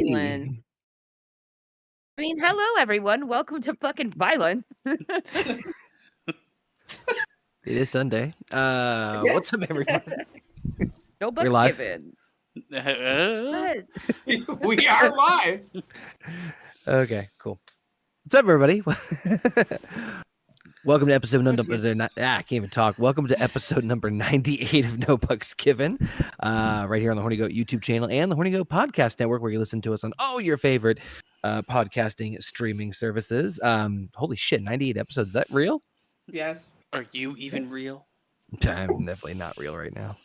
Violence. I mean, hello everyone. Welcome to fucking violence. It is Sunday. What's up, everybody? No We're bucks live. given. Yes. Yes. We are live. Okay, cool. What's up, everybody? Welcome to episode number. I can't even talk. Welcome to episode number 98 of No Bucks Given, right here on the Horny Goat YouTube channel and the Horny Goat Podcast Network, where you listen to us on all your favorite podcasting streaming services. Holy shit, 98 episodes. Is that real? Yes. Are you even real? I'm definitely not real right now.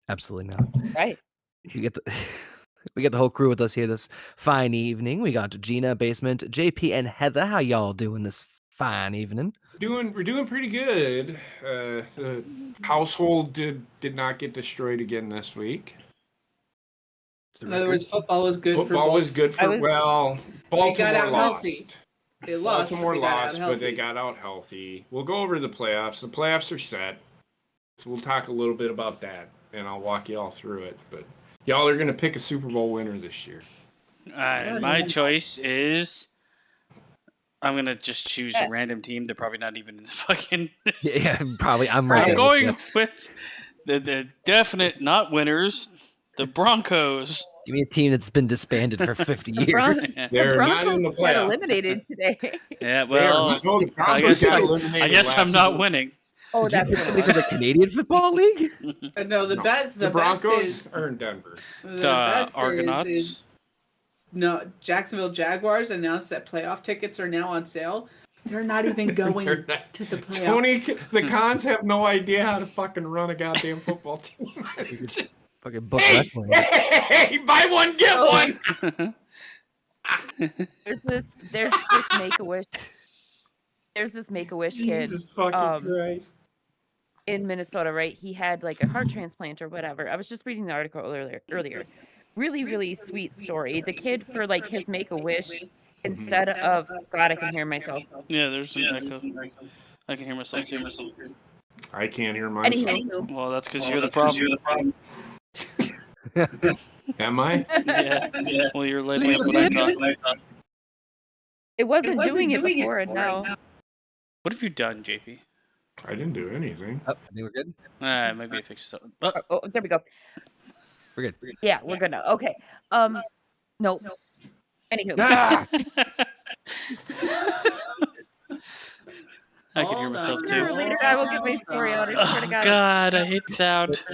Absolutely not. Right. We get the whole crew with us here this fine evening. We got Gina, Basement, JP, and Heather. How y'all doing this fine evening? We're doing pretty good. The household did not get destroyed again this week. In other words, football was good. Football was good for Baltimore lost. Healthy. They lost. Baltimore lost, but they got out healthy. We'll go over the playoffs. The playoffs are set, so we'll talk a little bit about that, and I'll walk you all through it. But y'all are gonna pick a Super Bowl winner this year. My choice is I'm gonna just choose a random team. They're probably not even in the fucking. Yeah, probably. I'm right. I'm going with the definite not winners, the Broncos. Give me a team that's been disbanded for 50 years. They're not in the Broncos got playoffs. eliminated today. Yeah, well, The I Broncos guess, got eliminated I guess last I'm not season. winning. Oh, Did you that's pick somebody for the Canadian Football League? No, the best. The The best Broncos is are in Denver. the The best Argonauts. is no. Jacksonville Jaguars announced that playoff tickets are now on sale. They're not even going They're not- to the playoffs. Tony, the cons have no idea how to fucking run a goddamn football team. Fucking book Hey! wrestling. Hey, buy one, get Oh. one. There's this Make-A-Wish. There's this Make-A-Wish kid Jesus fucking Christ. in Minnesota, right? He had like a heart transplant or whatever. I was just reading the article earlier. Really, really sweet story. The kid, for like his Make-A-Wish, instead of God, I can hear myself. Yeah, there's some echo. I can hear myself too. I can't hear myself. Anywho, Well, that's because you're the problem. Am I? Yeah. Well, you're letting up when I talk. it wasn't doing it before, and now. What have you done, JP? I didn't do anything. Oh, I think we're good. Maybe I fixed something. Oh, Oh, there we go. We're good. Yeah, we're good now. Okay. Nope. Anywho. Ah! I can hear Hold myself on. too. Later, I will get my story out. I swear to Oh God. God, I hate sound.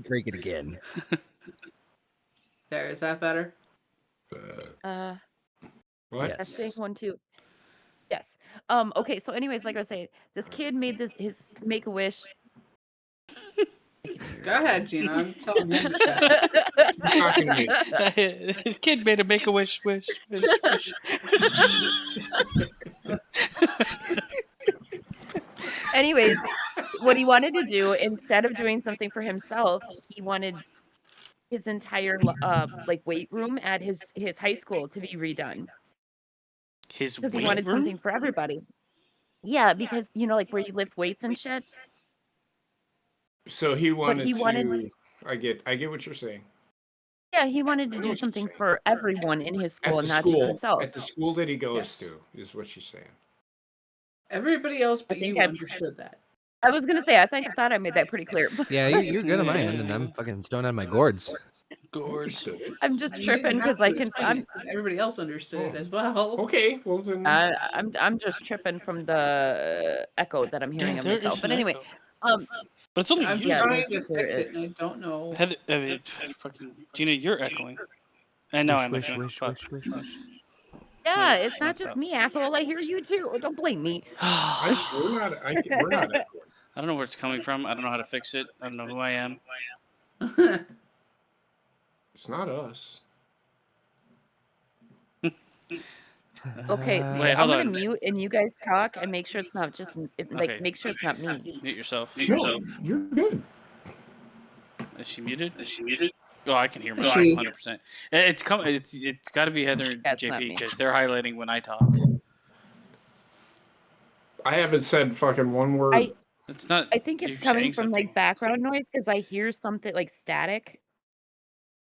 Break it again. There, is that better? What? Testing 1, 2. Yes. Okay. So, anyways, like I was saying, this kid made his Make-A-Wish. Go ahead, Gina. I'm telling him to shut up. Who's talking to me? His kid made a Make-A-Wish wish. Anyways, what he wanted to do, instead of doing something for himself, he wanted his entire like weight room at his high school to be redone His because he weight wanted room? something for everybody. Yeah, because like where you lift weights and shit. So he wanted he wanted- to. I get what you're saying. Yeah, he wanted to I know do what you're something saying. for everyone in his At school, the not just school, himself. at the school that he goes Yes. to, is what she's saying. Everybody else but I think you I've- understood that. I was gonna say, I thought I made that pretty clear. Yeah, you're good on my end, and I'm fucking stoned out of my gourds. Gourds. I'm just You tripping didn't have because to explain it, 'cause everybody else understood it as well. Okay, well then. I'm just tripping from the echo that I'm hearing Yeah, of there myself. is But an anyway, echo. But it's only I'm you. just Yeah, trying to there fix is. it, and I don't know. Heather, fucking Gina, you're echoing. And now I'm echoing. Wish. yeah, it's not Messed just up. me, asshole. I hear you too. Don't blame me. We're not. We're not. I don't know where it's coming from. I don't know how to fix it. I don't know who I am. It's not us. Okay, Wait, I'm hold gonna on. mute and you guys talk and make sure it's not just Okay. make sure it's not me. Mute yourself. No, you're good. Is she muted? Oh, I can hear myself She- 100%. It's got to be Heather and That's not JP me. because they're highlighting when I talk. I haven't said fucking one word. It's not. I think you're it's coming saying from like something. background noise because I hear something like static.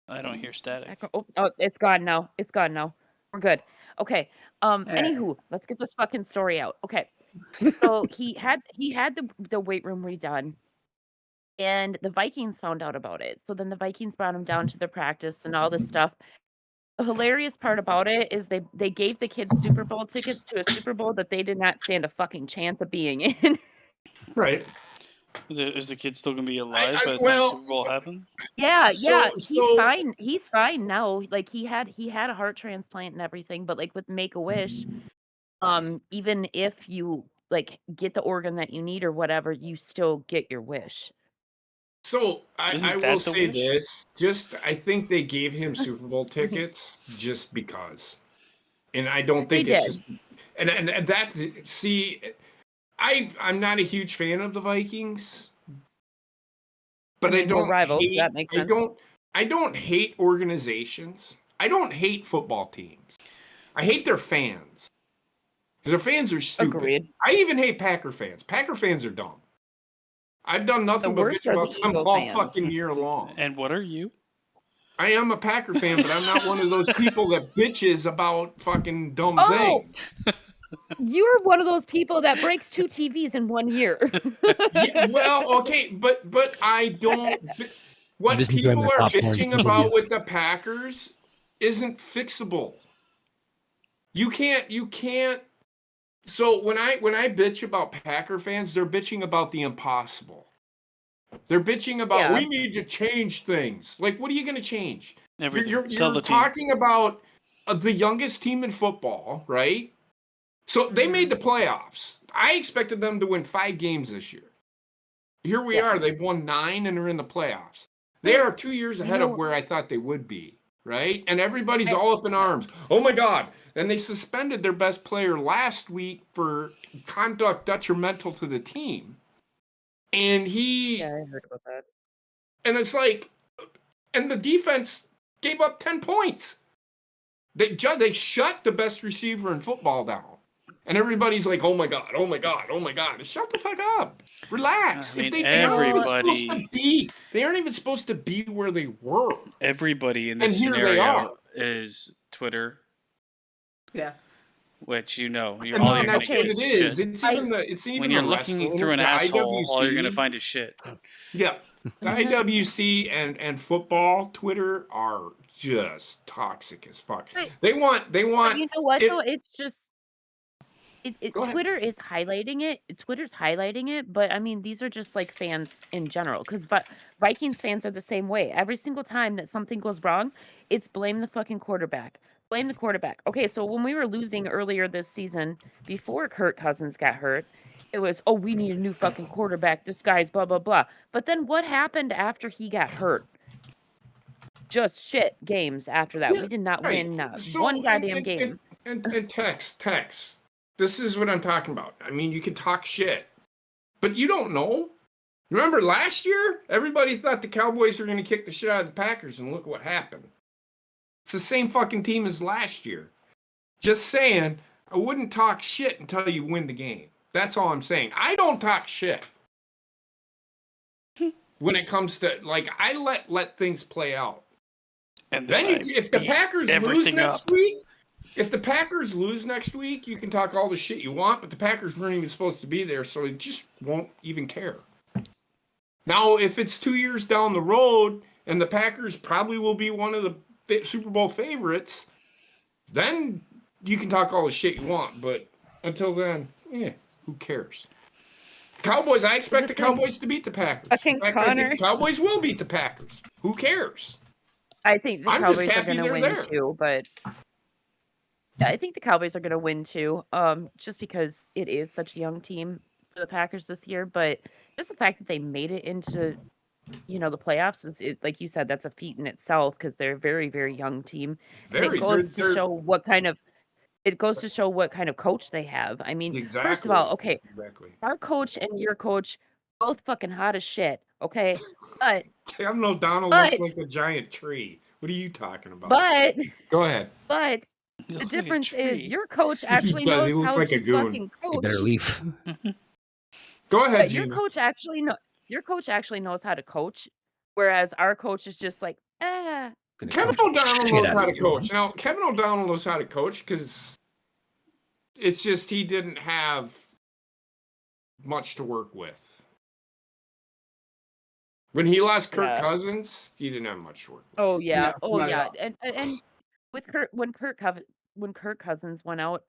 I don't hear static. Oh, it's gone now. It's gone now. We're good. Okay. Anywho, let's get this fucking story out. Okay. So he had the weight room redone, and the Vikings found out about it. So then the Vikings brought him down to the practice and all this stuff. The hilarious part about it is they gave the kids Super Bowl tickets to a Super Bowl that they did not stand a fucking chance of being in. Right. Is the kid still gonna be alive by the time well, Super Bowl happens? Yeah, So- he's so- fine. He's fine now. Like he had a heart transplant and everything, but like with Make-A-Wish, even if you like get the organ that you need or whatever, you still get your wish. So I Isn't will that the say wish? this: I think they gave him Super Bowl tickets just because, and I don't think They it's just. And that see, I'm not a huge fan of the Vikings, but I mean, we're rivals, hate, that makes sense. I don't hate organizations. I don't hate football teams. I hate their fans. Their fans are stupid. Agreed. I even hate Packer fans. Packer fans are dumb. I've done nothing but worst bitch are the about them Eagle all fans. fucking year long. And what are you? I am a Packer fan, but I'm not one of those people that bitches about fucking dumb Oh! things. You're one of those people that breaks 2 TVs in 1 year. Yeah, well, okay, but I don't. What just enjoying people my are popcorn. bitching Continue. about with the Packers isn't fixable. You can't. So when I bitch about Packer fans, they're bitching about the impossible. They're bitching about Yeah. we need to change things. Like, what are you going to change? Everything. You're Sell the team. talking about the youngest team in football, right? So they made the playoffs. I expected them to win 5 games this year. Here we Yeah. are. They've won 9 and are in the playoffs. They are 2 years ahead know- of where I thought they would be, right? And everybody's all up in arms. Oh my God. And they suspended their best player last week for conduct detrimental to the team. And Yeah, I heard about that. and it's like, and the defense gave up 10 points. They shut the best receiver in football down. And everybody's like, oh my God, oh my God, oh my God. Shut the fuck up. Relax. I mean, They aren't even everybody- supposed to be, they aren't even supposed to be where they were. Everybody in this And here they scenario are. is Twitter, Yeah. which you're And all you're no, gonna that's get what is it is. shit. It's even When you're the looking wrestling, through an the asshole, all you're gonna IWC. find is shit. Yeah. The IWC and football Twitter are just toxic as fuck. But- They want But you know what it- though? It's just Go ahead. Twitter is highlighting it. Twitter's highlighting it, but I mean these are just like fans in general. Because Vikings fans are the same way. Every single time that something goes wrong, it's blame the fucking quarterback. Blame the quarterback. Okay, so when we were losing earlier this season, before Kirk Cousins got hurt, it was, oh, we need a new fucking quarterback. This guy's blah blah blah. But then what happened after he got hurt? Just shit games after that. Yeah, We did not right. win So, one and- goddamn and- game. And text. This is what I'm talking about. I mean, you can talk shit, but you don't know. Remember last year? Everybody thought the Cowboys were going to kick the shit out of the Packers, and look what happened. It's the same fucking team as last year. Just saying, I wouldn't talk shit until you win the game. That's all I'm saying. I don't talk shit. When it comes to, like, I let things play out. And Then if the beat Packers lose everything next up. week, you can talk all the shit you want, but the Packers weren't even supposed to be there, so they just won't even care. Now, if it's 2 years down the road and the Packers probably will be one of the Super Bowl favorites, then you can talk all the shit you want, but until then, who cares? Cowboys, I expect the Cowboys to beat the Packers. Fucking In fact, I think Connor. the Cowboys will beat the Packers. Who cares? I think the I'm just Cowboys are happy going to they're win there. too, but yeah, I think the Cowboys are going to win too. Just because it is such a young team for the Packers this year, but just the fact that they made it into, the playoffs like you said, that's a feat in itself because they're a very, very young team. And Very. it goes to they're- show what kind of coach they have. I mean, Exactly. first of all, okay, Exactly. our coach and your coach both fucking hot as shit. Okay, but Cam O'Donnell But- looks like a giant tree. What are you talking about? but Go ahead. but. He The looks like a difference is tree. your coach actually does. He knows looks how like a to goon. fucking You coach. better leave. Go ahead, Your Gina. coach actually knows how to coach, whereas our coach is just like, Kevin coach the O'Donnell shit knows out how of to you. coach. Now, Kevin O'Donnell knows how to coach because it's just he didn't have much to work with. When he lost Kirk Yeah. Cousins, he didn't have much to work with. Oh yeah. No, Oh not at yeah. all. And with when Kirk Cousins went out,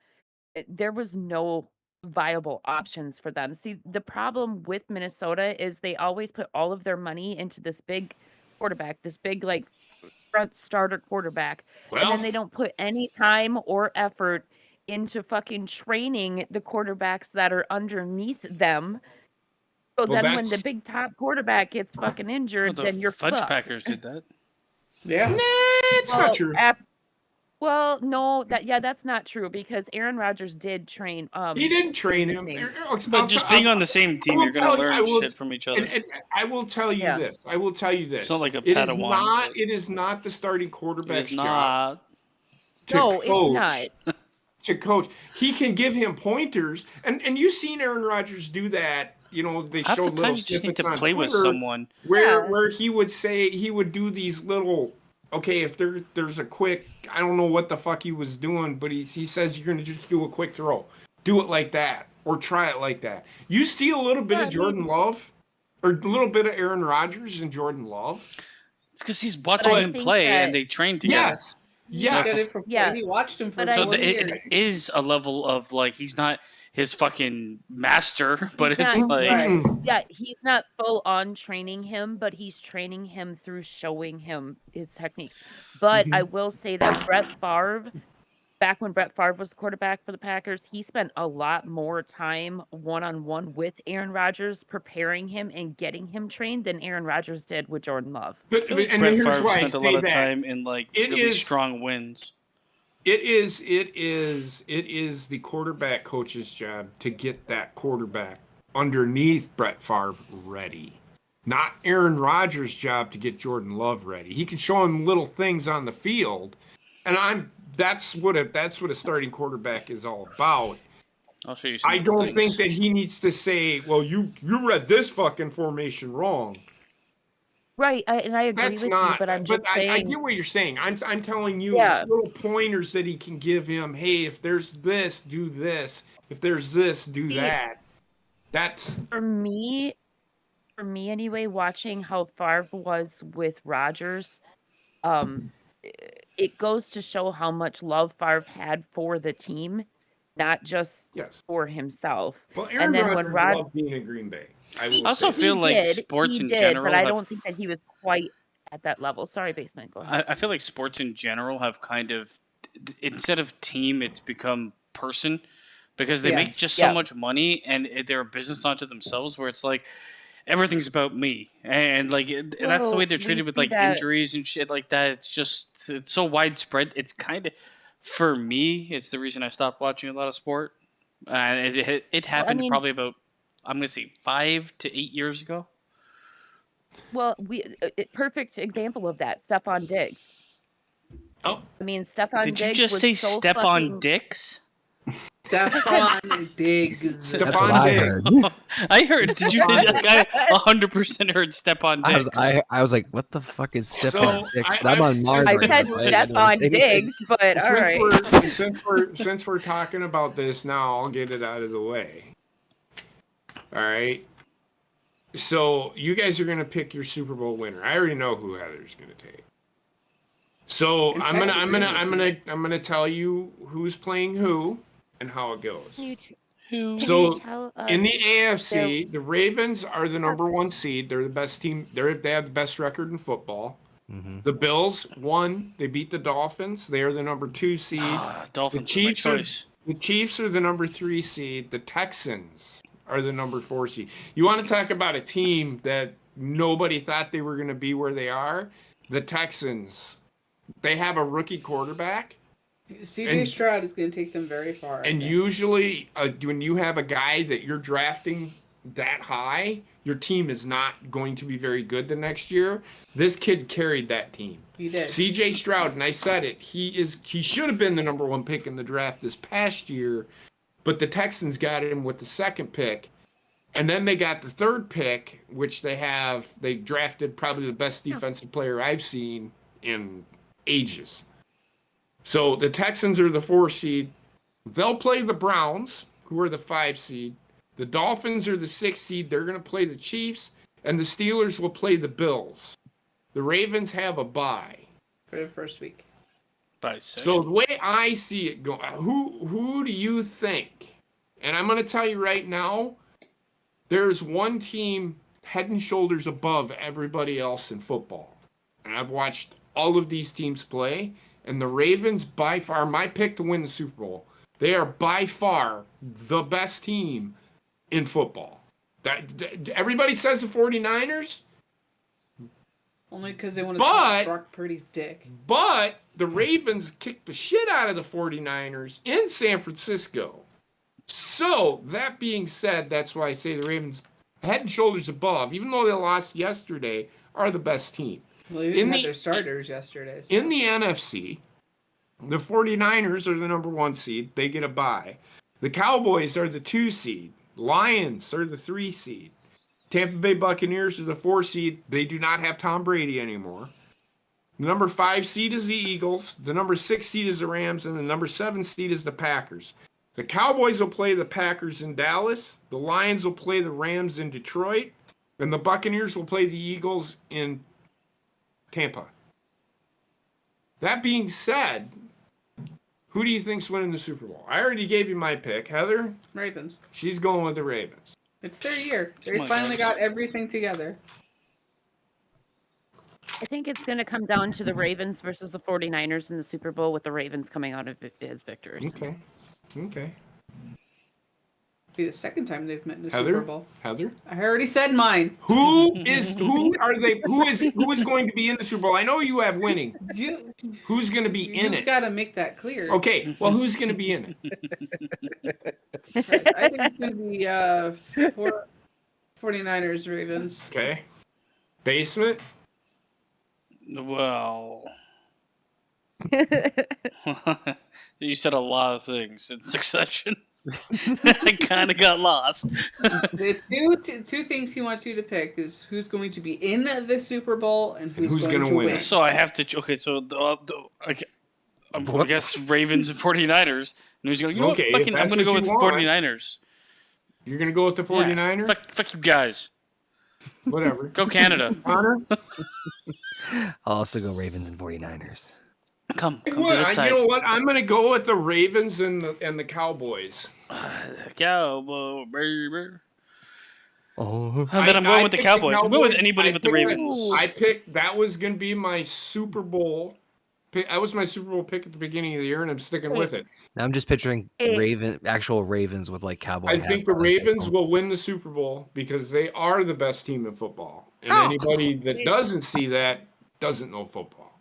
there was no viable options for them. See, the problem with Minnesota is they always put all of their money into this big quarterback, this big like front starter quarterback, and then Well, they don't put any time or effort into fucking training the quarterbacks that are underneath them. So well, then when the that's big top quarterback gets fucking Oh, injured, the then you're Fudge fucked. Packers did that. Yeah. nah, it's not Well, true. well, no, that's not true because Aaron Rodgers did train He didn't what's train his him. name? But just being on the same team, will you're gonna tell you, I learn will, shit from each other. and I will tell you Yeah. this. I will tell you this. It's not like a It is Padawan, not. but It is not the starting it quarterback's is job not. to No, it's coach. not. To coach, he can give him pointers, and you've seen Aaron Rodgers do that. You know, they Half the showed little time, you just need snippets to on play with Twitter someone. where Yeah. he would say he would do these little. Okay, if there's a quick, I don't know what the fuck he was doing, but he says you're gonna just do a quick throw, do it like that, or try it like that. You see a little bit Yeah, of Jordan Love, or a little bit of Aaron Rodgers and Jordan Love. It's because he's But watching I him think play that and they train together. Yes, He did it yes. for Yeah. He watched him for But I So 4 think it years. is a level of like he's not his fucking master, but he's it's not like Right. he's not full on training him, but he's training him through showing him his techniques. But I will say that Brett Favre, back when Brett Favre was the quarterback for the Packers, he spent a lot more time one-on-one with Aaron Rodgers, preparing him and getting him trained than Aaron Rodgers did with Jordan Love. I But feel like and Brett here's Favre why I spent a lot say of that. time in like It really is- strong wins. It is the quarterback coach's job to get that quarterback underneath Brett Favre ready. Not Aaron Rodgers' job to get Jordan Love ready. He can show him little things on the field, and that's what a starting quarterback is all about. I'll show you some I little don't think things. that he needs to say, "Well, you read this fucking formation wrong." Right, and I agree That's with not. you, but I'm But just I saying, get what you're saying. I'm telling you, Yeah. it's little pointers that he can give him. Hey, if there's this, do this. If there's this, do See- that. That's for me anyway, watching how Favre was with Rodgers, it goes to show how much love Favre had for the team, not just yes. for himself. Well, Aaron then when Rodgers loved being in Green Bay. I will I also say. feel like sports he in did, general but I have- don't think that he was quite at that level. Sorry, Basement, go ahead. I feel like sports in general have kind of instead of team, it's become person because they Yeah. make just so Yeah. much money and they're a business unto themselves where it's like everything's about me and like and that's the way Well, they're we treated with see like that- injuries and shit like that. It's so widespread. It's kind of for me. It's the reason I stopped watching a lot of sport. And it happened mean- probably about I'm gonna say 5 to 8 years ago. Well, perfect example of that, Stephon Diggs. Oh. I mean, Stephon Did you Diggs just was say so step fucking... on dicks? Stephon Diggs. That's Stephon what I Diggs. heard. I heard. Did you? Stephon Like, I 100% heard step on I dicks. was like, what the fuck is step So, on dicks? I- I'm on I- Mars I right said now. so I didn't Stephon say anything. Diggs, but all right. Since we're talking about this now, I'll get it out of the way. All right. So you guys are gonna pick your Super Bowl winner. I already know who Heather's gonna take. So And I'm Texas gonna tell you who's playing who and how it goes. Who? So Tell us in the AFC, the Ravens are the number 1 seed. They're the best team. They have the best record in football. Mhm. The Bills won. They beat the Dolphins. They are the number 2 seed. Dolphins The are my Chiefs are- choice. The Chiefs are the number 3 seed. The Texans are the number 4 seed. You want to talk about a team that nobody thought they were going to be where they are? The Texans. They have a rookie quarterback. CJ And- Stroud is going to take them very far. I And think. usually, when you have a guy that you're drafting that high, your team is not going to be very good the next year. This kid carried that team. He did. CJ Stroud, and I said it, he should have been the number 1 pick in the draft this past year, but the Texans got him with the 2nd pick. And then they got the 3rd pick, which they drafted probably the best defensive player I've seen in ages. So the Texans are the 4 seed. They'll play the Browns, who are the 5 seed. The Dolphins are the 6 seed. They're going to play the Chiefs. And the Steelers will play the Bills. The Ravens have a bye. For the first week. So the way I see it going, who do you think? And I'm going to tell you right now, there's one team head and shoulders above everybody else in football. And I've watched all of these teams play. And the Ravens, by far, my pick to win the Super Bowl. They are by far the best team in football. Everybody says the 49ers. Only because they want to suck Brock Purdy's dick. But the Ravens kicked the shit out of the 49ers in San Francisco. So, that being said, that's why I say the Ravens, head and shoulders above, even though they lost yesterday, are the best team. Well, they didn't have their starters yesterday. So. In the NFC, the 49ers are the number 1 seed. They get a bye. The Cowboys are the 2 seed. Lions are the 3 seed. Tampa Bay Buccaneers are the 4 seed. They do not have Tom Brady anymore. The number 5 seed is the Eagles. The number 6 seed is the Rams. And the number 7 seed is the Packers. The Cowboys will play the Packers in Dallas. The Lions will play the Rams in Detroit. And the Buccaneers will play the Eagles in Tampa. That being said, who do you think's winning the Super Bowl? I already gave you my pick. Heather? Ravens. She's going with the Ravens. It's their year. They finally got everything together. I think it's going to come down to the Ravens versus the 49ers in the Super Bowl, with the Ravens coming out of it as victors. Okay. Be the second time they've met in the Heather? Super Bowl. Heather? I already said mine. Who is going to be in the Super Bowl? I know you have winning. Who's going to be in it? You got to make that clear. Okay, well, who's going to be in it? I think it's going to be 49ers, Ravens. Okay. Basement? Well, you said a lot of things in succession. I kind of got lost. The two things he wants you to pick is who's going to be in the Super Bowl and who's going to win. So I have to. Okay, so I guess Ravens and 49ers. And who's going? You know what? Fucking, I'm going to go with the 49ers. You're going to go with the 49ers? Yeah. Fuck you guys. Whatever. Go Canada. Connor? I'll also go Ravens and 49ers. Come to this side. You know what? I'm going to go with the Ravens and the Cowboys. Cowboy, baby. Oh. And then I'm going with the Cowboys. I'm going with anybody but the Ravens. I picked, that was going to be my Super Bowl pick. That was my Super Bowl pick at the beginning of the year, and I'm sticking with it. Now I'm just picturing actual Ravens with like cowboy I hats think the on. Ravens will win the Super Bowl because they are the best team in football. And anybody that doesn't see that doesn't know football.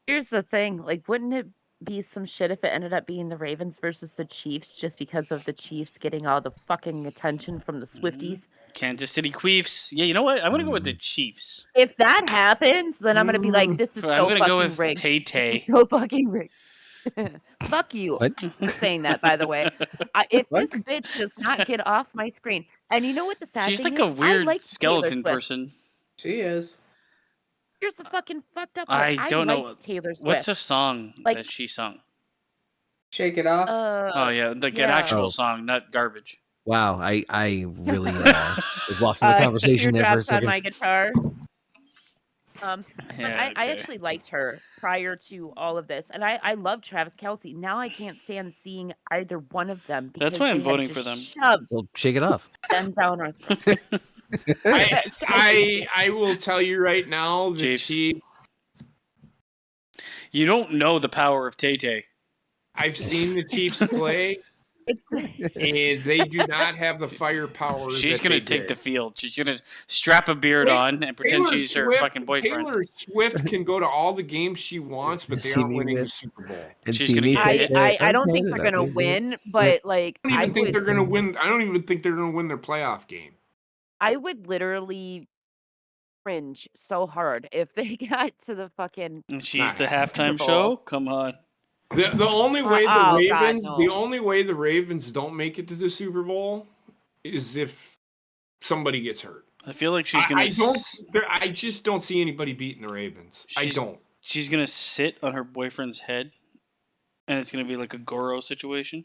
Here's the thing, like, wouldn't it be some shit if it ended up being the Ravens versus the Chiefs just because of the Chiefs getting all the fucking attention from the Swifties? Kansas City Queefs. Yeah, you know what? I'm gonna go with the Chiefs. If that happens, then I'm gonna be like, this is so I'm gonna fucking go with rigged. Tay-Tay. This is so fucking rigged. Fuck you. What? I'm saying that, by the way. If this bitch does not get off my screen, and you know what the sad She's thing like a is? weird I like skeleton person. She is. Here's the fucking fucked up part. I don't know. Taylor Swift. What's a song that she sung? Shake It Off. Oh yeah, an actual song, not garbage. Wow, I really was lost in the conversation there for a second. On my guitar. Yeah, I actually liked her prior to all of this, and I love Travis Kelce. Now I can't stand seeing either one of them. That's why I'm voting for them. Well, shake it off. Them down our throats. I will tell you right now, the Chiefs. You don't know the power of Tay-Tay. I've seen the Chiefs play, and they do not have the firepower. She's gonna take the field. She's gonna strap a beard on and pretend she's her fucking boyfriend. Taylor Swift can go to all the games she wants, but they aren't winning the Super Bowl. She's gonna I don't think they're gonna win, but like I don't even think they're gonna win. I don't even think they're gonna win their playoff game. I would literally cringe so hard if they got to the fucking. And she's the halftime show. Come on. The only way the only way the Ravens don't make it to the Super Bowl is if somebody gets hurt. I feel like she's gonna. I just don't see anybody beating the Ravens. I don't. she's gonna sit on her boyfriend's head, and it's gonna be like a Goro situation.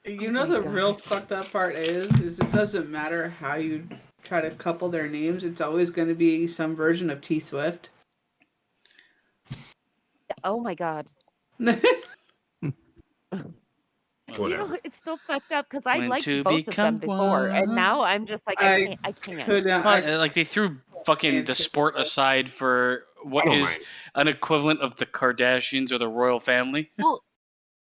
You Oh know my the God. real fucked up part is it doesn't matter how you try to couple their names. It's always going to be some version of T Swift. Oh my God. Whatever. It's so fucked up because I When liked to both of them become before, and one. now I'm just like, I I can't. could not. Well, like they threw fucking the sport aside for what I don't is mind. an equivalent of the Kardashians or the royal family. Well,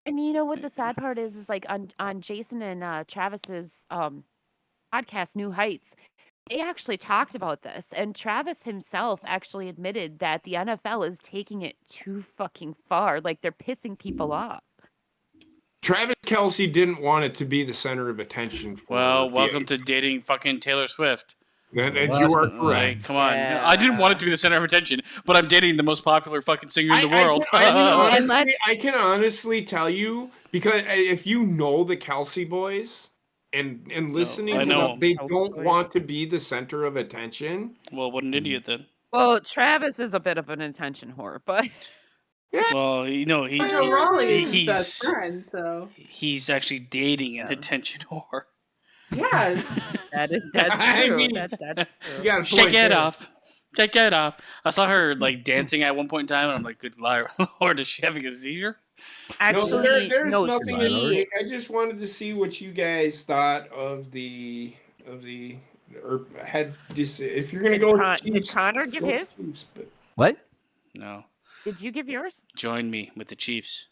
and you know what the sad part is like on Jason and Travis's podcast, New Heights, they actually talked about this, and Travis himself actually admitted that the NFL is taking it too fucking far. Like they're pissing people off. Travis Kelsey didn't want it to be the center of attention for. Well, welcome to dating fucking Taylor Swift. And Well, you are that's- correct. Like, come on. I didn't want it to be the center of attention, but I'm dating the most popular fucking singer in the world. I can honestly tell you, because if you know the Kelsey boys and listening I to know them, they them. don't want to be the center of attention. Well, what an idiot then. Well, Travis is a bit of an attention whore, but Well, you know, Joe Raleigh is his he's best friend, so he's actually dating an attention whore. yes. that's I true. mean, That's You true. got a Shake point it there. off. Shake it off. I saw her like dancing at one point in time, and I'm like, good Lord, is she having a seizure? No, Actually, there's no, nothing My at lord. stake. I just wanted to see what you guys thought of the or had this. If you're gonna go with Did Chiefs, Connor give go with his? Chiefs, but What? No. Did you give yours? Join me with the Chiefs.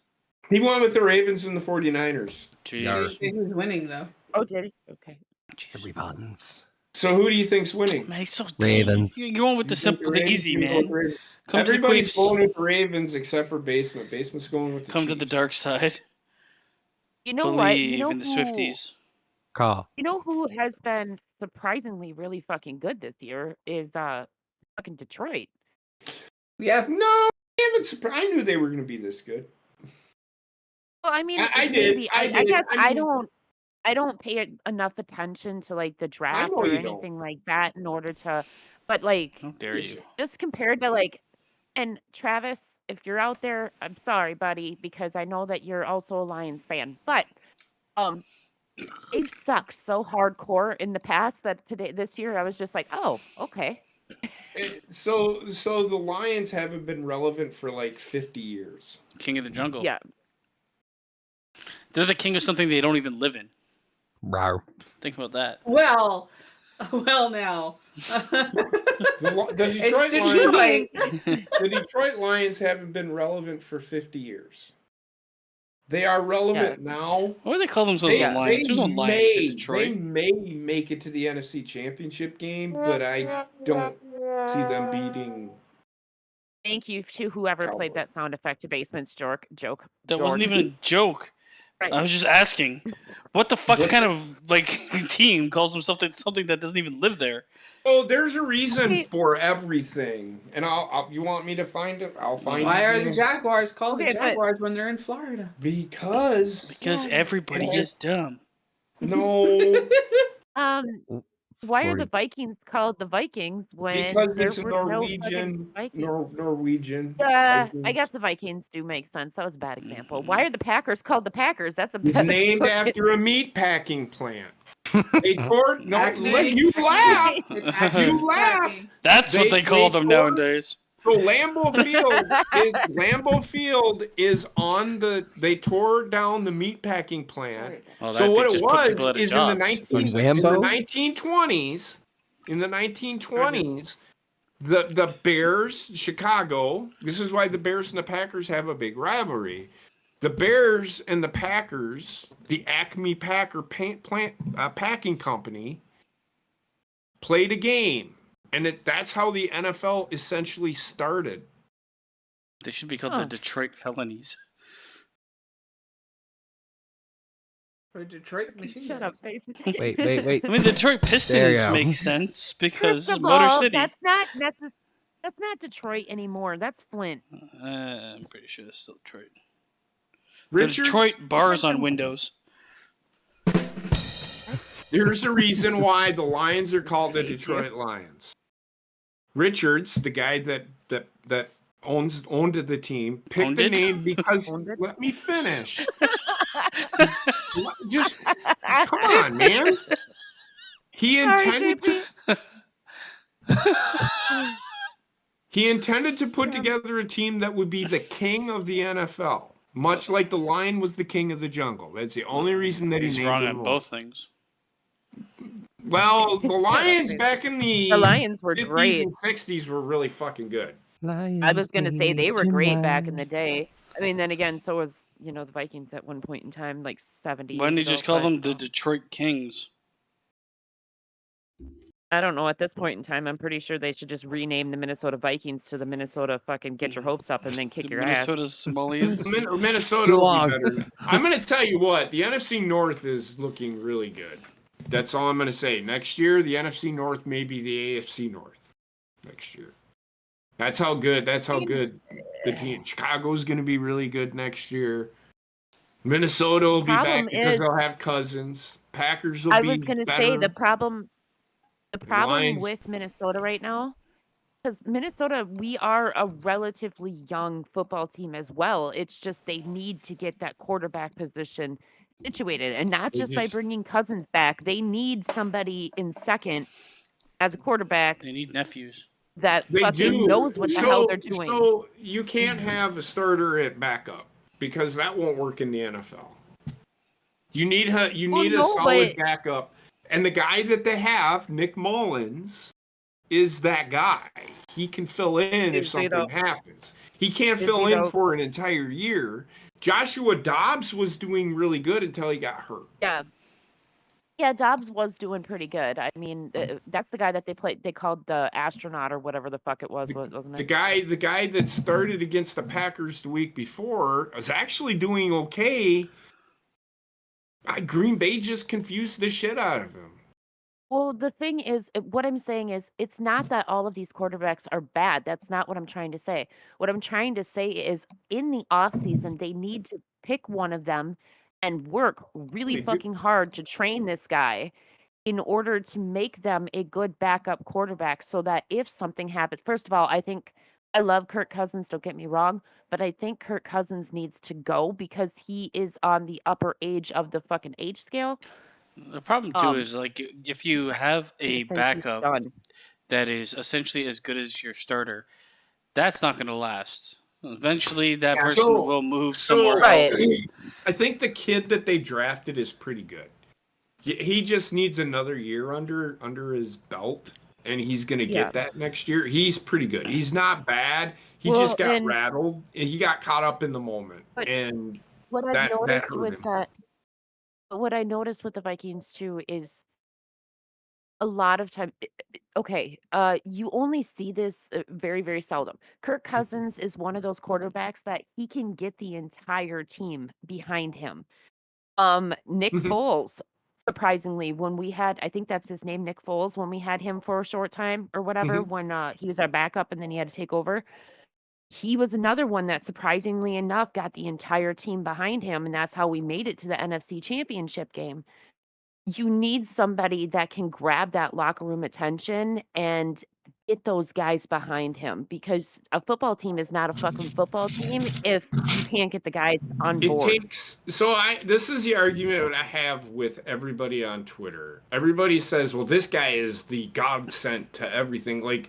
he won with the Ravens and the 49ers. Yar. Jeez. Who's winning though? Oh, did he? Okay. The Jeez. rebuns. So who do you think's winning? Man, he's so Ravens. You're going with the You think simple, the Ravens? easy, You go with man. the Ravens? Come to the Everybody's Queefs. going with the Ravens except for Basement. Basement's going with the Come to the Chiefs. dark side. You know what? You Believe know in the who? Swifties. Call. You know who has been surprisingly really fucking good this year is fucking Detroit. Yeah. No, I haven't. I knew they were going to be this good. Well, I mean, I did. maybe I I did. guess I I mean- don't pay enough attention to like the draft know or you don't. anything like that in order to, but like How dare you? just compared to like, and Travis, if you're out there, I'm sorry, buddy, because I know that you're also a Lions fan, but they've sucked so hardcore in the past that this year I was just like, oh, okay. So the Lions haven't been relevant for like 50 years. King of the jungle. Yeah. They're the king of something they don't even live in. Rawr. Think about that. Well now. The It's Detroit Lions, Detroit. the Detroit Lions haven't been relevant for 50 years. They are relevant now. Why do they call themselves the Lions? There's no Lions in They Detroit. may make it to the NFC Championship game, but I don't see them beating. Thank you to whoever played Cowboys. that sound effect to Basement's joke. That wasn't even a joke. Right. I was just asking, what the fuck kind of like team calls themselves something that doesn't even live there? Oh, there's a reason Okay. for everything, and I'll. You want me to find it? I'll find it. Why are the Jaguars called Okay, the but- Jaguars when they're in Florida? Because Everybody Yeah. is dumb. no, Why are 40. the Vikings called the Vikings when because there it's a were no Norwegian. fucking Vikings? Norwegian. I Vikings. guess the Vikings do make sense. That was a bad example. Why are the Packers called the Packers? That's a It's better named fucking- after a meat packing plant. They tore. No, Acme. let you laugh. It's You Acme laugh. Packing. That's what they call them tore- nowadays. So Lambeau Field is on the. They tore down the meat packing plant. Well, So that what they it just put people was out of is in the jobs. 1920s. In the 1920s, the Bears, Chicago. This is why the Bears and the Packers have a big rivalry. The Bears and the Packers, the Acme Packer packing company, played a game, and that's how the NFL essentially started. They should be called Huh. the Detroit Felonies. For Detroit Machine Shut Guns. up, Basement. Wait. I mean, the Detroit There Pistons you go. make sense because First of Motor all, City. that's not Detroit anymore. That's Flint. I'm pretty sure that's still Detroit. The Richards, Detroit bars on windows. There's a reason why the Lions are called the Detroit Lions. Richards, the guy that owned the team. Picked Owned the it? name because Owned it? let me finish. Just come on, man. He Sorry, intended to. JP. He intended to put together a team that would be the king of the NFL, much like the lion was the king of the jungle. That's the only reason that He's he wrong named on him. both things. Well, the Lions back in The Lions were 50s great. and 60s were really fucking good. I was going to say they were great back in the day. I mean, then again, so was, the Vikings at one point in time, like 70 Why didn't you years just ago, call but them the Detroit Kings? I don't know. At this point in time, I'm pretty sure they should just rename the Minnesota Vikings to the Minnesota fucking get your hopes up and then kick The your Minnesota ass. Samoans? Minnesota Too will long. be better. I'm going to tell you what, the NFC North is looking really good. That's all I'm going to say. Next year, the NFC North may be the AFC North. Next year. That's how good the team. Chicago's going to be really good next year. Minnesota will be Problem back because is- they'll have Cousins. Packers will I be was going to better. say the problem Lions- with Minnesota right now, because Minnesota, we are a relatively young football team as well. It's just they need to get that quarterback position situated, and not They just by just- bringing Cousins back. They need somebody in second as a quarterback They need nephews. that They fucking do. knows what the hell they're doing. So you can't have a starter at backup because that won't work in the NFL. You need a solid backup, and the guy that they have, Nick Mullins, is that guy. He can fill in if Is he, something though? happens. He can't Is fill he, in though? for an entire year. Joshua Dobbs was doing really good until he got hurt. Yeah, Dobbs was doing pretty good. I mean, that's the guy that they called the astronaut or whatever the fuck it was, wasn't The it? guy that started against the Packers the week before was actually doing okay. Green Bay just confused the shit out of him. Well, the thing is, what I'm saying is, it's not that all of these quarterbacks are bad. That's not what I'm trying to say. What I'm trying to say is, in the offseason, they need to pick one of them and work really They do. fucking hard to train this guy in order to make them a good backup quarterback so that if something happens, first of all, I love Kirk Cousins, don't get me wrong, but I think Kirk Cousins needs to go because he is on the upper age of the fucking age scale. The problem too is like if you have I a just think he's backup done. that is essentially as good as your starter, that's not going to last. Eventually, that Yeah, person so- will move So somewhere Right. else. I think the kid that they drafted is pretty good. He just needs another year under his belt, and he's going to Yeah. get that next year. He's pretty good. He's not bad. He Well, just got and- rattled. He got caught up in the moment, But- and What I've that noticed hurt with him. what I noticed with the Vikings too is a lot of time. Okay, you only see this very, very seldom. Kirk Cousins is one of those quarterbacks that he can get the entire team behind him. Nick Mhm. Foles, surprisingly, when we had, I think that's his name, Nick Foles, when we had him for a short time or whatever, when he was our backup and then he had to take over. He was another one that surprisingly enough got the entire team behind him, and that's how we made it to the NFC Championship game. You need somebody that can grab that locker room attention and get those guys behind him because a football team is not a fucking football team if you can't get the guys on It board. takes this is the argument I have with everybody on Twitter. Everybody says, well, this guy is the God sent to everything. Like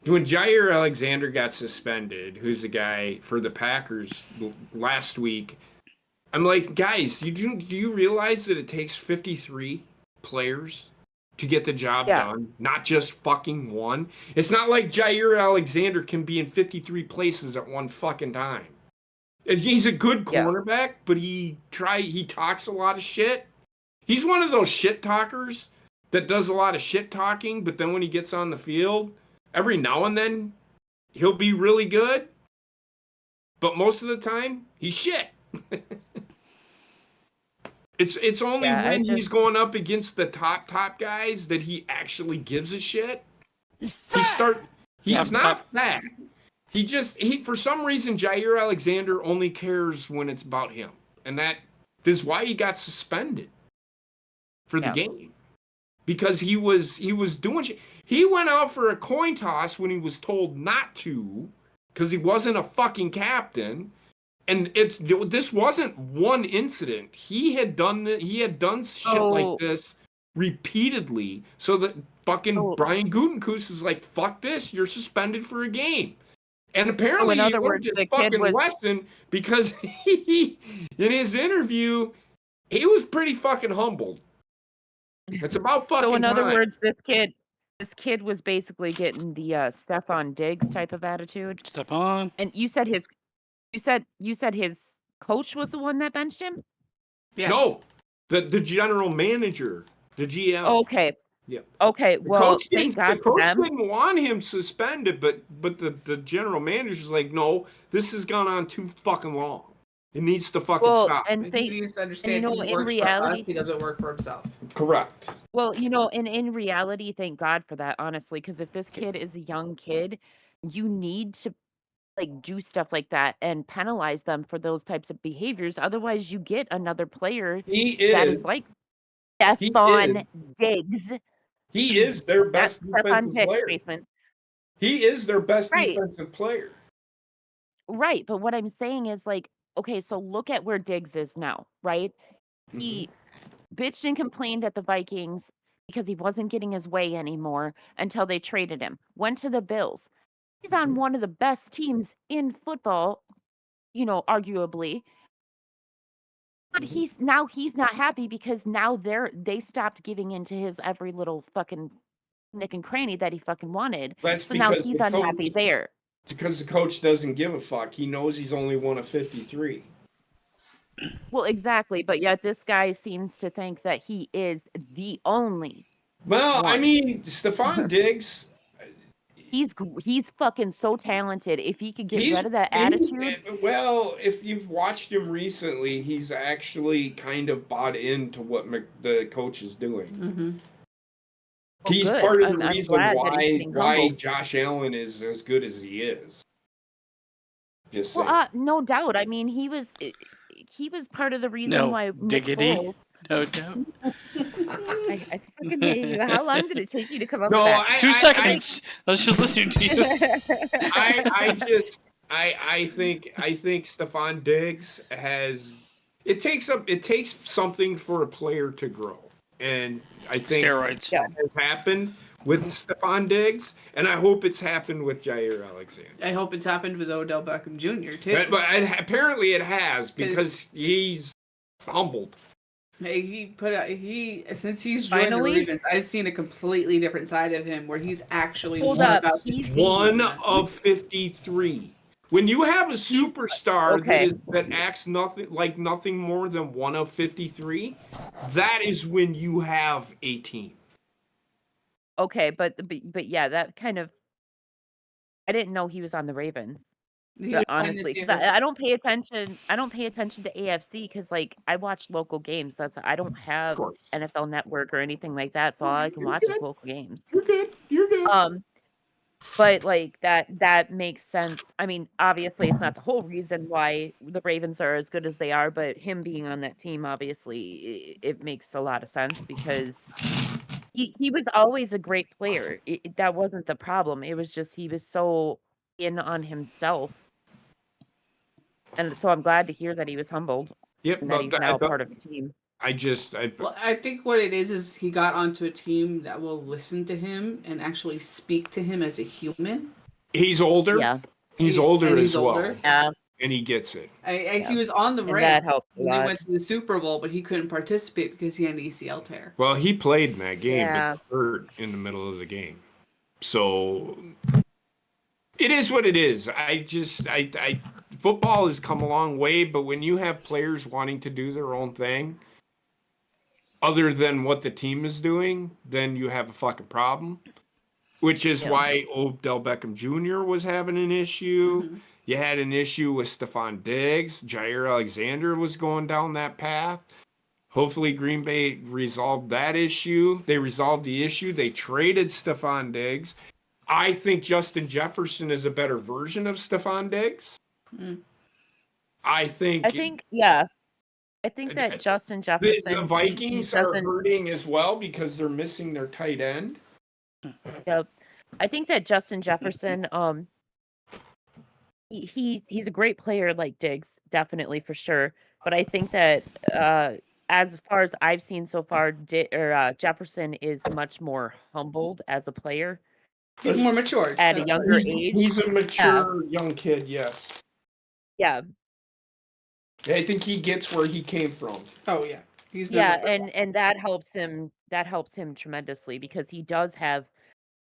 when Jair Alexander got suspended, who's the guy for the Packers last week, I'm like, guys, do you realize that it takes 53 players to get the job done, not just fucking one? It's not like Jair Alexander can be in 53 places at one fucking time. And he's a good cornerback, but he talks a lot of shit. He's one of those shit talkers that does a lot of shit talking, but then when he gets on the field, every now and then he'll be really good. But most of the time, he's shit. It's only when he's going up against the top guys that he actually gives a shit. He's not fat. He for some reason Jair Alexander only cares when it's about him. And that is why he got suspended for the game. Because he was doing shit. He went out for a coin toss when he was told not to, because he wasn't a fucking captain. And this wasn't one incident. He had done shit like this repeatedly, so that fucking Brian Gutekunst is like, fuck this, you're suspended for a game. And apparently he learned his fucking lesson, because he, in his interview, he was pretty fucking humbled. It's about fucking So in other time. words, this kid was basically getting the Stephon Diggs type of attitude. Stephon. And you said his coach was the one that benched him? Yes. No, the general manager, the GM. Okay. Yep. Okay. Well, thank God for them. The coach didn't want him suspended, but the general manager's like, no, this has gone on too fucking long. It needs to fucking stop. He needs to understand, he works for us, he doesn't work for himself. Correct. Well, in reality, thank God for that, honestly, because if this kid is a young kid, you need to do stuff like that and penalize them for those types of behaviors. Otherwise, you get another player that is like Stephon Diggs. He is their best defensive player. Basement. He is their best defensive player. Right, but what I'm saying is okay, so look at where Diggs is now, right? He bitched and complained at the Vikings because he wasn't getting his way anymore until they traded him. Went to the Bills. He's on one of the best teams in football, arguably. But he's not happy because now they stopped giving into his every little fucking nick and cranny that he fucking wanted. So now he's unhappy there. It's because the coach doesn't give a fuck. He knows he's only one of 53. Well, exactly, but yet this guy seems to think that he is the only. Well, I mean, Stephon Diggs. He's fucking so talented. If he could get rid of that attitude. Well, if you've watched him recently, he's actually kind of bought into what the coach is doing. Mm-hmm. He's part of the reason why Josh Allen is as good as he is. Just saying. Well, no doubt. I mean, he was part of the reason why. No doubt. I fucking hate you. How long did it take you to come up with that? 2 seconds. I was just listening to you. I think Stephon Diggs has. It takes something for a player to grow, and I think steroids that has happened with Stephon Diggs, and I hope it's happened with Jair Alexander. I hope it's happened with Odell Beckham Jr. too. But apparently it has, because he's humbled. Hey, since he's joined the Ravens, I've seen a completely different side of him where he's actually one of 53. When you have a superstar that acts nothing more than one of 53, that is when you have a team. Okay, but yeah, that kind of. I didn't know he was on the Ravens. Honestly, because I don't pay attention. I don't pay attention to AFC because I watch local games. I don't have NFL Network or anything like that, so all I can watch is local games. You're good. But that makes sense. I mean, obviously, it's not the whole reason why the Ravens are as good as they are, but him being on that team, obviously, it makes a lot of sense because he was always a great player. That wasn't the problem. It was just he was so in on himself. And so I'm glad to hear that he was humbled. Yep, and that he's now part of the team. Well, I think what it is he got onto a team that will listen to him and actually speak to him as a human. He's older. Yeah. He's older as well. Older. Yeah. And he gets it. He was on the Rams. That helped a lot. He went to the Super Bowl, but he couldn't participate because he had an ACL tear. Well, he played in that game, Yeah. but he hurt in the middle of the game. So it is what it is. Football has come a long way, but when you have players wanting to do their own thing, other than what the team is doing, then you have a fucking problem. Which is why Odell Beckham Jr. was having an issue. Mm-hmm. You had an issue with Stephon Diggs. Jair Alexander was going down that path. Hopefully Green Bay resolved that issue. They resolved the issue. They traded Stephon Diggs. I think Justin Jefferson is a better version of Stephon Diggs. Mm. I think that Justin Jefferson. The Vikings are hurting as well because they're missing their tight end. Yep. I think that Justin Jefferson he's a great player like Diggs, definitely for sure. But I think that as far as I've seen so far, Jefferson is much more humbled as a player He's more mature. at a younger age. He's a Yeah, mature young kid, yes. yeah, I think he gets where he came from. Oh yeah, he's yeah, never been. and that helps him. That helps him tremendously because he does have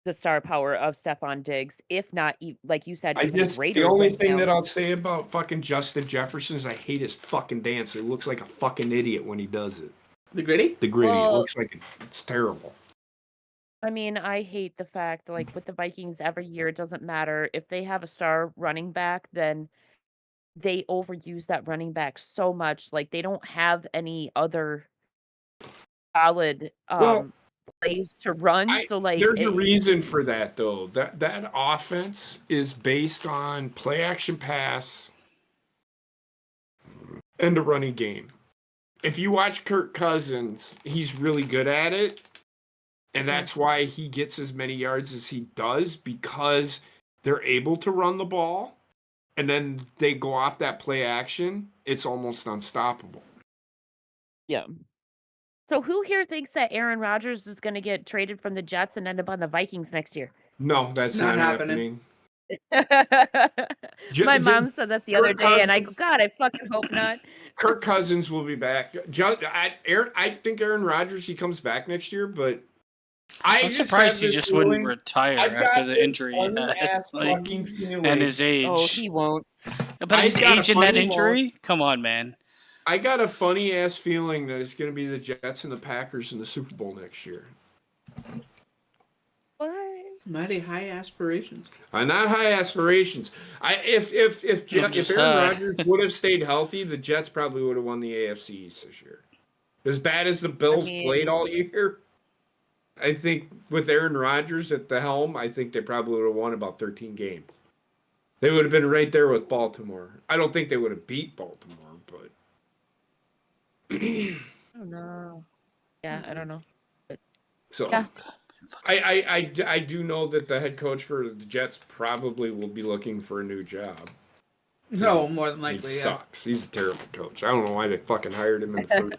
the star power of Stephon Diggs, if not, like you said, even The greater only than thing him. that I'll say about fucking Justin Jefferson is I hate his fucking dance. He looks like a fucking idiot when he does it. The gritty? The gritty. It Well, looks like it's terrible. I mean, I hate the fact, like with the Vikings, every year it doesn't matter if they have a star running back, then they overuse that running back so much. Like they don't have any other solid Well, plays to run. So like there's a reason for that though. That offense is based on play action pass and a running game. If you watch Kirk Cousins, he's really good at it. And that's why he gets as many yards as he does, because they're able to run the ball. And then they go off that play action. It's almost unstoppable. yeah. So who here thinks that Aaron Rodgers is going to get traded from the Jets and end up on the Vikings next year? No, that's not happening. My mom said that the other day, and I go, God, I fucking hope not. Kirk Cousins will be back. I think Aaron Rodgers, he comes back next year, but I'm surprised he just wouldn't retire after the injury he had, like, and his age. Oh, he won't. But his age and that injury? Come on, man. I got a funny ass feeling that it's going to be the Jets and the Packers in the Super Bowl next year. What? Mighty high aspirations. Not high aspirations. If Aaron Rodgers would have stayed healthy, the Jets probably would have won the AFC East this year. As bad as the Bills played all year, I think with Aaron Rodgers at the helm, I think they probably would have won about 13 games. They would have been right there with Baltimore. I don't think they would have beat Baltimore, but I don't know. Yeah, I don't know. But, so yeah. I do know that the head coach for the Jets probably will be looking for a new job. No, more than likely, he sucks. He's a terrible coach. I don't know why they fucking hired him in the first.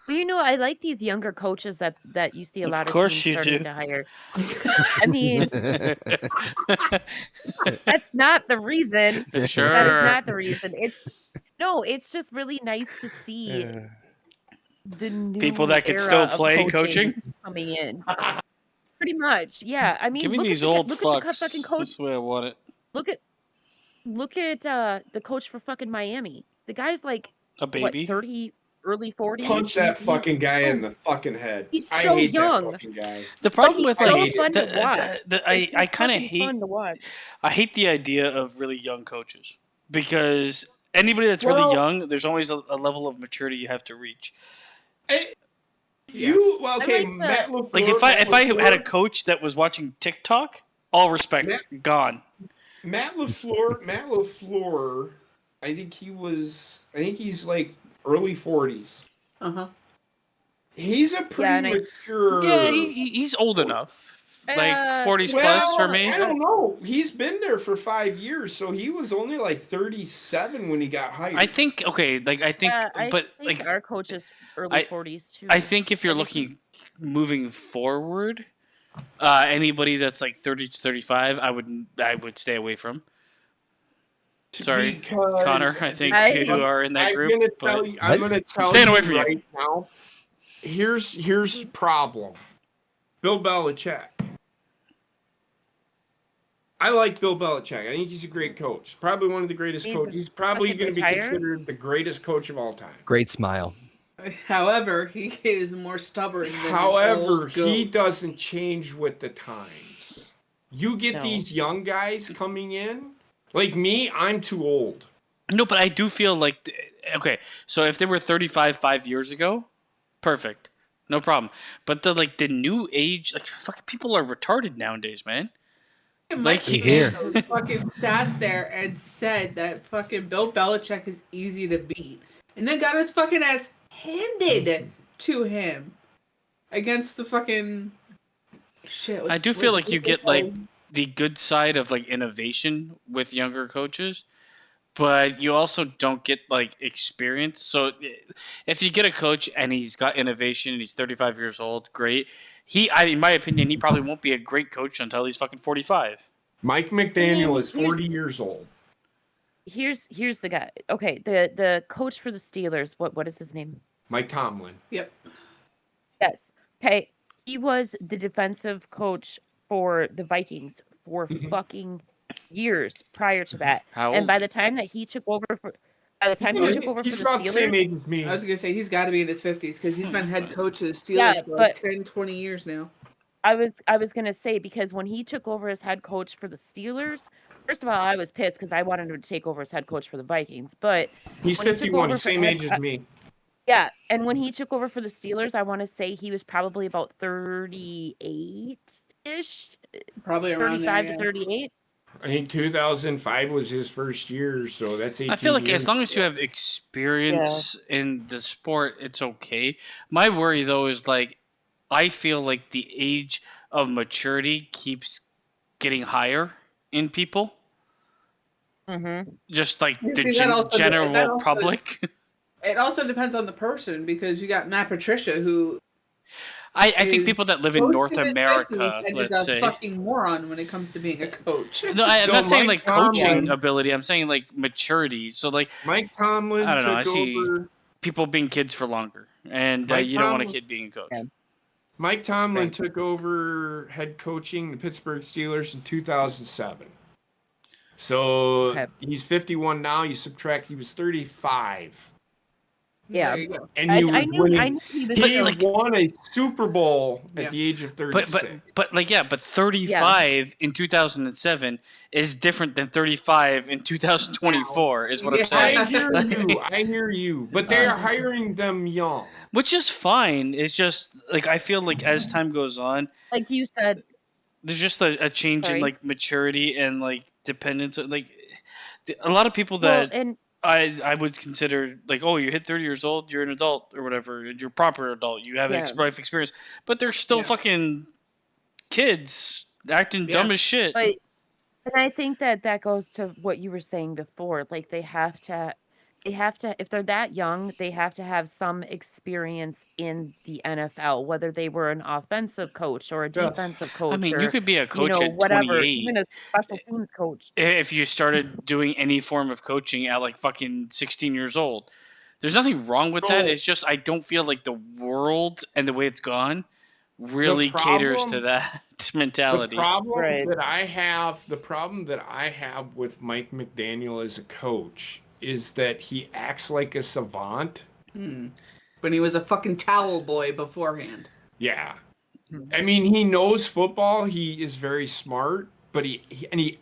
Well, you know, I like these younger coaches that you see a lot of course teams you starting do. to hire. I mean, that's not the reason. Sure. That is not the reason. It's just really nice to see the new people that could era still of play coaching coming in. Pretty much, yeah. I mean, Give me look these at old the fucks. fucking coach. That's the way I want it. Look at the coach for fucking Miami. The guy's like A baby. what, 30, early 40s. Punch that fucking guy in the fucking head. He's so I hate young. that fucking guy. The problem with so like fun to watch. I kind of hate. Fun to watch. I hate the idea of really young coaches because anybody that's really young, there's always a level of maturity you have to reach. Okay, Matt LaFleur. Like if I had a coach that was watching TikTok, all respect, gone. Matt LaFleur, I think he's like early 40s. Uh-huh. He's a pretty mature. Yeah, he's old enough. Like 40s plus for me. I don't know. He's been there for 5 years, so he was only like 37 when he got hired. I think our coach is early 40s too. I think if you're looking moving forward, anybody that's like 30 to 35, I would stay away from. Sorry, Connor. I think you are in that group. I'm going to tell you right now. Here's the problem. Bill Belichick. I like Bill Belichick. I think he's a great coach. Probably one of the greatest coaches. He's probably going to be considered the greatest coach of all time. Great smile. However, he is more stubborn than he doesn't change with the times. You get these young guys coming in. Like me, I'm too old. No, but I do feel like, okay, so if they were 35 5 years ago, perfect. No problem. But the new age, like, fucking people are retarded nowadays, man. Like he fucking sat there and said that fucking Bill Belichick is easy to beat, and then got his fucking ass handed to him against the fucking shit. I do feel like you get like the good side of like innovation with younger coaches, but you also don't get like experience. So if you get a coach and he's got innovation and he's 35 years old, great. In my opinion, he probably won't be a great coach until he's fucking 45. Mike McDaniel is 40 years old. Here's the guy. Okay, the coach for the Steelers. What is his name? Mike Tomlin. Yep. Yes. Okay. He was the defensive coach for the Vikings for fucking years prior to that. And by the time that he took over for the He's about the same age as me. I was gonna say he's got to be in his 50s because he's been head coach of the Steelers for like 10, 20 years now. I was gonna say, because when he took over as head coach for the Steelers, first of all, I was pissed because I wanted him to take over as head coach for the Vikings. But he's 51, same age as me. Yeah, and when he took over for the Steelers, I want to say he was probably about 38-ish, probably around 35 there, to 38. I think 2005 was his first year, so that's 18 I feel like years. as long as you have experience in the sport, it's okay. My worry though is like, I feel like the age of maturity keeps getting higher in people. Mm-hmm. Just like the general public. It also depends on the person, because you got Matt Patricia, who I think people that live in North America, let's say, is a fucking moron when it comes to being a coach. No, I'm not saying like coaching ability. I'm saying like maturity. So like Mike Tomlin. I don't know. I see people being kids for longer, and you don't want a kid being a coach. Yeah. Mike Tomlin took over head coaching the Pittsburgh Steelers in 2007. So he's 51 now. You subtract, he was 35. Yeah, and he won a Super Bowl at the age of 36. But 35 in 2007 is different than 35 in 2024. Is what I'm saying. I hear you. But they are hiring them young, which is fine. It's just like I feel like as time goes on, like you said, there's just a change in like maturity and like dependence. Like a lot of people that. I would consider like, oh, you hit 30 years old, you're an adult or whatever, you're a proper adult, you have life experience, but they're still fucking kids acting dumb as shit. But, and I think that goes to what you were saying before. Like they have to, if they're that young, they have to have some experience in the NFL, whether they were an offensive coach or a defensive coach. I mean, you could be a coach at 28. Even a special teams coach. If you started doing any form of coaching at like fucking 16 years old. There's nothing wrong with that. It's just I don't feel like the world and the way it's gone really caters to that mentality. The problem that I have with Mike McDaniel as a coach is that he acts like a savant. But he was a fucking towel boy beforehand. Yeah. I mean, he knows football. He is very smart, but he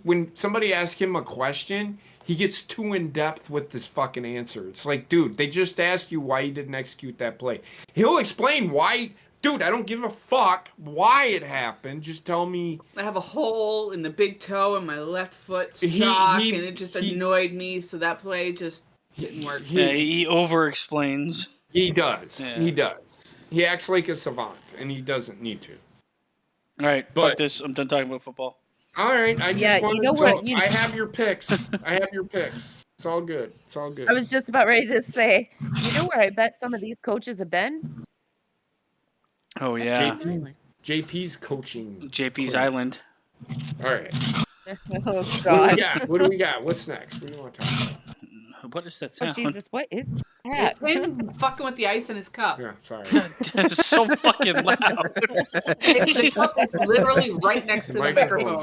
when somebody asks him a question, he gets too in depth with this fucking answer. It's like, dude, they just asked you why you didn't execute that play. He'll explain why. Dude, I don't give a fuck why it happened. Just tell me. I have a hole in the big toe in my left foot sock, and it just annoyed me, so that play just didn't work. He over-explains. He does. Yeah. He does. He acts like a savant, and he doesn't need to. All right, fuck this. I'm done talking about football. All right, I just wanted I have your picks. It's all good. I was just about ready to say, you know where I bet some of these coaches have been? Oh, yeah. JP's coaching. JP's Island. All right. Oh, God. What do we got? What's next? What do you want to talk about? What is that sound? Oh, Jesus, what is that? It's him fucking with the ice in his cup. Yeah, sorry. It's so fucking loud. The cup is literally right next to the microphone.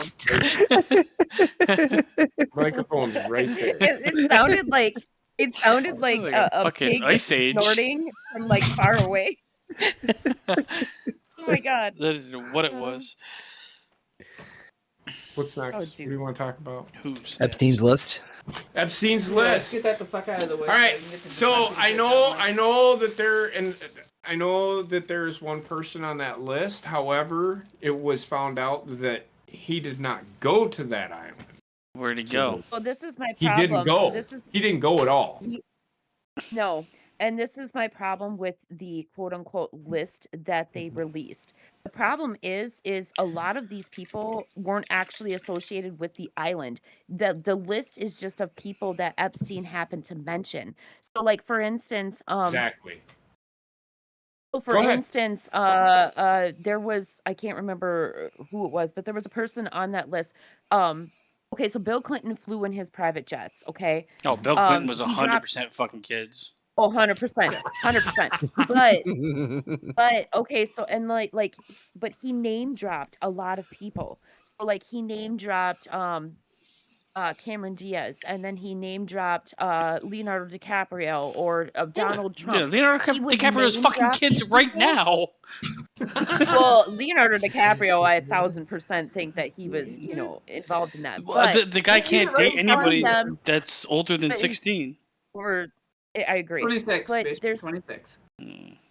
Microphone's right there. It sounded like a pig ice age snorting from like far away. Oh my God. That is what it was. What's next? What do you want to talk about? Who's Epstein's list. Epstein's list. Let's get that the fuck out of the way. All right. So I know that there's one person on that list. However, it was found out that he did not go to that island. Where'd he go? Well, this is my problem. He didn't go. He didn't go at all. No. And this is my problem with the quote unquote list that they released. The problem is a lot of these people weren't actually associated with the island. The list is just of people that Epstein happened to mention. So like for instance, Exactly. so for Go ahead. instance, there was I can't remember who it was, but there was a person on that list. Okay, so Bill Clinton flew in his private jets, okay? Oh, Bill Clinton was He dropped 100% fucking kids. oh, 100%, 100%. But okay, so and but he name dropped a lot of people. So like he name dropped Cameron Diaz, and then he name dropped Leonardo DiCaprio or Donald Yeah, Trump. Leonardo He would DiCaprio's name fucking drop kids these right people. now. Well, Leonardo DiCaprio, I 1,000% think that he was, involved in that. Well, But the guy can't date anybody them, that's older than but 16. or I agree. 26, But basically there's 26.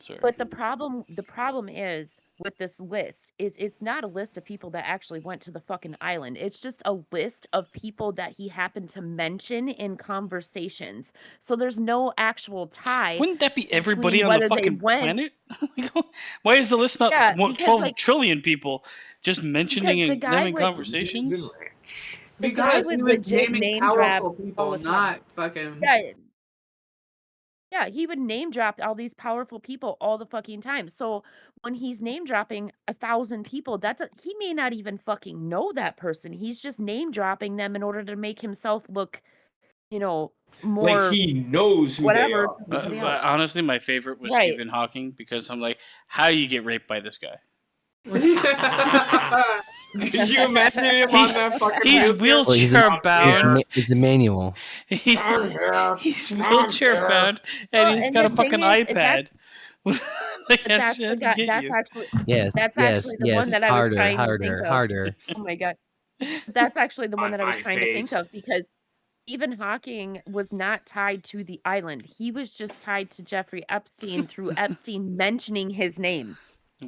Sorry. But the problem is with this list is it's not a list of people that actually went to the fucking island. It's just a list of people that he happened to mention in conversations. So there's no actual tie Wouldn't that be everybody between on the whether they fucking went. planet? Why is the list not Yeah, because 12 trillion people just mentioning because the them guy in would conversations? the guy Because would he was legit naming name drop powerful all people, the time. not fucking. Yeah, he would name drop all these powerful people all the fucking time. So when he's name dropping 1,000 people, he may not even fucking know that person. He's just name dropping them in order to make himself look, Like more he knows who whatever to they are. somebody else. Honestly, my favorite was Right. Stephen Hawking because I'm like, how do you get raped by this guy? Could you imagine him on that fucking He's wheelchair? wheelchair bound. It's a manual. He's I'm wheelchair here. bound, and Well, he's and got a the thing fucking is, iPad. Like, But that's the guy. get you. Yes, That's yes, actually the one yes. that I was trying to think Harder, of. harder. Oh my god, that's actually the one On that I was my trying to think face. of because Stephen Hawking was not tied to the island. He was just tied to Jeffrey Epstein through Epstein mentioning his name.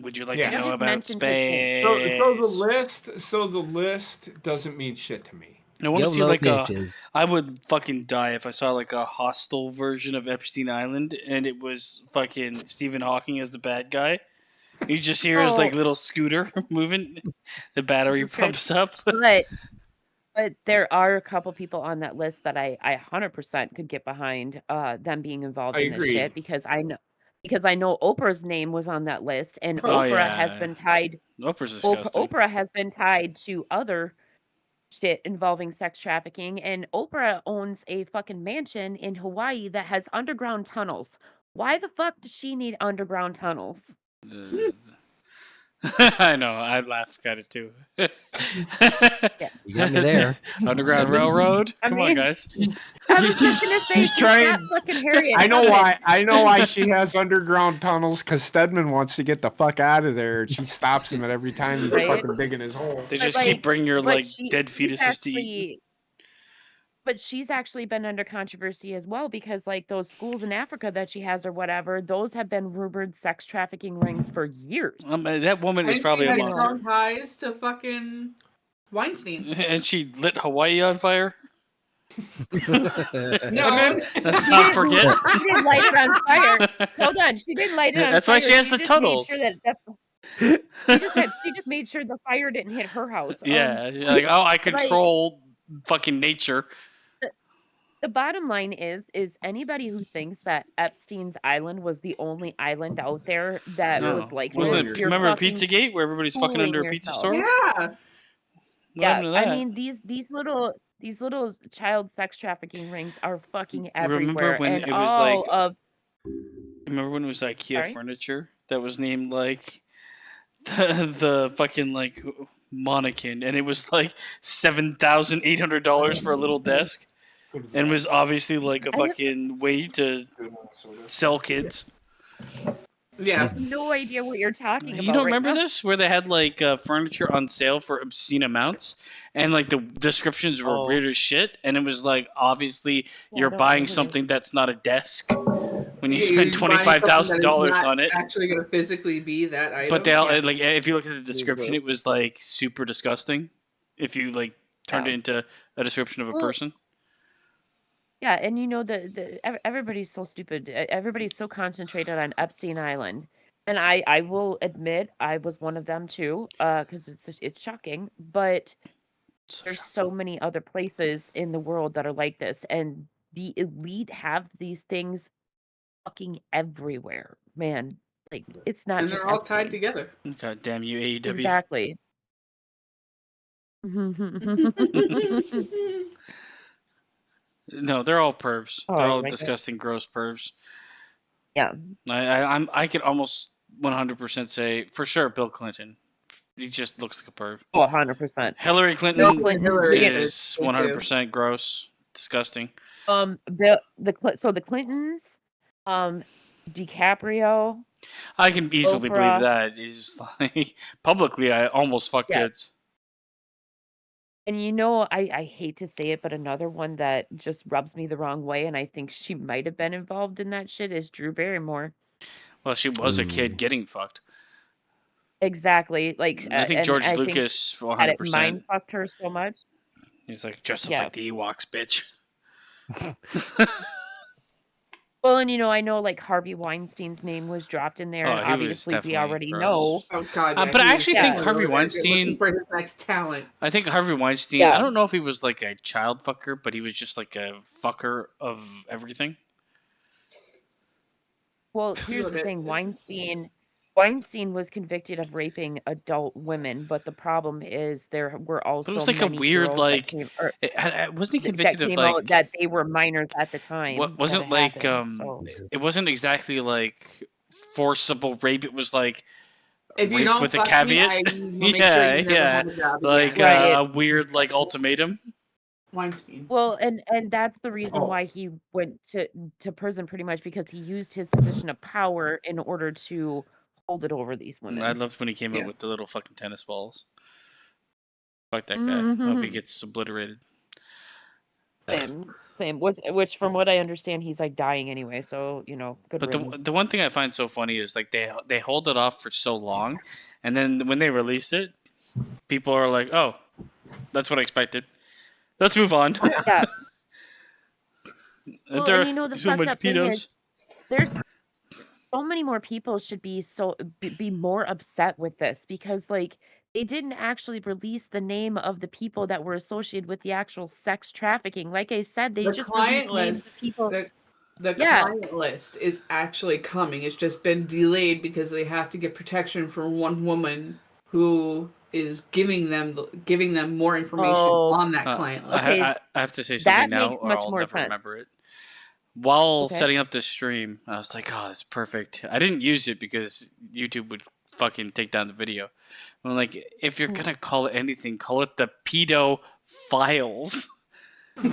Would you like Yeah. to He know just about mentioned his name. space? So the list doesn't mean shit to me. I want to You'll see know like a. bitches. I would fucking die if I saw like a hostile version of Epstein Island, and it was fucking Stephen Hawking as the bad guy. You just hear his like Oh. little scooter moving, the battery Jesus pumps up. But there are a couple people on that list that I 100% could get behind them being involved I in this agree. shit because I know Oprah's name was on that list and Oh, Oprah has yeah. been tied Oprah's disgusting. Oprah has been tied to other shit involving sex trafficking and Oprah owns a fucking mansion in Hawaii that has underground tunnels. Why the fuck does she need underground tunnels? I know. I laughed at it too. You got me there. Underground Railroad. I Come on, mean, guys. I was just gonna say she's trying- not fucking Harriet I know Tubman. why. I know why she has underground tunnels because Stedman wants to get the fuck out of there. She stops him at every time he's Right? fucking digging his hole. They But, just keep bringing your but like dead she's fetuses to eat. But she's actually been under controversy as well because, like, those schools in Africa that she has or whatever, those have been rumored sex trafficking rings for years. That woman is probably a had monster. strong ties to fucking Weinstein. And she lit Hawaii on fire. No, Let's not forget. She didn't light it on fire. Hold on, she didn't light it on That's fire. why she has the just made tunnels. Sure she just made sure the fire didn't hit her house. Yeah, like, oh, I control fucking nature. The bottom line is anybody who thinks that Epstein's island was the only island out there that was like Wasn't this, it? you're Remember fucking Pizzagate where everybody's fucking fooling under a pizza yourself. store? yeah. What happened to that? I mean these little child sex trafficking rings are fucking everywhere. Remember when and it was all like? of Remember when it was IKEA Sorry? furniture that was named like the fucking like mannequin, and it was like $7,800 for a little desk, and was obviously like a fucking way to sell kids. Yeah. I have no idea what you're talking about. You don't right remember now. this, where they had like furniture on sale for obscene amounts, and like the descriptions were weird as shit, and it was like obviously Yeah, I you're don't buying remember something that's not a desk when you You're spend buying something that is $25,000 not on it. Actually, gonna physically be that item. But they all Yeah. like if you look at the description, it was like super disgusting. If you like turned it into a description of a Well, person. Yeah, and you know everybody's so stupid. Everybody's so concentrated on Epstein Island, and I will admit I was one of them too. Because it's shocking, but So there's shocking. so many other places in the world that are like this, and the elite have these things fucking everywhere, man. Like it's not And just they're all tied Epstein. together. God damn you, AEW. Exactly. No, they're all pervs. They're Oh all my God. disgusting, gross pervs. Yeah. I could almost 100% say for sure Bill Clinton. He just looks like a perv. Oh, 100%. Hillary Bill Clinton Clinton. Hillary is 100% gross, disgusting. The Clintons, DiCaprio. I can easily believe Oprah. that. He's like publicly, I almost fuck Yeah. kids. And you know, I hate to say it, but another one that just rubs me the wrong way, and I think she might have been involved in that shit, is Drew Barrymore. Well, she was a Ooh. kid getting fucked. Exactly. Like, I think and George I think Lucas, that it 100%. mind fucked her so much. He's like, dress up Yeah. like the Ewoks, bitch. Well, and you know, I know like Harvey Weinstein's name was dropped in there, Oh, and he was obviously we definitely already gross. know. Oh God, yeah, But I he actually was think definitely Harvey over there Weinstein. looking for his next talent. I think Harvey Weinstein. Yeah. I don't know if he was like a child fucker, but he was just like a fucker of everything. Well, here's the thing. Weinstein was convicted of raping adult women, but the problem is there were also But it was like a many weird girls like. Wasn't he that convicted of came like? out that they were minors at the time What that wasn't it like happened. So It wasn't exactly like forcible rape. It was like If you rape don't with a fuck caveat. me, I will make sure you never have a job Like again. Right. a weird like ultimatum. Weinstein. well, and that's the reason Oh. why he went to prison pretty much, because he used his position of power in order to hold it over these I women. loved when he came out Yeah. with the little fucking tennis balls. Fuck that guy. I hope he gets obliterated. Same. Which from what I understand, he's like dying anyway. So you know, good But riddance. the one thing I find so funny is like they hold it off for so long, and then when they release it, people are like, "Oh, that's what I expected. Let's move on." Yeah. Well, There and you know the are so fucked much up thing is, pedos. there's so many more people should be more upset with this, because like they didn't actually release the name of the people that were associated with the actual sex trafficking. Like I said, they The just client released names list. of people. The Yeah. client list is actually coming. It's just been delayed because they have to get protection from one woman who is giving them more information on that client list. Okay, I have to say something that now, makes or much I'll more never sense. remember it. While Okay. setting up this stream, I was like, "Oh, that's perfect." I didn't use it because YouTube would fucking take down the video. I'm like, if you're gonna call it anything, call it the pedo files. Oh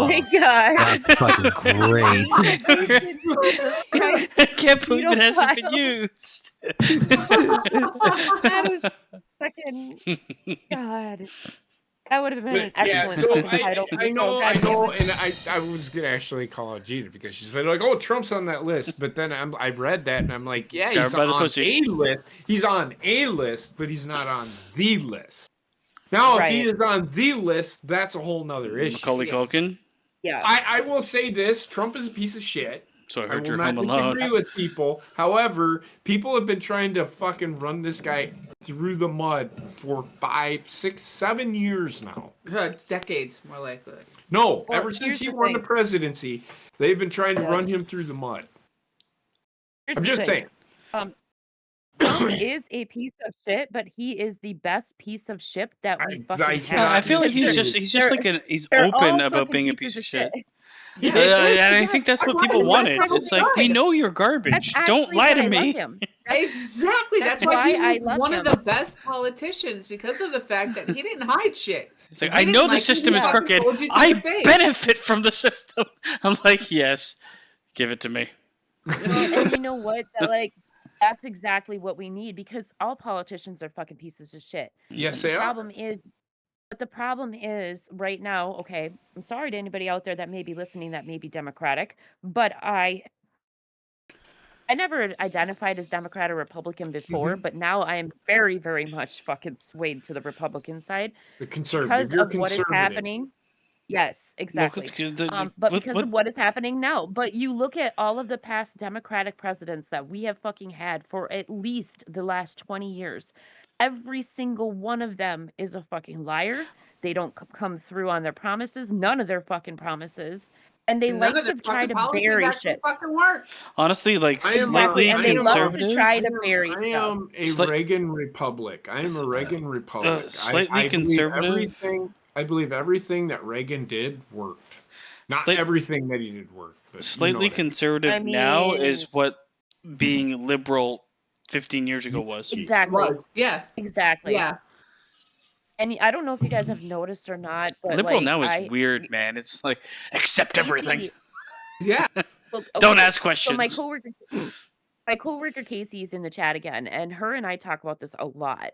my god. That's fucking great. I can't believe it hasn't been used. That was fucking God. That would have been an But, yeah, excellent so fucking title for I the know, show. I God damn know, it. and I was gonna actually call out Gina because she said like, "Oh, Trump's on that list," but then I read that and I'm like, "Yeah, he's By the on pussy. a list. He's on a list, but he's not on the list." Now, if he Right. is on the list, that's a whole nother issue. Macaulay Culkin. Yeah. I will say this: Trump is a piece of shit. So I I heard will you're not home alone. disagree with people. However, people have been trying to fucking run this guy through the mud for 5, 6, 7 years now. Decades, more likely. No, Well, ever since here's he the won the thing. presidency, they've been trying to Yeah. run him through the mud. Here's I'm the just thing. saying. Trump is a piece of shit, but he is the best piece of shit that we I fucking cannot have. I feel like he's disagree. just like he's They're open all about fucking being a pieces piece of of shit. Yeah, And I think that's what I people love him. wanted. It's like, we know you're garbage. That's Don't actually lie why to I love me. him. Exactly. That's That's why he why I was love one him. of the best politicians, because of the fact that he didn't hide shit. It's like, If he I didn't know the like it, system he is fucking crooked. told you to I your face. benefit from the system. I'm like, yes, give it to me. Well, and you know what? That's exactly what we need, because all politicians are fucking pieces of shit. Yes, The they are. problem is right now, okay, I'm sorry to anybody out there that may be listening that may be Democratic, but I never identified as Democrat or Republican before, but now I am very, very much fucking swayed to the Republican side The conservative. because You're of what is conservative. happening. Yes, No, 'cause exactly. But because of what is happening now. But you look at all of the past Democratic presidents that we have fucking had for at least the last 20 years. Every single one of them is a fucking liar. They don't come through on their promises, none of their fucking promises. And they And none like of their to try fucking to policies bury actually shit. fucking work. honestly, like Exactly, slightly and they love to conservative. try to bury I stuff. am a Slight- Reagan Republic. I am a Reagan Republic. slightly I believe conservative. everything. I believe everything that Reagan did worked. Not everything that he did worked, but Slightly conservative I now mean, is what being liberal 15 years ago was. exactly. Yeah. Exactly. Yeah. And I don't know if you guys have noticed or not, but Liberal like now is weird, man. It's like accept everything. Casey, Yeah. look, Don't okay, ask so questions. my coworker Casey is in the chat again, and her and I talk about this a lot.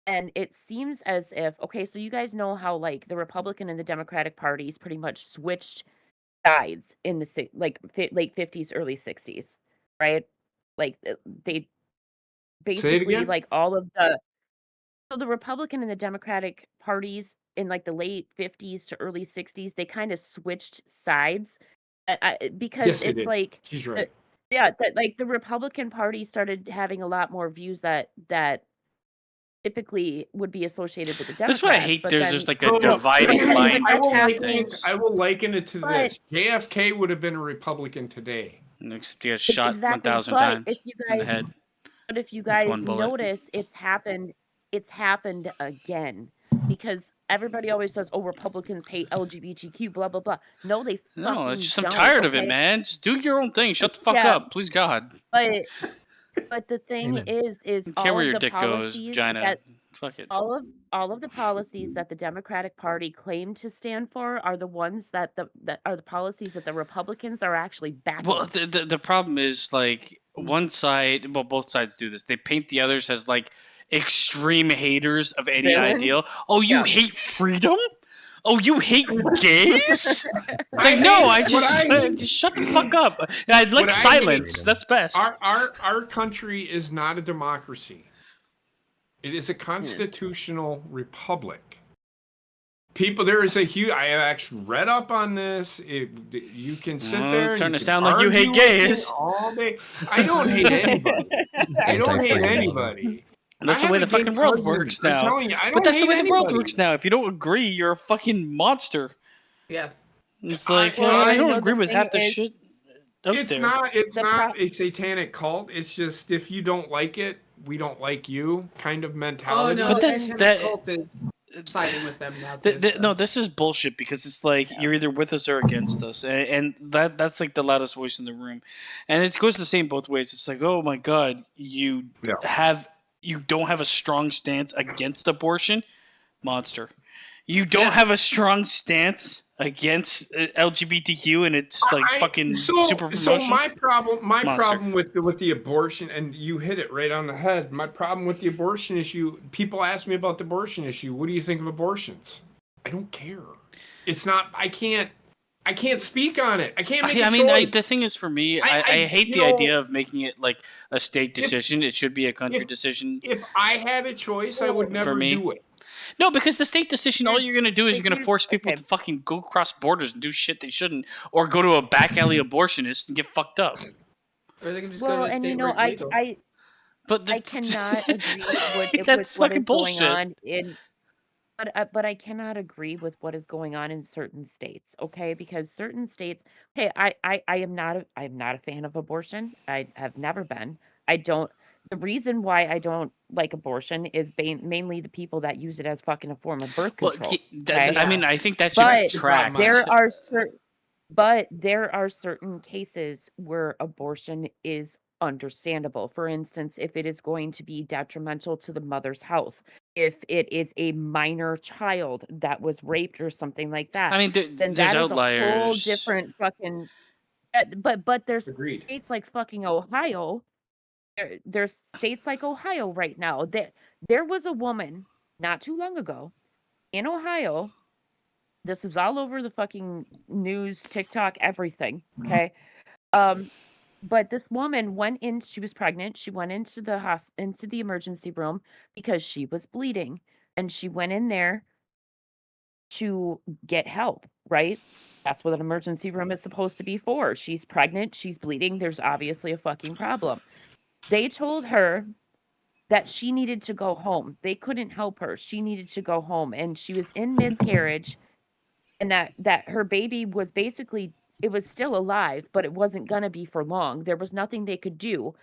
And it seems as if, okay, so you guys know how like the Republican and the Democratic parties pretty much switched sides in the late 50s, early 60s, right? Like they Say it basically again? like so the Republican and the Democratic parties in like the late 50s to early 60s, they kind of switched sides because Yes, they it's did. like She's right. yeah, that like the Republican Party started having a lot more views that typically would be associated with the Democrats. That's why I hate but there's then, just like a dividing but line. that's I will liken it to But- this. JFK would have been a Republican today. Except he got shot exactly, 1,000 but times if you in the guys head. But if you With guys one bullet. notice, it's happened again because everybody always says, "Oh, Republicans hate LGBTQ, blah blah blah." No, they No, fucking it's just I'm don't, tired of it, okay? man. Just do your own thing. Shut the fuck Yeah. up, please God. But the thing Amen. is I don't care all where of your the dick goes, policies vagina. that Fuck it. all of the policies that the Democratic Party claim to stand for are the ones that are the policies that the Republicans are actually backing. Well, the problem is like one side, well, both sides do this. They paint the others as like extreme haters of any Villain? ideal. Oh, you Yeah. hate freedom? Oh, you hate gays? It's like just shut the fuck up. I'd like What I silence. hate- That's best. Our country is not a democracy. It is a constitutional republic. There is a huge. I have actually read up on this. You can sit Well, there. it's and starting you to can sound like you argue hate with gays. me all day. I don't hate anybody. I don't hate Anti-freedom. anybody. That's the way the fucking world works now. I'm telling you, I don't But that's the hate way the world anybody. works now. If you don't agree, you're a fucking monster. Yes. It's like, Well, I you don't know, agree the with thing half the is- shit out It's there. not The a satanic cult. It's just if you don't like it, we don't like you kind of mentality. Oh no, But that's- and that- cult is siding with them now. No, this is bullshit because it's like you're either with us or against us, and that's like the loudest voice in the room, and it goes the same both ways. It's like, oh my god, you don't have a strong stance against abortion, monster. You don't have a strong stance against LGBTQ, and it's like fucking super promotion. So my problem Monster. with the abortion, and you hit it right on the head. My problem with the abortion issue. People ask me about the abortion issue. What do you think of abortions? I don't care. It's not. I can't speak on it. I can't make a choice. The thing is, for me, I I hate the know- idea of making it like a state decision. It should be a country decision. If I had a choice, I would never me. do it. No, because the state decision, all you're going to do is you're going to force people okay. to fucking go across borders and do shit they shouldn't, or go to a back alley abortionist and get fucked up. Or they can just go Well, to a and state you know, where it's legal. But I cannot agree with That's what fucking is going bullshit. on in. But I cannot agree with what is going on in certain states, okay? Because certain states, okay, I am not a fan of abortion. I have never been. I don't. The reason why I don't like abortion is mainly the people that use it as fucking a form of birth control. okay? I mean, I think that But should track. There are certain cases where abortion is understandable. For instance, if it is going to be detrimental to the mother's health, if it is a minor child that was raped or something like that. I mean, then there's that is outliers. a whole different fucking. But there's Agreed. states like fucking Ohio. There's states like Ohio right now. There was a woman not too long ago in Ohio. This was all over the fucking news, TikTok, everything. Okay. But this woman went in, she was pregnant. She went into the emergency room because she was bleeding. And she went in there. to get help, right? That's what an emergency room is supposed to be for. She's pregnant, she's bleeding, there's obviously a fucking problem. They told her that she needed to go home. They couldn't help her. She needed to go home, and she was in miscarriage, and that her baby was basically, it was still alive, but it wasn't gonna be for long. There was nothing they could do,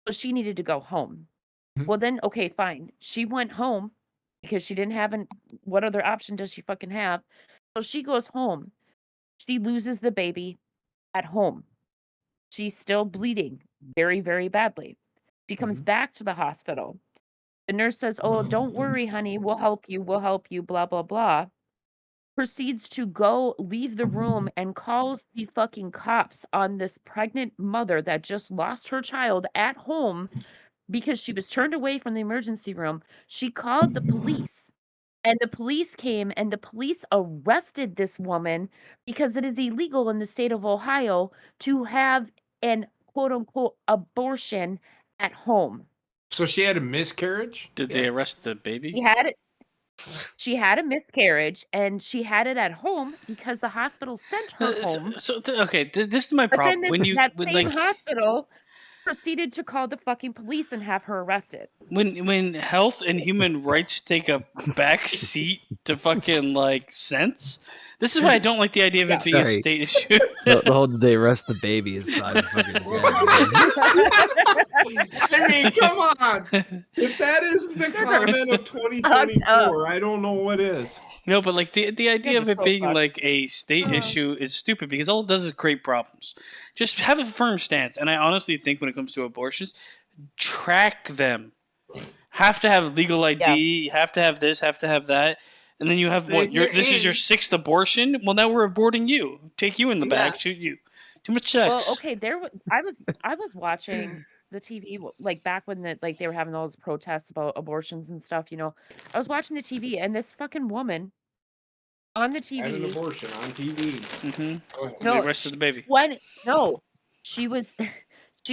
so she needed to go home. Well, then, okay, fine. She went home because she didn't have what other option does she fucking have? So she goes home. She loses the baby at home. She's still bleeding very, very badly. She comes back to the hospital. The nurse says, "Oh, don't worry, honey. We'll help you. We'll help you," blah, blah, blah. Proceeds to go leave the room and calls the fucking cops on this pregnant mother that just lost her child at home because she was turned away from the emergency room. She called the police, and the police came, and the police arrested this woman because it is illegal in the state of Ohio to have an quote unquote abortion at home. So she had a miscarriage? Did they arrest the baby? She had a miscarriage, and she had it at home because the hospital sent her home. This is my problem. But then that same hospital proceeded to call the fucking police and have her arrested. When health and human rights take a back seat to fucking sense, this is why I don't like the idea of it being a state issue. The whole they arrest the baby is fucking I mean, come on. If that is the comment of 2024, I don't know what is. No, but the idea of it being a state issue is stupid because all it does is create problems. Just have a firm stance. And I honestly think when it comes to abortions, track them. Have to have legal ID, have to have this, have to have that. And then you have this is your 6th abortion? Well, now we're aborting you. Take you in the back, shoot you. Too much sex. Well, okay, I was watching the TV back when they were having all those protests about abortions and stuff, I was watching the TV, and this fucking woman on the TV had an abortion on TV. Mm-hmm. No, they arrested the baby. She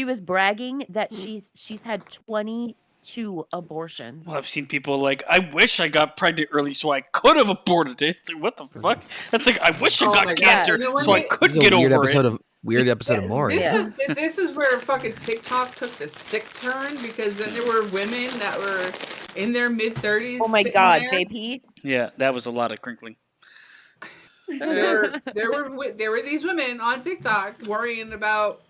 was bragging that she's had 22 abortions. Well, I've seen people I wish I got pregnant early so I could have aborted it. It's what the fuck? That's I wish I got cancer so I could get over it. Weird episode of Maury. This is where fucking TikTok took the sick turn because then there were women that were in their mid-30s. Oh my god, JP. Yeah, that was a lot of crinkling. There were these women on TikTok worrying about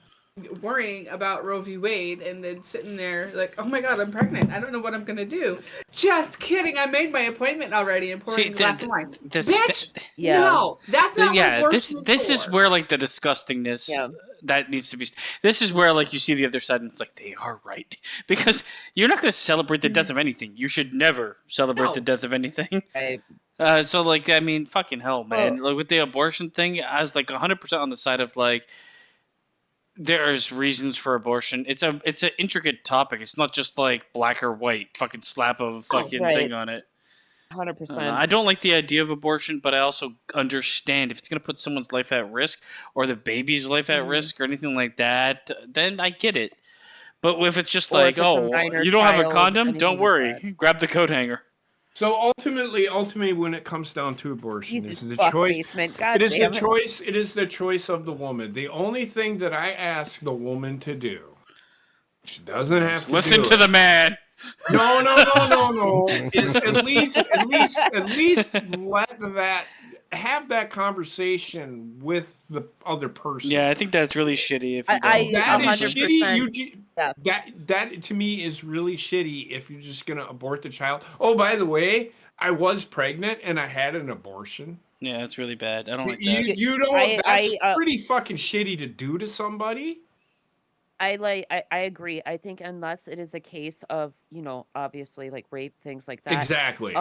Roe v. Wade and then sitting there oh my god, I'm pregnant. I don't know what I'm gonna do. Just kidding. I made my appointment already and pouring a glass of wine. Bitch, no, that's not what this is where the disgustingness that needs to be. This is where you see the other side and it's they are right because you're not gonna celebrate the death of anything. You should never celebrate the death of anything. Right. So I mean, fucking hell, man. With the abortion thing, I was 100% on the side of there's reasons for abortion. It's an intricate topic. It's not just black or white. Fucking slap a fucking thing on it. 100%. I don't like the idea of abortion, but I also understand if it's gonna put someone's life at risk or the baby's life at risk or anything like that, then I get it. But if it's just you don't have a condom, don't worry. Grab the coat hanger. So ultimately, when it comes down to abortion, this is a choice. It is the choice. It is the choice of the woman. The only thing that I ask the woman to do, she doesn't have to listen to the man. No. Is at least let that have that conversation with the other person. Yeah, I think that's really shitty. If you don't. That is shitty. That to me is really shitty if you're just gonna abort the child. Oh, by the way, I was pregnant and I had an abortion. Yeah, that's really bad. I don't like that. You don't. That's pretty fucking shitty to do to somebody. I agree. I think unless it is a case of, obviously rape, things like that. Exactly.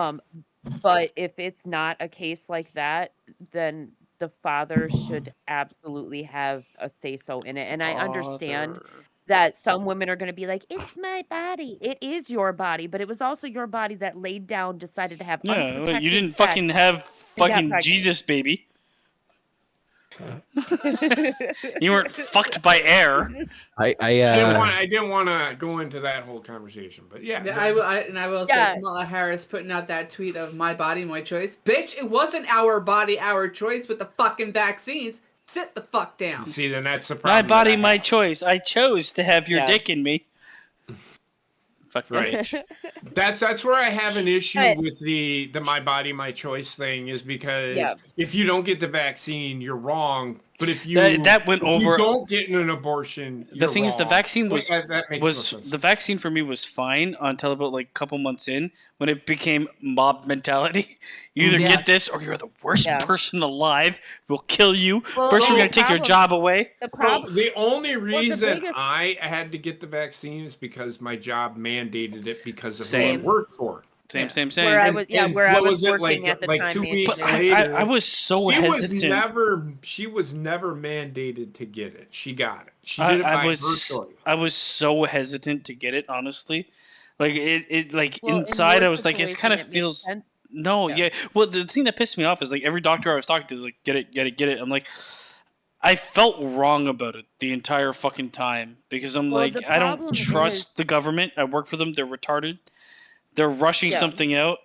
But if it's not a case like that, then the father should absolutely have a say-so in it. And I understand that some women are going to be like, it's my body. It is your body, but it was also your body that laid down, decided to have unprotected you didn't sex, fucking have fucking Jesus, baby. You weren't fucked by air. I didn't want to go into that whole conversation, but yeah. I will say Kamala Harris putting out that tweet of "My body, my choice." Bitch, it wasn't our body, our choice with the fucking vaccines. Sit the fuck down. See, then that's the problem. My body, my choice. I chose to have your dick in me. Fucking right. That's where I have an issue with the my body, my choice thing, is because if you don't get the vaccine, you're wrong. But if you you don't get an abortion, the thing wrong. is, the vaccine was no sense. The vaccine for me was fine until about like a couple months in when it became mob mentality. You either get this or you're the worst person alive. We'll kill you. First, we're gonna take your job away. The only reason I had to get the vaccine is because my job mandated it because of who I worked for. Same. Where I was working at the time. 2 weeks later, I was so hesitant. She was never mandated to get it. She got it. She did it by her choice. I was so hesitant to get it, honestly. Like inside, I was like, it kind of feels. No, Well, the thing that pissed me off is like every doctor I was talking to was like, get it. I'm like, I felt wrong about it the entire fucking time because I'm like, I don't trust the government. I work for them. They're retarded. They're rushing something out,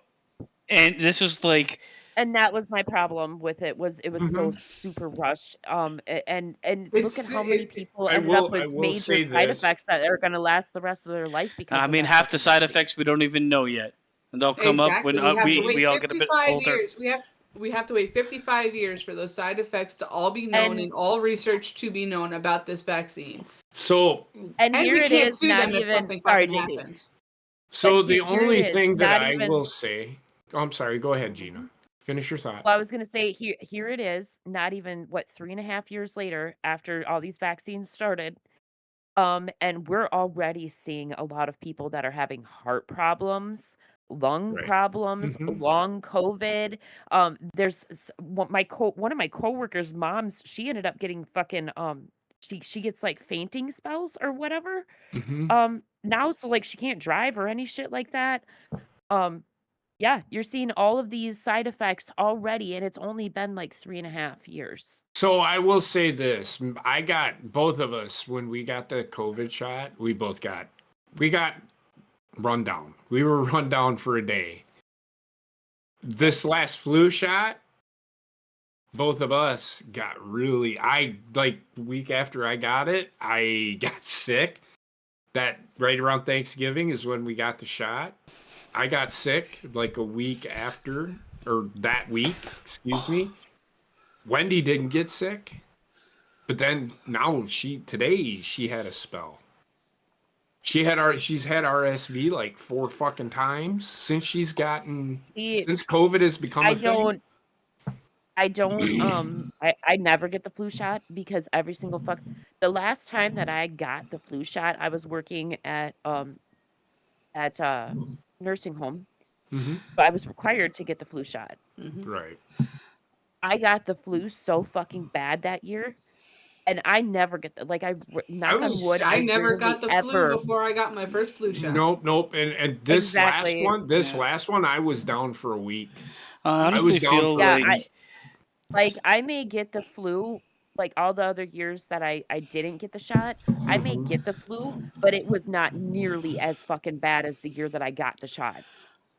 and this is like. And that was my problem with it. It was so super rushed. And look at how many people ended up with major side effects that are going to last the rest of their life. Because I mean, half the side effects we don't even know yet, and they'll come up when we all get a bit older. We have to wait 55 years for those side effects to all be known and all research to be known about this vaccine. So and here it is, not even. Sorry, JP. So the only thing that I will say, I'm sorry, go ahead, Gina. Finish your thought. Well, I was going to say here it is, not even 3.5 years later after all these vaccines started, and we're already seeing a lot of people that are having heart problems, lung problems, long COVID. There's one of my coworkers' moms. She ended up getting fucking she gets like fainting spells or whatever. Now, so like she can't drive or any shit like that. Yeah, you're seeing all of these side effects already, and it's only been like 3.5 years. So I will say this: both of us when we got the COVID shot, we got run down. We were run down for a day. This last flu shot, both of us got really. Week after I got it, I got sick. That right around Thanksgiving is when we got the shot. I got sick like a week after, or that week, excuse me. Wendy didn't get sick, but then now today she had a spell. She's had RSV like 4 fucking times since since COVID has become a thing. I never get the flu shot because the last time that I got the flu shot, I was working at nursing home, but I was required to get the flu shot. Right. I got the flu so fucking bad that year, and I never get I never got the flu before I got my first flu shot. Nope. And this last one, I was down for a week. I honestly feel like I may get the flu. Like all the other years that I didn't get the shot, I may get the flu, but it was not nearly as fucking bad as the year that I got the shot.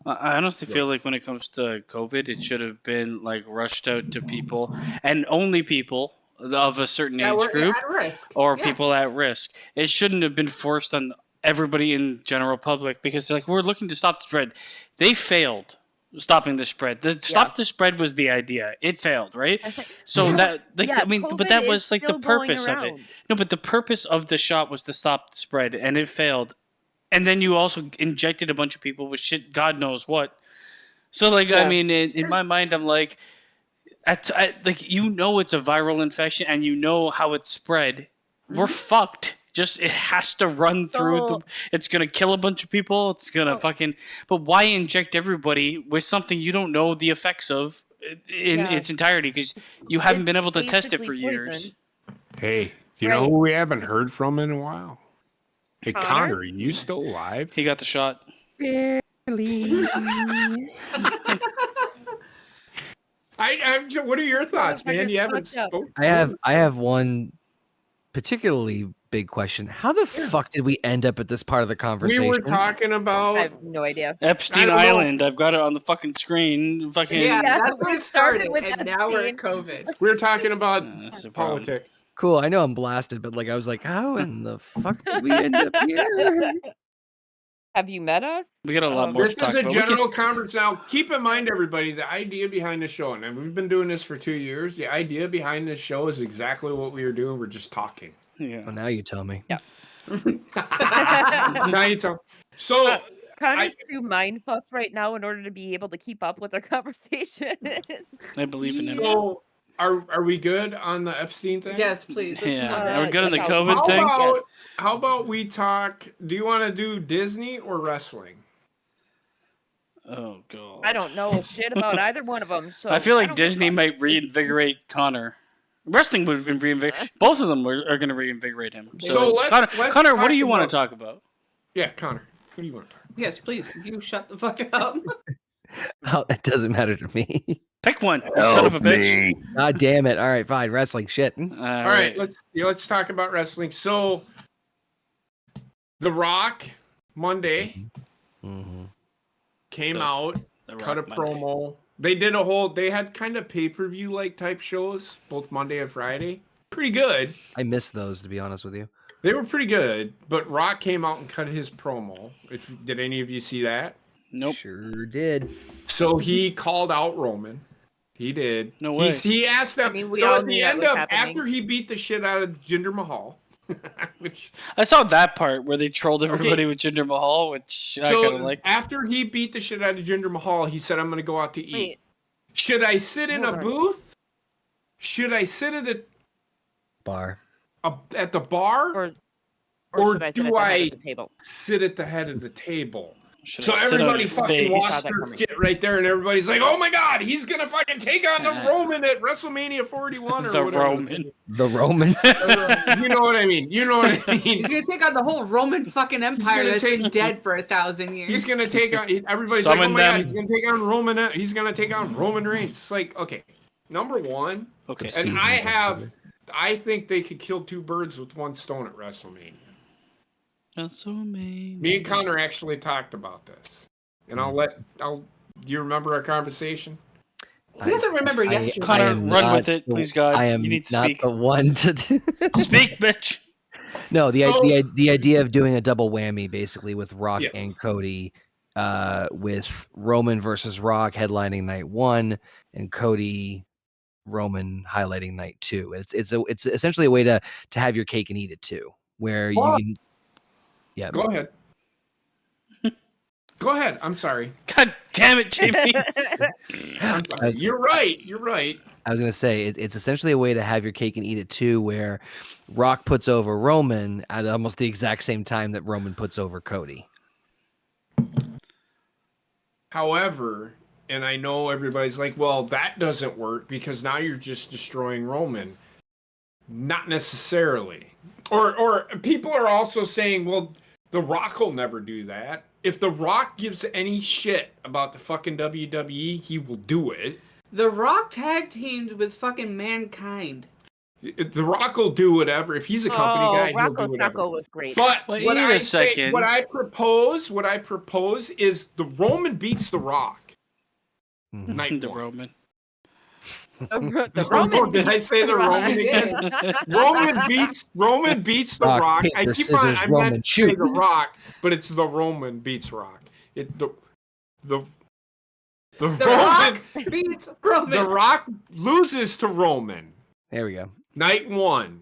I honestly feel like when it comes to COVID, it should have been like rushed out to people, and only people of a certain age group or people at risk. It shouldn't have been forced on everybody in general public because we're looking to stop the spread. They failed. Stopping the spread. Stop the spread was the idea. It failed, right? So but that was like the purpose of it. No, but the purpose of the shot was to stop the spread, and it failed. And then you also injected a bunch of people with shit, God knows what. So I mean, in my mind, I'm like, it's a viral infection, and you know how it's spread. We're fucked. Just it has to run through. It's gonna kill a bunch of people. It's gonna But why inject everybody with something you don't know the effects of in its entirety because you haven't been able to test it for years? Hey, you know who we haven't heard from in a while? Hey, Connor, are you still alive? He got the shot. Barely. What are your thoughts, man? You haven't spoken. I have one particularly big question. How the fuck did we end up at this part of the conversation? We were talking about I have no idea. Epstein Island. I've got it on the fucking screen. Fucking Yeah, Yeah, that's we where it started started, with and now we're at Epstein. COVID. we were talking about that's a problem. politics. Cool. I know I'm blasted, but like I was like, how in the fuck did we end up here? Have you met us? We got a lot more This to talk is a about. general conversation. Now, keep in mind, everybody, the idea behind the show, and we've been doing this for 2 years. The idea behind this show is exactly what we were doing. We're just talking. Yeah. Well, now you tell me. Yeah. Now you tell. So, Connor's too mind fucked right now in order to be able to keep up with our conversation. I believe in him. so are we good on the Epstein thing? Yes, please. Let's Yeah. move on. Are we good on the yeah, COVID thing? How about we talk? Do you want to do Disney or wrestling? Oh god. I don't know shit about either one of them. So I feel like don't give a Disney fuck. might reinvigorate Connor. Wrestling would reinvigorate. Both of them are going to reinvigorate him. So let's Connor, what talk do you want about- to talk about? Yeah, Connor. Who do you want to talk? Yes, please. You shut the fuck up. Oh, it doesn't matter to me. Pick one, you son of a bitch. God damn it. All right, fine. Wrestling shit. All right, let's talk about wrestling. So, The Rock Monday came out, cut a promo. They had kind of pay-per-view like type shows both Monday and Friday. Pretty good. I missed those, to be honest with you. They were pretty good, but Rock came out and cut his promo. Did any of you see that? Nope. Sure did. So he called out Roman. He did. No way. He asked them. I mean, we so all at knew the that end was of happening. after he beat the shit out of Jinder Mahal, which I saw that part where they trolled everybody with Jinder Mahal, which I kind of like. after he beat the shit out of Jinder Mahal, he said, "I'm going to go out to eat. Wait. Should I sit in a Hold on. booth? Should I sit at the Bar. at the bar, Or or should I sit do at the head I of the table? sit at the head of the table?" Should So I sit on everybody your fucking face? lost Saw that their coming. shit right there, and everybody's like, "Oh my god, he's gonna fucking take on the Roman at WrestleMania 41 or The whatever." Roman. The Roman. You know what I mean? You know what I mean? He's gonna take on the whole Roman fucking empire gonna that's take- been dead for 1,000 years. He's gonna take on. Everybody's Summon like, "Oh my god, them. he's gonna take on Roman. He's gonna take on Roman Reigns." It's like, okay, number one, Okay. and Season, I think they could kill two birds with one stone at WrestleMania. That's so mean. Me and Connor actually talked about this, and you remember our conversation? He doesn't remember yesterday. Connor, am run not with it, the- please, God. I am You need to not speak. the one to. Speak, bitch. No, the So- idea of doing a double whammy basically with Rock Yes. and Cody, with Roman versus Rock headlining night 1 and Cody Roman highlighting night 2. It's essentially a way to have your cake and eat it too, where you Well, can. Yeah. Go ahead. Go ahead. I'm sorry. God damn it, JP. I'm sorry. You're right. You're right. I was gonna say it's essentially a way to have your cake and eat it too, where Rock puts over Roman at almost the exact same time that Roman puts over Cody. However, and I know everybody's like, well, that doesn't work because now you're just destroying Roman. Not necessarily. Or people are also saying, well, The Rock will never do that. If The Rock gives any shit about the fucking WWE, he will do it. The Rock tag teamed with fucking Mankind. The Rock will do whatever. If he's a company guy, he'll Rocco do whatever. Taco was great. But Wait what a I second. what I propose is the Roman beats The Rock. Mhm. Night The one. Roman. The Roman Did I say the Roman again? Roman beats The Rock, Rock. paper, I keep scissors, on. I'm Roman, meant to say shoot. The Rock, but it's the Roman beats Rock. The The Roman. Rock beats Roman. The Rock loses to Roman. There we go. Night 1.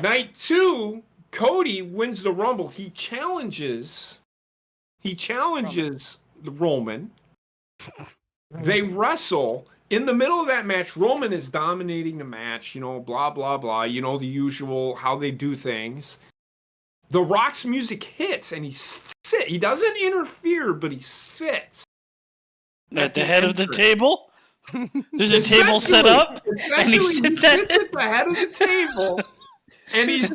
Night 2, Cody wins the Rumble. He challenges the Roman. They wrestle. In the middle of that match, Roman is dominating the match, blah, blah, blah. The usual, how they do things. The Rock's music hits, and he sits. He doesn't interfere, but he sits. At the head of the table? There's a table set up? And he sits at the head of the table, and he's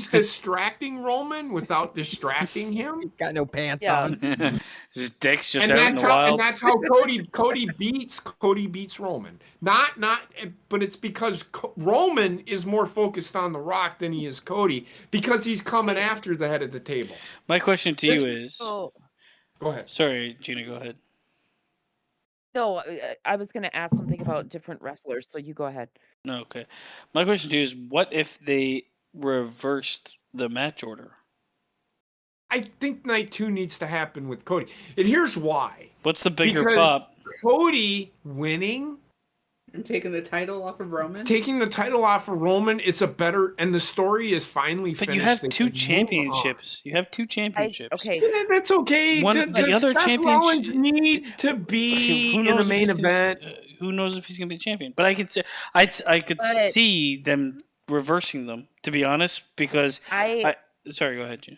distracting Roman without distracting him. Got no pants Yeah. on. His dick's just And out in the that's how, and wild. that's how Cody beats Roman. But it's because Roman is more focused on The Rock than he is Cody because he's coming after the head of the table. My question to you is... Oh, Go ahead. Sorry, Gina, go ahead. no, I was going to ask something about different wrestlers, so you go ahead. No, okay. My question to you is, what if they reversed the match order? I think night 2 needs to happen with Cody. And here's why. What's the bigger Because pop? Cody winning, And taking the title off of Roman. taking the title off of Roman, it's a better, and the story is finally But finished. you have They two can move on. championships. You have two championships. Okay, Yeah, that's okay. The other Seth championship- Rollins need to be in the if main he's gonna- event. who knows if he's going to be champion? But I could say, I could see them reversing them, to be honest, because sorry, go ahead, Gina.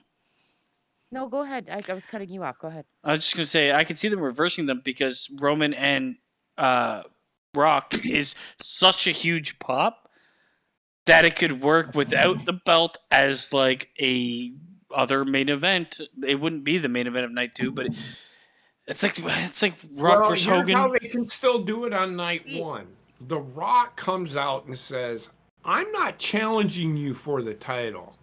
No, go ahead. I was cutting you off. Go ahead. I was just going to say, I could see them reversing them because Roman and Rock is such a huge pop that it could work without the belt as like a other main event. It wouldn't be the main event of night 2, but it's like Rock versus here's Hogan. how they can still do it on night 1. The Rock comes out and says, "I'm not challenging you for the title.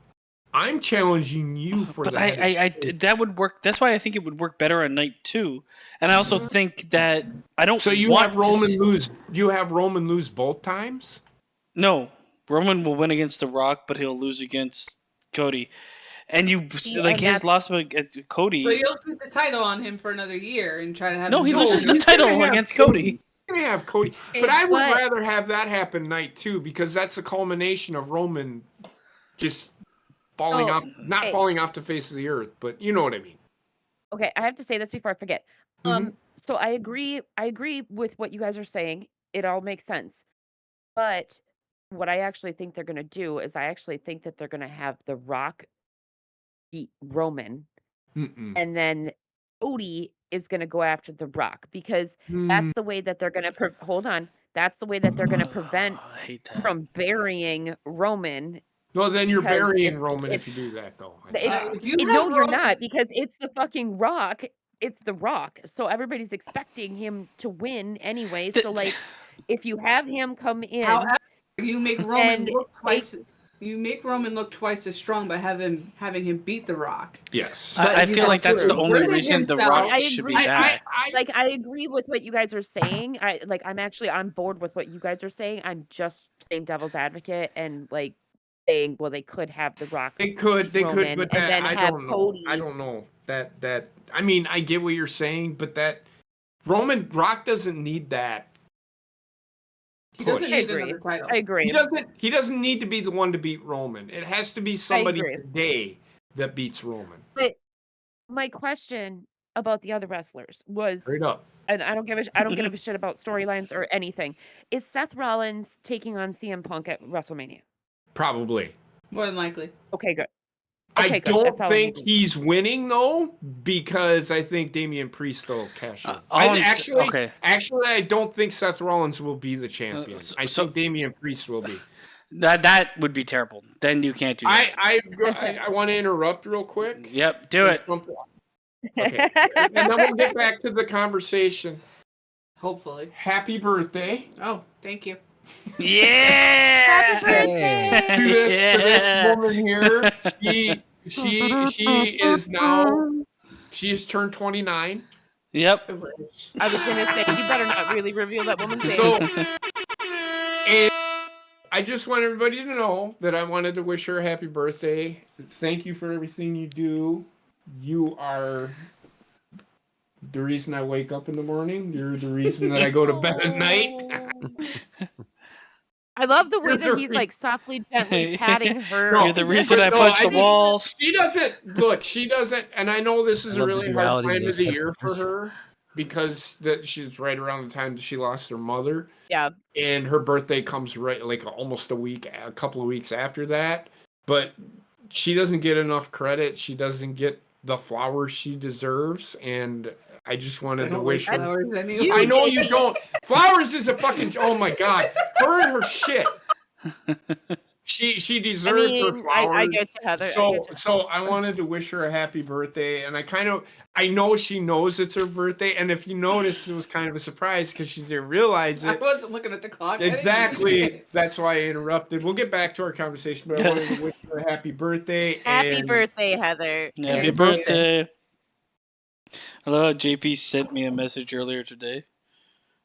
I'm challenging you for But that." that would work. That's why I think it would work better on night 2. And I also think that I don't. So you want have Roman lose. You have Roman lose both times. No, Roman will win against The Rock, but he'll lose against Cody. And his loss against Cody. So you'll keep the title on him for another year and try to have. No, him he go. loses the he's gonna title have against Cody. Gonna have Cody, but I would rather have that happen night 2 because that's a culmination of Roman just falling off, not falling off the face of the earth, but you know what I mean. Okay, I have to say this before I forget. So I agree with what you guys are saying. It all makes sense. But what I actually think they're going to do is I actually think that they're going to have The Rock beat Roman, and then Cody is going to go after The Rock because that's the way that they're going to hold on. That's the way that they're going to prevent I hate that. from burying Roman. No, then you're Because burying Roman if you do that, though. No, you're not, because it's the fucking Rock. It's The Rock. So everybody's expecting him to win anyway. So like, if you have him come in, However, you make Roman look twice. You make Roman look twice as strong by having him beat The Rock. Yes. I feel like that's the only reason The Rock should be back. I agree with what you guys are saying. I'm actually on board with what you guys are saying. I'm just playing devil's advocate and like saying, well, they could have The Rock. They could, Roman, but and then I have don't know. Cody. I don't know that. I mean, I get what you're saying, but that Rock doesn't need that. He doesn't I need another title. I agree. He doesn't need to be the one to beat Roman. It has to be somebody today that beats Roman. But my question about the other wrestlers was, Straight up. and I don't give a shit about storylines or anything. Is Seth Rollins taking on CM Punk at WrestleMania? Probably. More than likely. Okay, good. I don't think he's winning though, because I think Damian Priest will cash in. Actually, I don't think Seth Rollins will be the champion. I think Damian Priest will be. That would be terrible. Then you can't do that. I want to interrupt real quick. Yep, do it. Okay, and then we'll get back to the conversation. Hopefully. Happy birthday! Oh, thank you. Yeah. Happy birthday to this woman here. She is now. She's turned 29. Yep. I was gonna say you better not really reveal that woman's name. So, and I just want everybody to know that I wanted to wish her a happy birthday. Thank you for everything you do. You are the reason I wake up in the morning. You're the reason that I go to bed at night. I love the way that he's like softly, gently patting her. You're the reason I punch the walls. She doesn't, and I know this is a really hard time of the year for her because she's right around the time that she lost her mother. Yeah. And her birthday comes right like almost a couple of weeks after that. But she doesn't get enough credit. She doesn't get the flowers she deserves, and I just wanted to wish her. Flowers anyway. I know you don't. Flowers is a fucking. Oh my god, her and her shit. She deserved her flowers. I get you, Heather. So I wanted to wish her a happy birthday, and I know she knows it's her birthday, and if you noticed, it was kind of a surprise because she didn't realize it. I wasn't looking at the clock. Exactly. That's why I interrupted. We'll get back to our conversation, but I wanted to wish her a happy birthday. Happy birthday, Heather. Happy birthday. I love how JP sent me a message earlier today.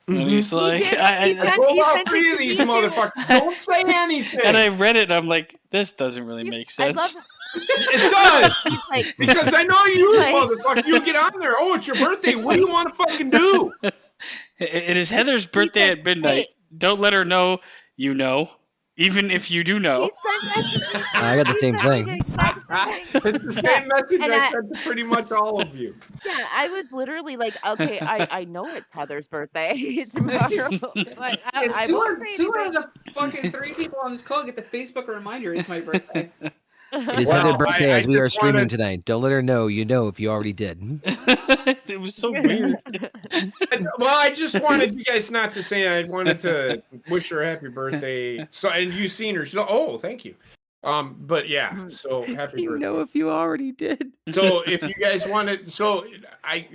And he's like, all three of these motherfuckers. Don't say anything. And I read it, and I'm like, this doesn't really make sense. It does. Because I know you, motherfucker. You get on there. Oh, it's your birthday. What do you want to fucking do? It is Heather's birthday at midnight. Don't let her know you know. Even if you do know. I got the same thing. It's the same message I sent to pretty much all of you. Yeah, I was literally like, okay, I know it's Heather's birthday tomorrow. But two out of the fucking 3 people on this call get the Facebook reminder it's my birthday. It is Heather's birthday as we are streaming tonight. Don't let her know you know if you already did. It was so weird. Well, I just wanted you guys not to say I wanted to wish her a happy birthday. So, and you've seen her. So, thank you. But yeah, so happy birthday. You know if you already did. So if you guys want to,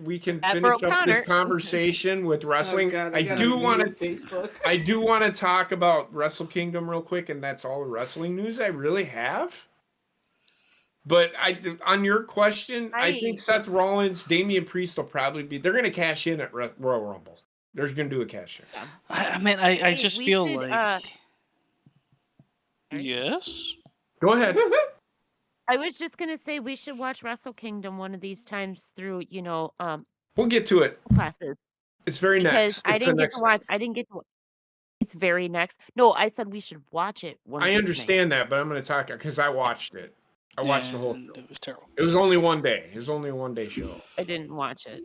we can finish up this conversation with wrestling. Oh God, I do want to talk about Wrestle Kingdom real quick, and that's all the wrestling news I really have. But on your question, I think Seth Rollins, Damian Priest will probably be. They're going to cash in at Royal Rumble. They're going to do a cash in. I mean, I just feel like. Yes. Go ahead. I was just gonna say we should watch Wrestle Kingdom one of these times through, we'll get to it. Classes. It's very next. I didn't get to watch. It's very next. No, I said we should watch it. I understand that, but I'm going to talk because I watched it. I watched the whole show. It was terrible. It was only one day. It was only a one-day show. I didn't watch it.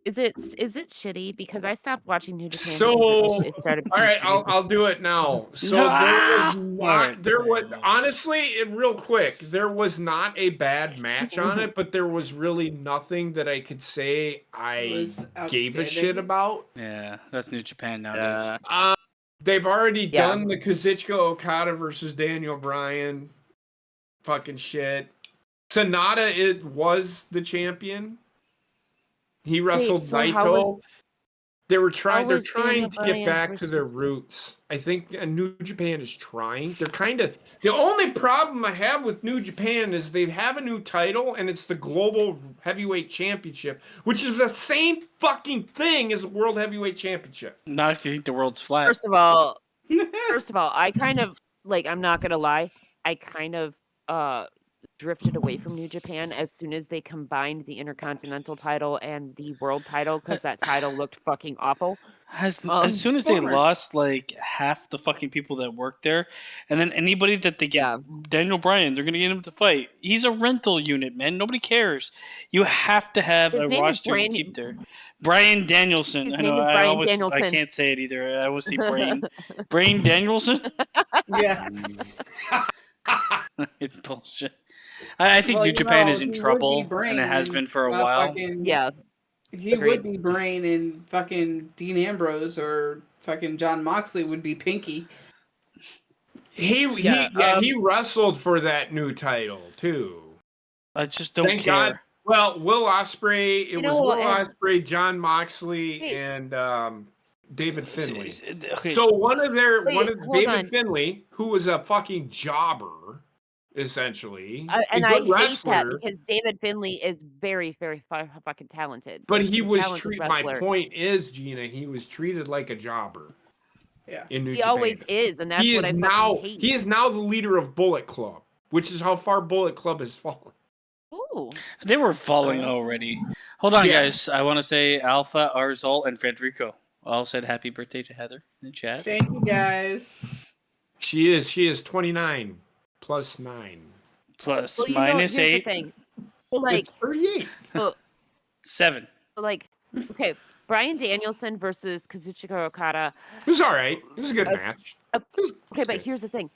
Is it shitty? Because I stopped watching New Japan. So, it started all right, I'll do it now. So there was honestly, real quick, there was not a bad match on it, but there was really nothing that I could say I gave a shit about. Yeah, that's New Japan nowadays. They've already done the Kazuchika Okada versus Daniel Bryan. Fucking shit. Sonata was the champion. He wrestled Naito. They're trying to get back to their roots. I think New Japan is trying. The only problem I have with New Japan is they have a new title, and it's the Global Heavyweight Championship, which is the same fucking thing as the World Heavyweight Championship. Not if you think the world's flat. First of all, I kind of I'm not gonna lie, I kind of drifted away from New Japan as soon as they combined the Intercontinental title and the World title because that title looked fucking awful. As soon as they lost like half the fucking people that worked there, and then anybody that they get, Daniel Bryan, they're gonna get him to fight. He's a rental unit, man. Nobody cares. You have to have a roster to keep there. Bryan Danielson. I know. I can't say it either. I always see Brain. Brain Danielson. Yeah. It's bullshit. I think New Japan is in trouble, and it has been for a while. He would be Brain, and fucking Dean Ambrose or fucking John Moxley would be Pinky. He wrestled for that new title too. I just don't care. God. Well, Will Ospreay. It was Will Ospreay, John Moxley, and David Finlay. Okay, so David Finlay, who was a fucking jobber, essentially. And I hate that because David Finlay is very, very fucking talented. But he was treated. My point is, Gina, he was treated like a jobber. Yeah, in New Japan. He always is, and that's what I fucking hate. He is now the leader of Bullet Club, which is how far Bullet Club has fallen. Ooh. They were falling already. Hold on, guys. I want to say Alpha, Arzol, and Federico all said happy birthday to Heather in the chat. Thank you, guys. She is 29 plus 9. Plus minus 8. Well, it's 38. 7. Okay, Bryan Danielson versus Kazuchika Okada. It was all right. It was a good match. Okay, but here's the thing.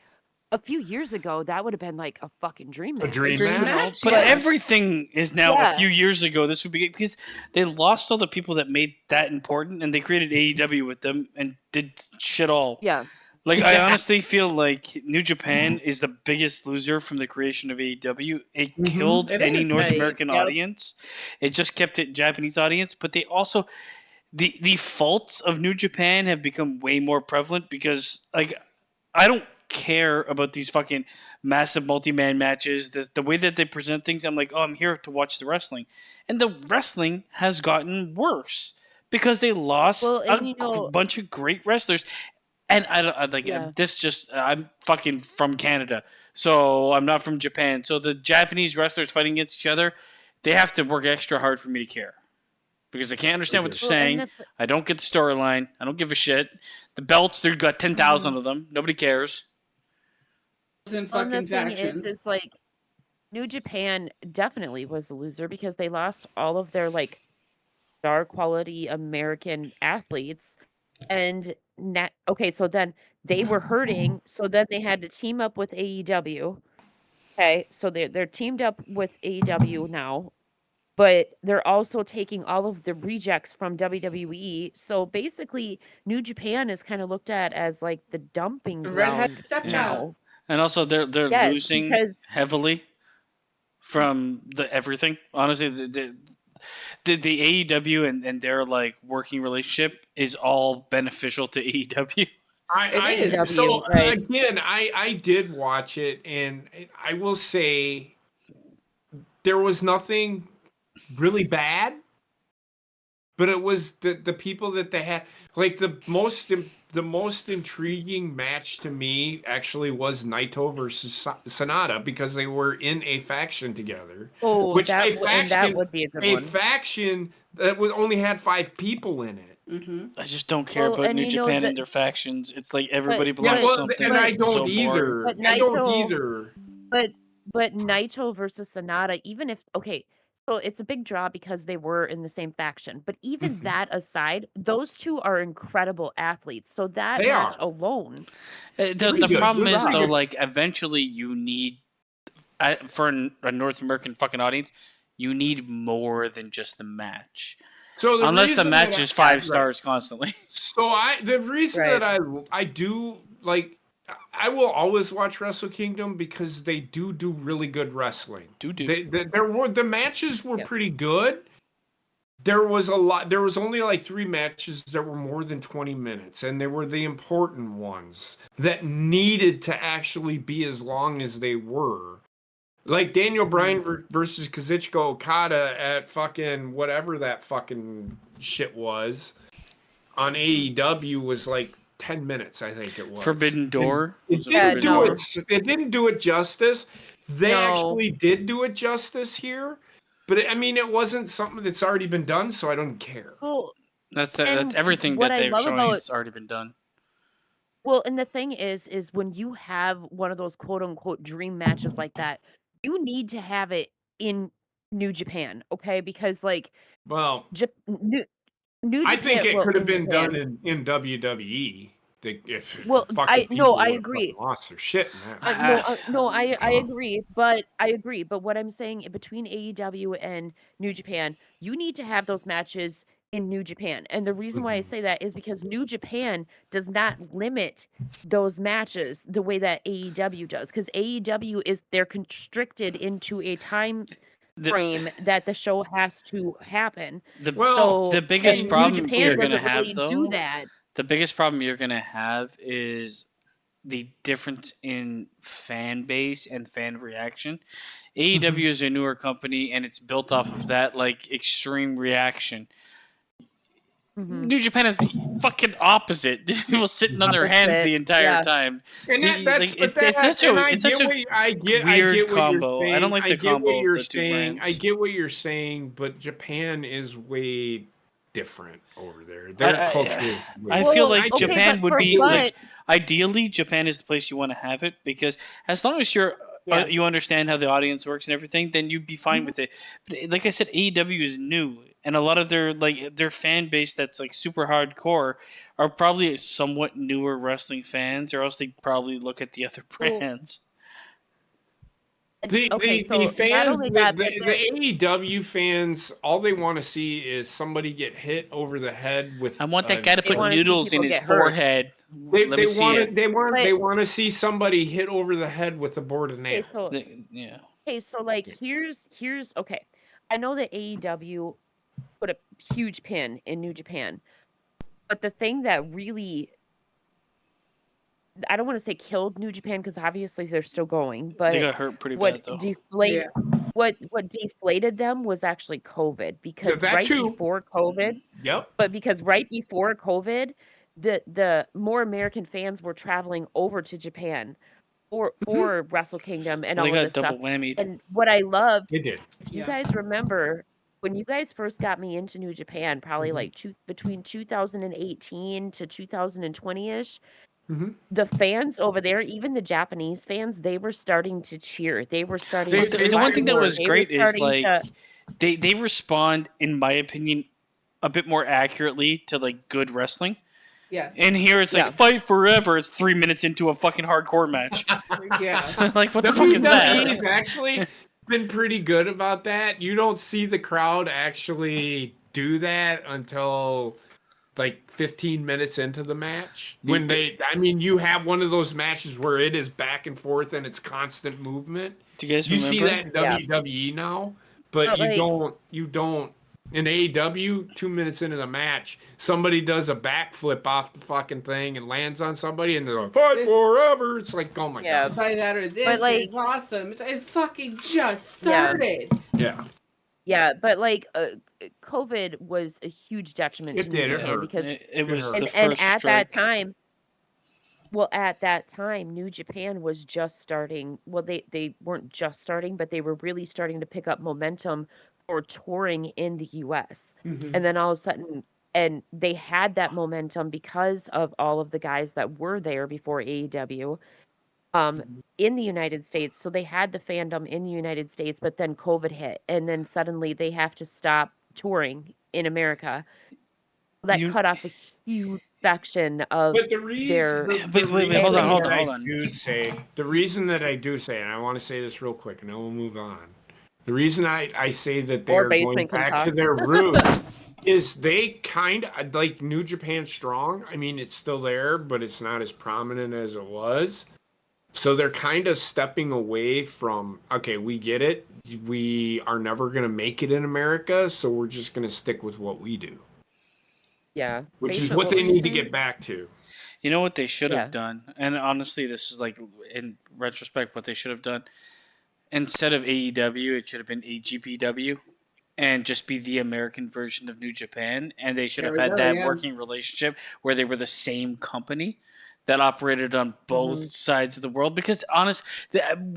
A few years ago, that would have been like a fucking dream match. A dream match? But everything is now a few years ago. This would be because they lost all the people that made that important, and they created AEW with them and did shit all. Yeah. Like, I honestly feel like New Japan is the biggest loser from the creation of AEW. It killed It any is. North Right. American Yep. audience. It just kept it Japanese audience. But they also, the faults of New Japan have become way more prevalent because, like, I don't care about these fucking massive multi-man matches. The way that they present things, I'm like, oh, I'm here to watch the wrestling. And the wrestling has gotten worse because they lost Well, and you know, bunch of great wrestlers. And I like yeah. this. Just I'm fucking from Canada, so I'm not from Japan. So the Japanese wrestlers fighting against each other, they have to work extra hard for me to care because I can't understand what they're Well, and saying. I don't get the storyline. I don't give a shit. The belts, they've got 10,000 of them. Nobody cares. In Well, and the fucking thing factions. is like New Japan definitely was a loser because they lost all of their like star quality American athletes, and okay, so then they were hurting, so then they had to team up with AEW. Okay, so they're teamed up with AEW now, but they're also taking all of the rejects from WWE. So basically, New Japan is kind of looked at as like the dumping Redhead ground stepchild. now. And also, they're Yes, losing because heavily from the everything. Honestly, the AEW and their like working relationship is all beneficial to AEW. It is. So right. again, I did watch it, and I will say there was nothing really bad, but it was the people that they had. Like the most intriguing match to me actually was Naito versus Sonata because they were in a faction together. Oh, Which that a and that faction, would be a good a one. faction that only had 5 people in it. Mm-hmm. I just don't care Well, about and New you know Japan that, and their factions. It's like everybody but Yeah, belongs to well, something. and I It's don't so boring. either. but I don't Naito, either. but Naito versus Sonata, even if okay, so it's a big draw because they were in the same faction. But even Mhm. that aside, those two are incredible athletes. So that They match are. alone The Pretty the good. problem They're is pretty though, good. like eventually you need for a North American fucking audience, you need more than just the match. So the Unless the reason match that is 5 right. stars constantly. So the reason Right. that I do like I will always watch Wrestle Kingdom because they do really good wrestling. The matches were Yep. pretty good. There was only like 3 matches that were more than 20 minutes, and they were the important ones that needed to actually be as long as they were. Like Daniel Bryan versus Kazuchika Okada at fucking whatever that fucking shit was on AEW was like 10 minutes, I think it was. Forbidden Door. It Was it didn't Forbidden do Door? it didn't do it justice. They No. actually did do it justice here, but I mean it wasn't something that's already been done, so I don't care. Well, That's and everything what that I they're love showing about has already been done. well, and the thing is when you have one of those quote unquote dream matches like that, you need to have it in New Japan, okay? Because like Well, New I think Japan, it well, could have in been Japan, done in WWE. If well, fucking people I would have fucking agree. lost their shit in that. No, I agree, but what I'm saying between AEW and New Japan, you need to have those matches in New Japan. And the reason why I Mhm. say that is because New Japan does not limit those matches the way that AEW does. Because AEW they're constricted into a time The frame that the show has to happen. Well, the So, biggest and New problem you're Japan gonna doesn't have really do though, that. the biggest problem you're gonna have is the difference in fan base and fan reaction. AEW is a newer company and it's built off of that like extreme reaction. Mhm. New Japan is the fucking opposite. People sitting on their hands Opposite, the entire yeah. time. And So that's like it's such and a it's such a I get weird what you're combo. saying. I don't like the get what combo of you're the two saying. brands. I get what you're saying, but Japan is way different over there. Their culture is way I feel Well, like okay, Japan but would for be like but ideally Japan is the place you want to have it because as long as yeah. you understand how the audience works and everything, then you'd be fine with it. But like I said, AEW is new, and a lot of their fan base that's like super hardcore are probably somewhat newer wrestling fans, or else they probably look at the other Well, brands. The so fans, not only that, but the AEW fans, all they want to see is somebody get hit over the head with. I want that guy to They put wanna see noodles in people his get hurt. forehead. Let me see it. They want to see somebody hit over the head with a board of Okay, nails. Yeah. so like here's okay. I know that AEW put a huge pin in New Japan, but the thing that really, I don't want to say killed New Japan because obviously they're still going, They but got hurt pretty what bad though. deflated what deflated them was actually COVID, because that right too. before COVID, Yep. because right before COVID, the more American fans were traveling over to Japan for Wrestle Kingdom and Well, all they of got this stuff. double whammied. And what I loved, They did. if you guys remember, when you guys first got me into New Japan, probably like between 2018 to 2020-ish, the fans over there, even the Japanese fans, they were starting to cheer. They were starting to The one thing that firework. was They great were is starting like to, they respond, in my opinion, a bit more accurately to like good wrestling. Yes. And here it's like fight forever. It's 3 minutes into a fucking hardcore match. Yeah. Like what the fuck is that? WWE's actually been pretty good about that. You don't see the crowd actually do that until like 15 minutes into the match. When you have one of those matches where it is back and forth and it's constant movement. Do you guys You remember? see that in WWE now, but you don't in AEW. 2 minutes into the match, somebody does a backflip off the fucking thing and lands on somebody, and they're like, "Fight forever!" It's like, oh my god. By that or this But, like, is awesome. It fucking just started. Yeah. yeah, but like COVID was a huge detriment to New Japan because it was the first and at strike. that time, well, at that time, New Japan was just starting. Well, they weren't just starting, but they were really starting to pick up momentum for touring in the US. And then all of a sudden, and they had that momentum because of all of the guys that were there before AEW in the United States. So they had the fandom in the United States, but then COVID hit, and then suddenly they have to stop touring in America. That cut off a huge section of But the reason, wait, hold on. The reason that I do say, and I want to say this real quick, and then we'll move on. The reason I say that they're going back to their roots is they kind of like New Japan Strong. I mean, it's still there, but it's not as prominent as it was. So they're kind of stepping away from, okay, we get it. We are never going to make it in America, so we're just going to stick with what we do. Yeah. Which is what they need to get back to. You know what they should have done? And honestly, this is like, in retrospect, what they should have done. Instead of AEW, it should have been AGPW and just be the American version of New Japan. And they should have had that working relationship where they were the same company that operated on both sides of the world. Because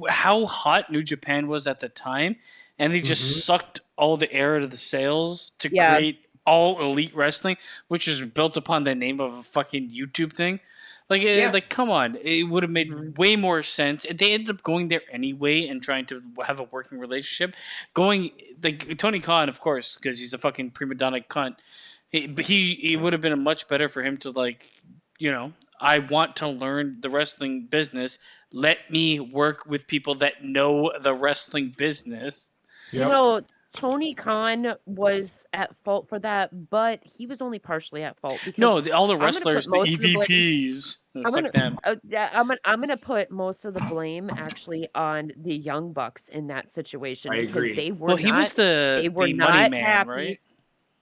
how hot New Japan was at the time, and they just sucked all the air out of the sails to create All Elite Wrestling, which is built upon the name of a fucking YouTube thing. Like, come on. It would have made way more sense. They ended up going there anyway and trying to have a working relationship. Going, like, Tony Khan, of course, because he's a fucking prima donna cunt. He would have been much better for him to, like, you know, I want to learn the wrestling business. Let me work with people that know the wrestling business. Yep. You know, Tony Khan was at fault for that, but he was only partially at fault. Because all the wrestlers, the EVPs, fuck them. I'm gonna put most of the blame actually on the Young Bucks in that situation. I agree. They were he was the money man, happy. Right?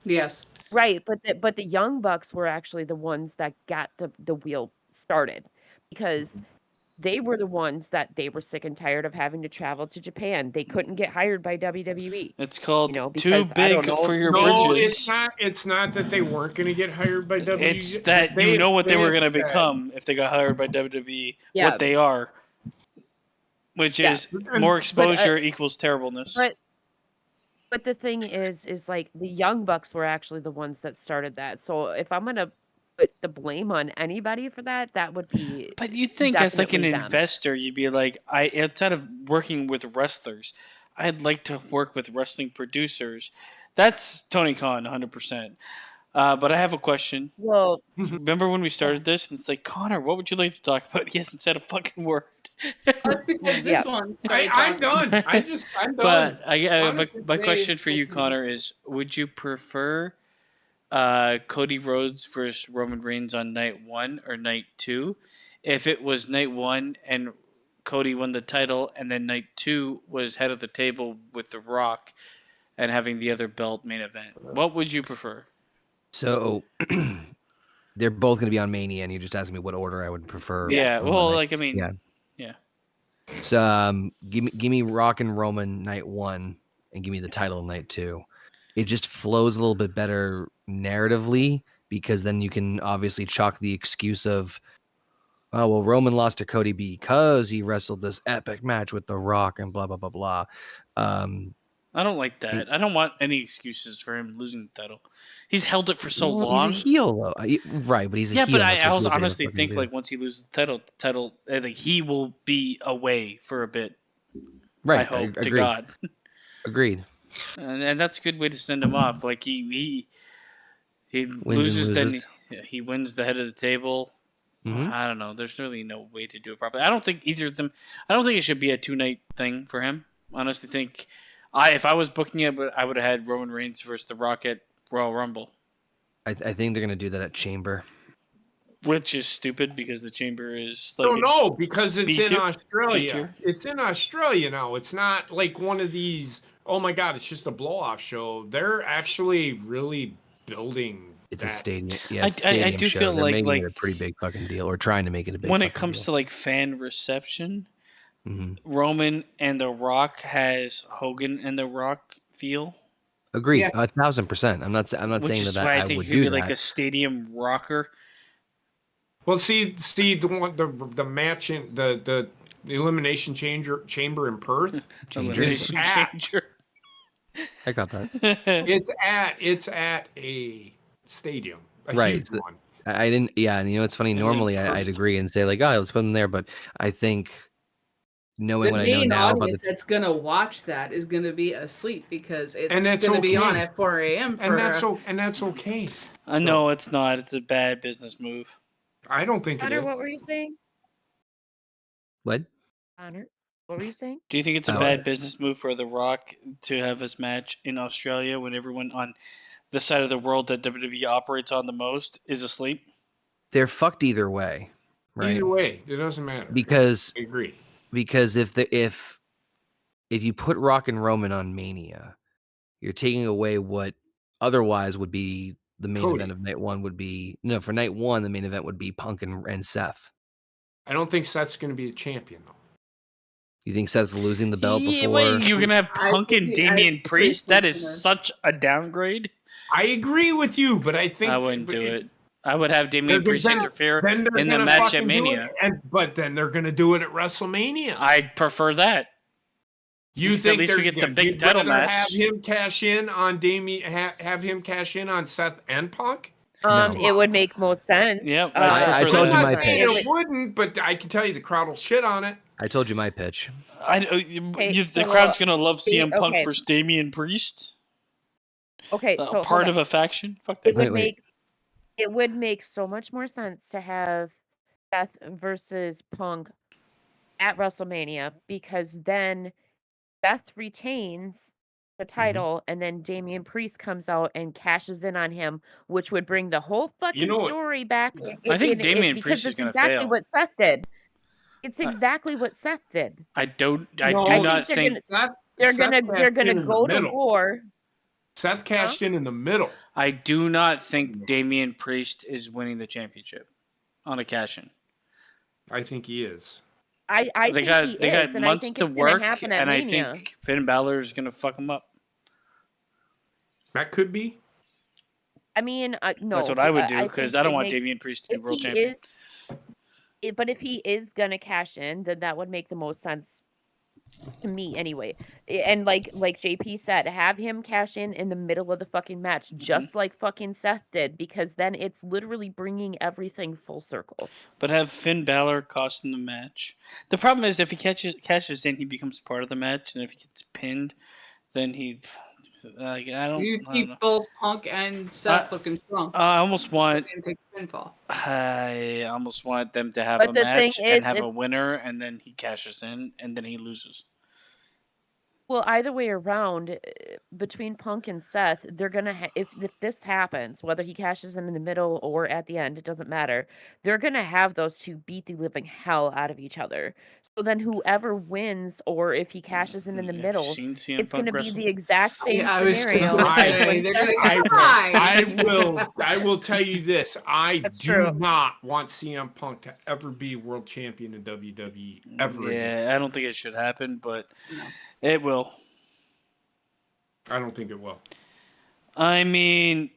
Yes. Right, but the Young Bucks were actually the ones that got the wheel started, because they were the ones that they were sick and tired of having to travel to Japan. They couldn't get hired by WWE. It's called too big for your britches. No, it's not that they weren't going to get hired by WWE. It's that you know what they were going to become if they got hired by WWE. Yeah. What they are, which is more exposure equals terribleness. But the thing is like the Young Bucks were actually the ones that started that. So if I'm gonna put the blame on anybody for that, that would be. But you think as like an investor, you'd be like, outside of working with wrestlers, I'd like to work with wrestling producers. That's Tony Khan, 100%. But I have a question. Well, remember when we started this? And it's like, Connor, what would you like to talk about? He hasn't said a fucking word. That's because Yeah. this one. I'm done. I'm done. But Honestly, my say question for you, it's- Connor, is: would you prefer Cody Rhodes versus Roman Reigns on night 1 or night 2? If it was night 1 and Cody won the title, and then night 2 was head of the table with The Rock and having the other belt main event, what would you prefer? So they're both going to be on Mania, and you're just asking me what order I would prefer. Yeah, well, like, I mean, yeah. yeah. So give me Rock and Roman night 1, and give me the title night 2. It just flows a little bit better narratively, because then you can obviously chalk the excuse of, oh, well, Roman lost to Cody because he wrestled this epic match with The Rock and blah, blah, blah, blah. I don't like that. I don't want any excuses for him losing the title. He's held it for so long. He's a heel, though. Right, but he's a heel. Yeah, but That's I what also heels gotta honestly fucking think, do. like, once he loses the title, I think he will be away for a bit. Right, I hope to agreed. God. Agreed. And that's a good way to send him off. Like, he Wins and loses, then loses. he wins the head of the table. Mhm. I don't know. There's really no way to do it properly. I don't think either of them. I don't think it should be a 2-night thing for him. I honestly think, if I was booking it, I would have had Roman Reigns versus The Rock at Royal Rumble, I think they're gonna do that at Chamber. which is stupid because the Chamber is like. Don't know, because it's in B-tier? Australia. B-tier? It's in Australia now. It's not like one of these, oh my God, it's just a blow-off show. They're actually really building It's that. a stadium. Yeah, I it's a stadium do show. feel They're like making it a pretty big fucking deal, or trying to make it a big. when it comes to like fan reception, Mhm. Roman and The Rock has Hogan and The Rock feel. Agreed, Yeah. 1,000%. I'm not Which saying is that why I I think would it could be do like that. a stadium rocker. Well, see the match in the elimination chamber in Perth. Elimination Ah. changer. I got that. It's at a stadium, a Right, huge so- one. I didn't. Yeah, and it's funny. And then Normally, I'd Perth. agree and say like, oh, let's put them there. But I think knowing The what I know main now about audience the that's gonna watch that is gonna be asleep because it's And that's gonna be on okay. at 4 a.m. And that's okay. No, it's not. It's a bad business move. I don't think it Connor, is. what were you saying? what? Connor, what were you saying? Do you think it's a Oh. bad business move for The Rock to have his match in Australia when everyone on the side of the world that WWE operates on the most is asleep? They're fucked either way, right? Either way, it doesn't matter. Because I agree. if you put Rock and Roman on Mania, you're taking away what otherwise would be the main Cody. event of night 1. Would be for night 1, the main event would be Punk and Seth. I don't think Seth's going to be the champion though. You think Seth's losing the belt Yeah, before? wait, you're gonna have I Punk and think- Damian I Priest? think That is gonna- such a downgrade. I agree with you, but I think I wouldn't do it. I would have Damian Then- Priest then- interfere then they're in the gonna match at fucking do Mania. it, but then they're going to do it at WrestleMania. I'd prefer that. You Because think at least we they're- get the big you'd title rather match. Have him cash in on have him cash in on Seth and Punk? No. It would make most sense. Yep, I prefer told I'm you not my that. saying pitch. it wouldn't, but I can tell you the crowd will shit on it. I told you my pitch. The so, crowd's gonna love CM Punk okay. versus Damian Priest. Okay, so Part hold of on. a faction. Fuck that. Wait. It would make so much more sense to have Seth versus Punk at WrestleMania, because then Seth retains the title and then Damian Priest comes out and cashes in on him, which would bring the whole fucking know what? story back. I think Damian because Priest is it's gonna exactly fail. what Seth did. It's exactly what Seth did. I do I not think think. they're Seth gonna cashed in the go to middle. war. Seth cashed in the middle. I do not think Damian Priest is winning the championship on a cash-in. I think he is. I They think got he they is, got and I months think to it's work, gonna happen at and I Mania. think Finn Balor is gonna fuck him up. That could be. I mean, no. That's what I would do, because think I don't it want makes- Damian Priest to be if world he champion. But if he is gonna cash in, then that would make the most sense to me anyway. And like JP said, have him cash in the middle of the fucking match, just like fucking Seth did, because then it's literally bringing everything full circle. But have Finn Balor cost him the match. The problem is if he cashes in, he becomes part of the match, and if he gets pinned, then he. I don't. You I don't keep know. both Punk and Seth looking strong. I almost want. And take pinfall. I almost want them to have But a the thing match and is, have a winner, and then he cashes in, and then he loses. well, either way around, between Punk and Seth, they're gonna if this happens, whether he cashes in the middle or at the end, it doesn't matter. They're gonna have those two beat the living hell out of each other. So then whoever wins, or if he cashes in the Have you middle, seen CM it's gonna Punk be wrestle? the exact same I was just scenario. gonna as I- when say, they're gonna Seth- I will tell you this. I That's do true. not want CM Punk to ever be world champion in WWE ever again. Yeah, I don't think it should happen, but No. it will. I don't think it will. I mean,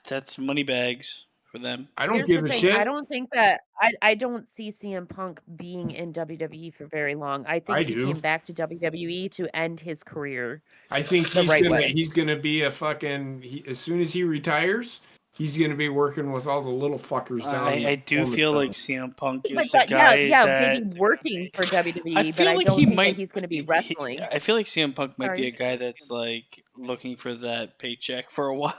that's money bags for them. I don't Here's give the a thing, shit. I don't think that I don't see CM Punk being in WWE for very long. I think I he do. came back to WWE to end his career. I think the right way. he's gonna be a fucking. As soon as he retires, he's gonna be working with all the little fuckers down. I do on the feel top. like CM Punk But is the guy maybe that working for WWE, I but feel I like don't he think might. that he's going to be wrestling. I feel like CM Punk might be Sorry. a guy that's like looking for that paycheck for a while.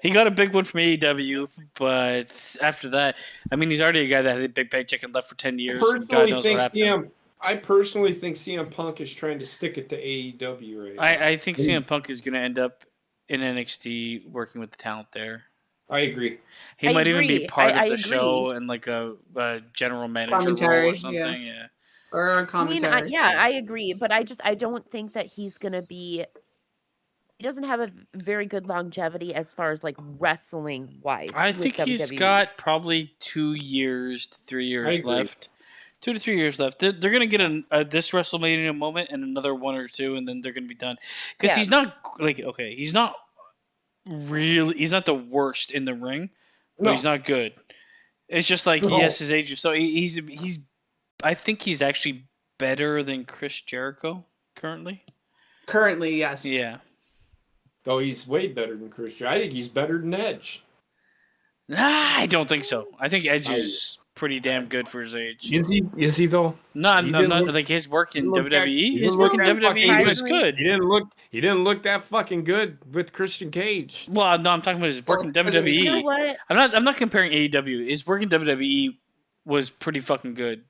He got a big one from AEW, but after that, I mean, he's already a guy that had a big paycheck and left for 10 years. And God knows what happened. I personally think CM Punk is trying to stick it to AEW right now. I think CM Punk is going to end up in NXT working with the talent there. I agree. He I might even be agree. part of I the agree. show and like a general manager role Commentary, or something. Yeah. Or on I mean, commentary. I agree, but I don't think that he's going to be. He doesn't have a very good longevity as far as like wrestling wise. I with think he's WWE. got probably 2 years to 3 years agree. left. 2 to 3 years left. They're going to get this WrestleMania moment and another 1 or 2, and then they're going to be done. Because Yeah. he's not like he's not really. He's not the worst in the ring, but No. he's not good. It's just like No. yes, his age. So he's. I think he's actually better than Chris Jericho currently. Currently, yes. Yeah. Oh, he's way better than Christian. I think he's better than Edge. I don't think so. I think Edge is pretty damn good for his age. Is he? Is he though? No, I'm He didn't not look- like his work in he looked that- WWE. he His didn't work in look that WWE fucking was good. good. He didn't look that fucking good with Christian Cage. Well, no, I'm talking about his work in Well, WWE. You know what? I'm not comparing AEW. His work in WWE was pretty fucking good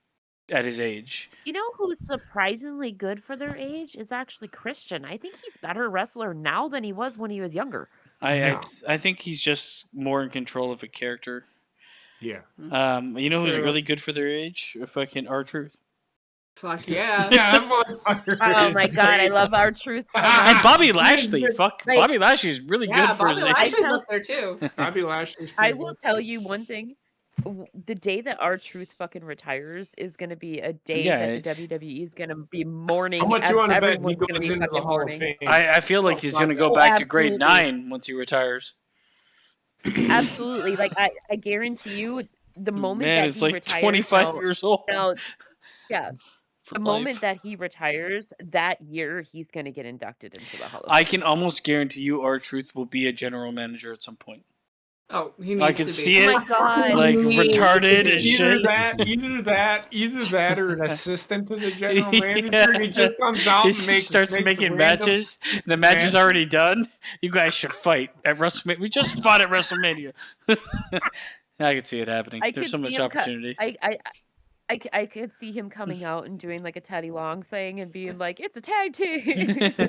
at his age. You know who's surprisingly good for their age is actually Christian. I think he's a better wrestler now than he was when he was younger. I think he's just more in control of a character. Yeah. You know who's True. really good for their age? Fucking R-Truth. Fuck yeah. Yeah, that motherfucker Oh is my god, I great. love our truth. so Ah, And much. Bobby Lashley. Like- Fuck, like- Bobby Lashley's really Yeah, good for Bobby his age. Lashley's I up there too. Bobby Lashley's I pretty will good. tell you one thing. The day that our truth fucking retires is going to be a day Yeah. that the WWE is going to be mourning. How much you want to bet he everyone's gonna goes be into the fucking Hall mourning. of Fame? I feel like Oh, he's fuck gonna go that. back to grade absolutely. 9 once he retires. Absolutely. Like I guarantee you, the moment Man that is he like retires, 25 years old. now, yeah, for the life. moment that he retires, that year he's going to get inducted into the Hall of I Fame. can almost guarantee you R-Truth will be a general manager at some point. Oh, he needs I to can be. see Oh it. my god! Like Needs retarded to as be. shit. Either that, or an assistant to the general manager. Yeah. He just comes out He and makes starts makes making random- matches. The match is matches. already done. You guys should fight at WrestleMania. We just fought at WrestleMania. I could see it happening. I There's could so see much him opportunity. I could see him coming out and doing like a Teddy Long thing and being like, "It's a tag team."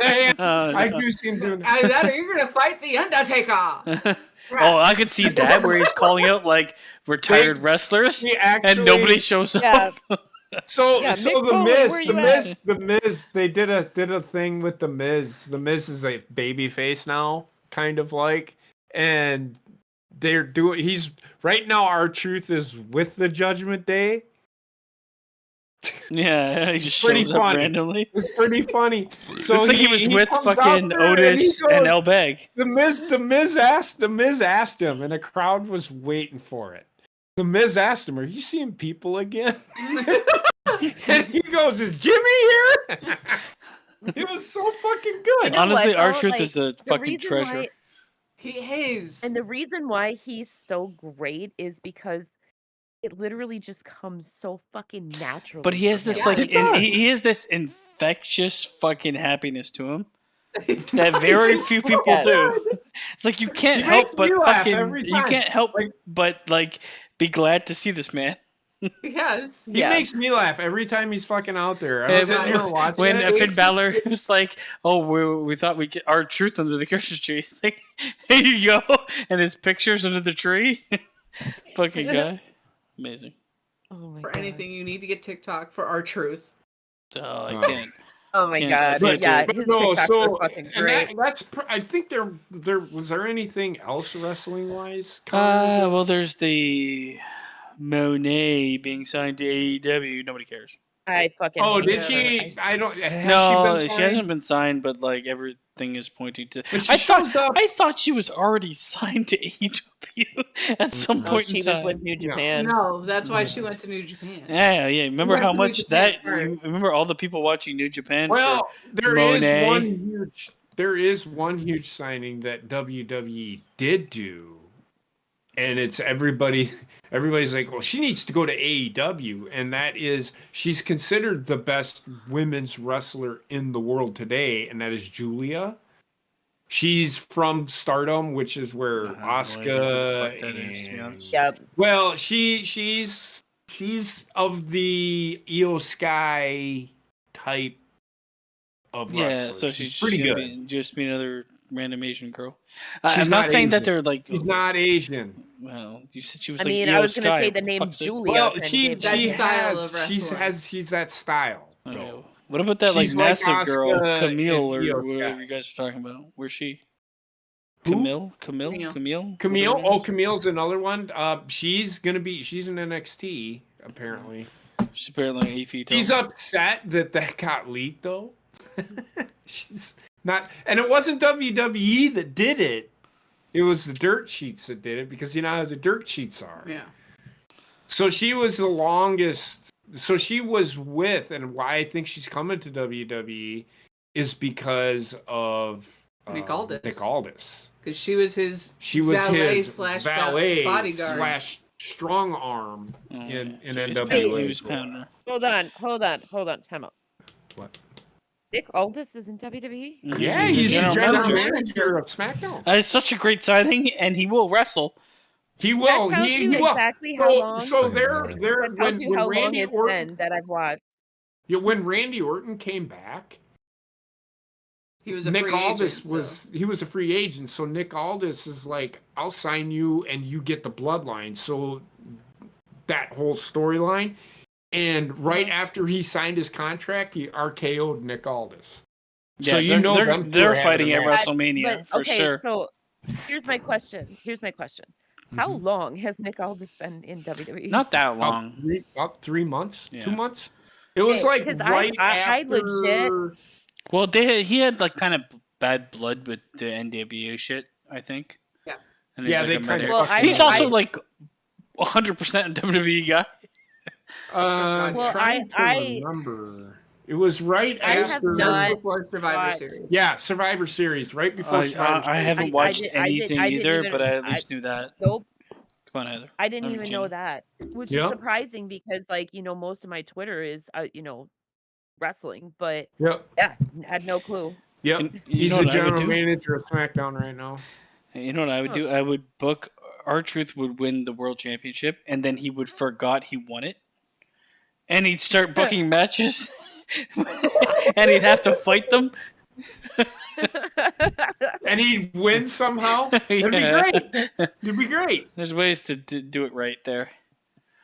I Oh, do see him doing that. Either that or you're gonna fight the Undertaker. no. Oh, I could see that where he's calling out like retired wrestlers He actually, and nobody shows Yeah. up. So, Yeah, so Mick the Foley, Miz, where the you Miz, at? the Miz, they did a thing with the Miz. The Miz is a baby face now, kind of like, and they're doing. He's right now. Our truth is with the Judgment Day. Yeah, he just Pretty shows up funny. randomly. It's pretty funny. So it's like he was with comes out fucking there and Otis he goes- and El Bag. The Miz asked him, and the crowd was waiting for it. The Miz asked him, "Are you seeing people again?" And he goes, "Is Jimmy here?" It was so fucking good. You know Honestly, what, though? R-Truth Like, is a the fucking reason treasure. why- He is. And the reason why he's so great is because it literally just comes so fucking natural. But he has this Yeah, like he does. he has this infectious fucking happiness to him. that very few people do. It's like you can't He help makes but me laugh fucking. every You time. can't help Like- but like be glad to see this man. Yes. He makes me laugh every time he's fucking out there. I'm And sitting here watching when it. Finn Balor was like, "Oh, we thought we get our truth under the Christmas tree." It's like, here you go, and his pictures under the tree. Fucking guy, amazing. Oh my For god. anything you need to get TikTok for our truth. Oh, I can't. Oh my Can't- god. can't do Yeah, it. his No, TikToks so are fucking and great. that's I think there was there anything else wrestling wise? Well, there's the Monet being signed to AEW. Nobody cares. I fucking Oh, hate did her. she? I don't. Has No, she, been she hasn't been signed, but like everything is pointing to. But she I shows up. thought she was already signed to AEW at some No, point she in was time. with New Japan. No, that's why she went to New Japan. Yeah. Remember went how to New much Japan that? first. Remember all the people watching New Japan? Well, there Monet. is one huge signing that WWE did do, and it's everybody's like, well, she needs to go to AEW, and that is she's considered the best women's wrestler in the world today, and that is Julia. She's from Stardom, which is where Asuka. Yep. Well, she's of the Io Sky type of wrestler. Yeah, so she's pretty gonna good. just be another random Asian girl. She's I'm not not saying that Asian. they're like. She's not Asian. Well, you said she was. I like mean, Io I was gonna Sky. say What the name fuck's it? Julia. Well, kinda she gave That me- style of she's wrestling. she's that style. Okay. though. What about that She's like like massive girl, Asuka Camille, and Io or whatever Sky. you guys are talking about? Where's she? Who? Camille. Camille. Camille. Whatever her Oh, name is? Camille's another one. She's in NXT apparently. She's apparently 8 feet tall. She's upset that got leaked though. She's not, and it wasn't WWE that did it. It was the dirt sheets that did it because you know how the dirt sheets are. Yeah. So she was the longest. So she was with, and why I think she's coming to WWE is because of Nick Aldis. Nick Aldis. Because she was his valet his bodyguard. slash strong arm in He was NWA. pounding her. Hold on. Time out. What? Nick Aldis is in WWE? Yeah, he's the general general manager. manager of SmackDown. It's such a great signing, and he will wrestle. He will. That tells He you will. exactly how long. So they're That tells you when how long Randy it's Orton been that I've watched. when Randy Orton came back, He was a Nick free Aldis agent, was he was a free agent. So Nick Aldis is like, I'll sign you and you get the bloodline. So that whole storyline. And right after he signed his contract, he RKO'd Nick Aldis. Yeah, So you know they're fighting at match. WrestleMania But, for okay, sure. so here's my question. How long has Nick Aldis been in WWE? Not that long. About 3 months, Yeah. 2 months. It was Hey, like 'cause right I after. legit- Well, he had like kind of bad blood with the NWA shit, I think. Yeah. And he's Yeah, like they a kinda medic. Well, fucked He's him also up. like 100% a WWE guy. Well, Trying to remember. It was right I have after. not before Survivor watched- Series. Yeah, Survivor Series, right before Survivor I Series. haven't watched I did- anything I didn't either, even- but I at least knew that. Nope. Come on, Heather. I didn't I'm even Gina. know that, which Yep. is surprising because, like, most of my Twitter is, wrestling, but Yep, yeah, had no clue. yep. And He's know the what I would general do? manager of SmackDown right now. You know what I would do? I would book R-Truth would win the world championship, and then he would forgot he won it, and he'd start booking matches, and he'd have to fight them. And he'd win somehow. It'd Yeah. be great. It'd be great. There's ways to do it right there.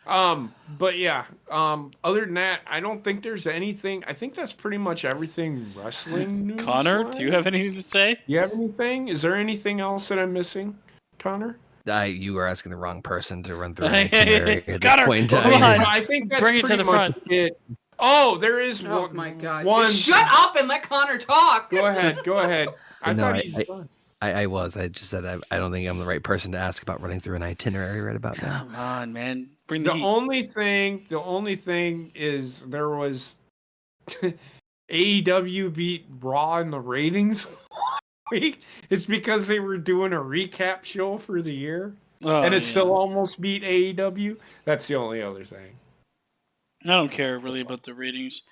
But yeah. Other than that, I don't think there's anything. I think that's pretty much everything wrestling news. Connor, do you have anything to say? You have anything? Is there anything else that I'm missing, Connor? You are asking the wrong person to run through an itinerary at Got this her. point in Hold time. on. I think that's Bring it to pretty the much front. it. Oh, there is Oh one. my god. One. Shut up and let Connor talk. Go ahead. Go ahead. I No, thought he's done. I was. I just said I don't think I'm the right person to ask about running through an itinerary right about now. Come on, man. Bring the The heat. only thing is there was AEW beat Raw in the ratings week. It's because they were doing a recap show for the year, Oh, and it yeah. still almost beat AEW. That's the only other thing. I don't care really about the ratings.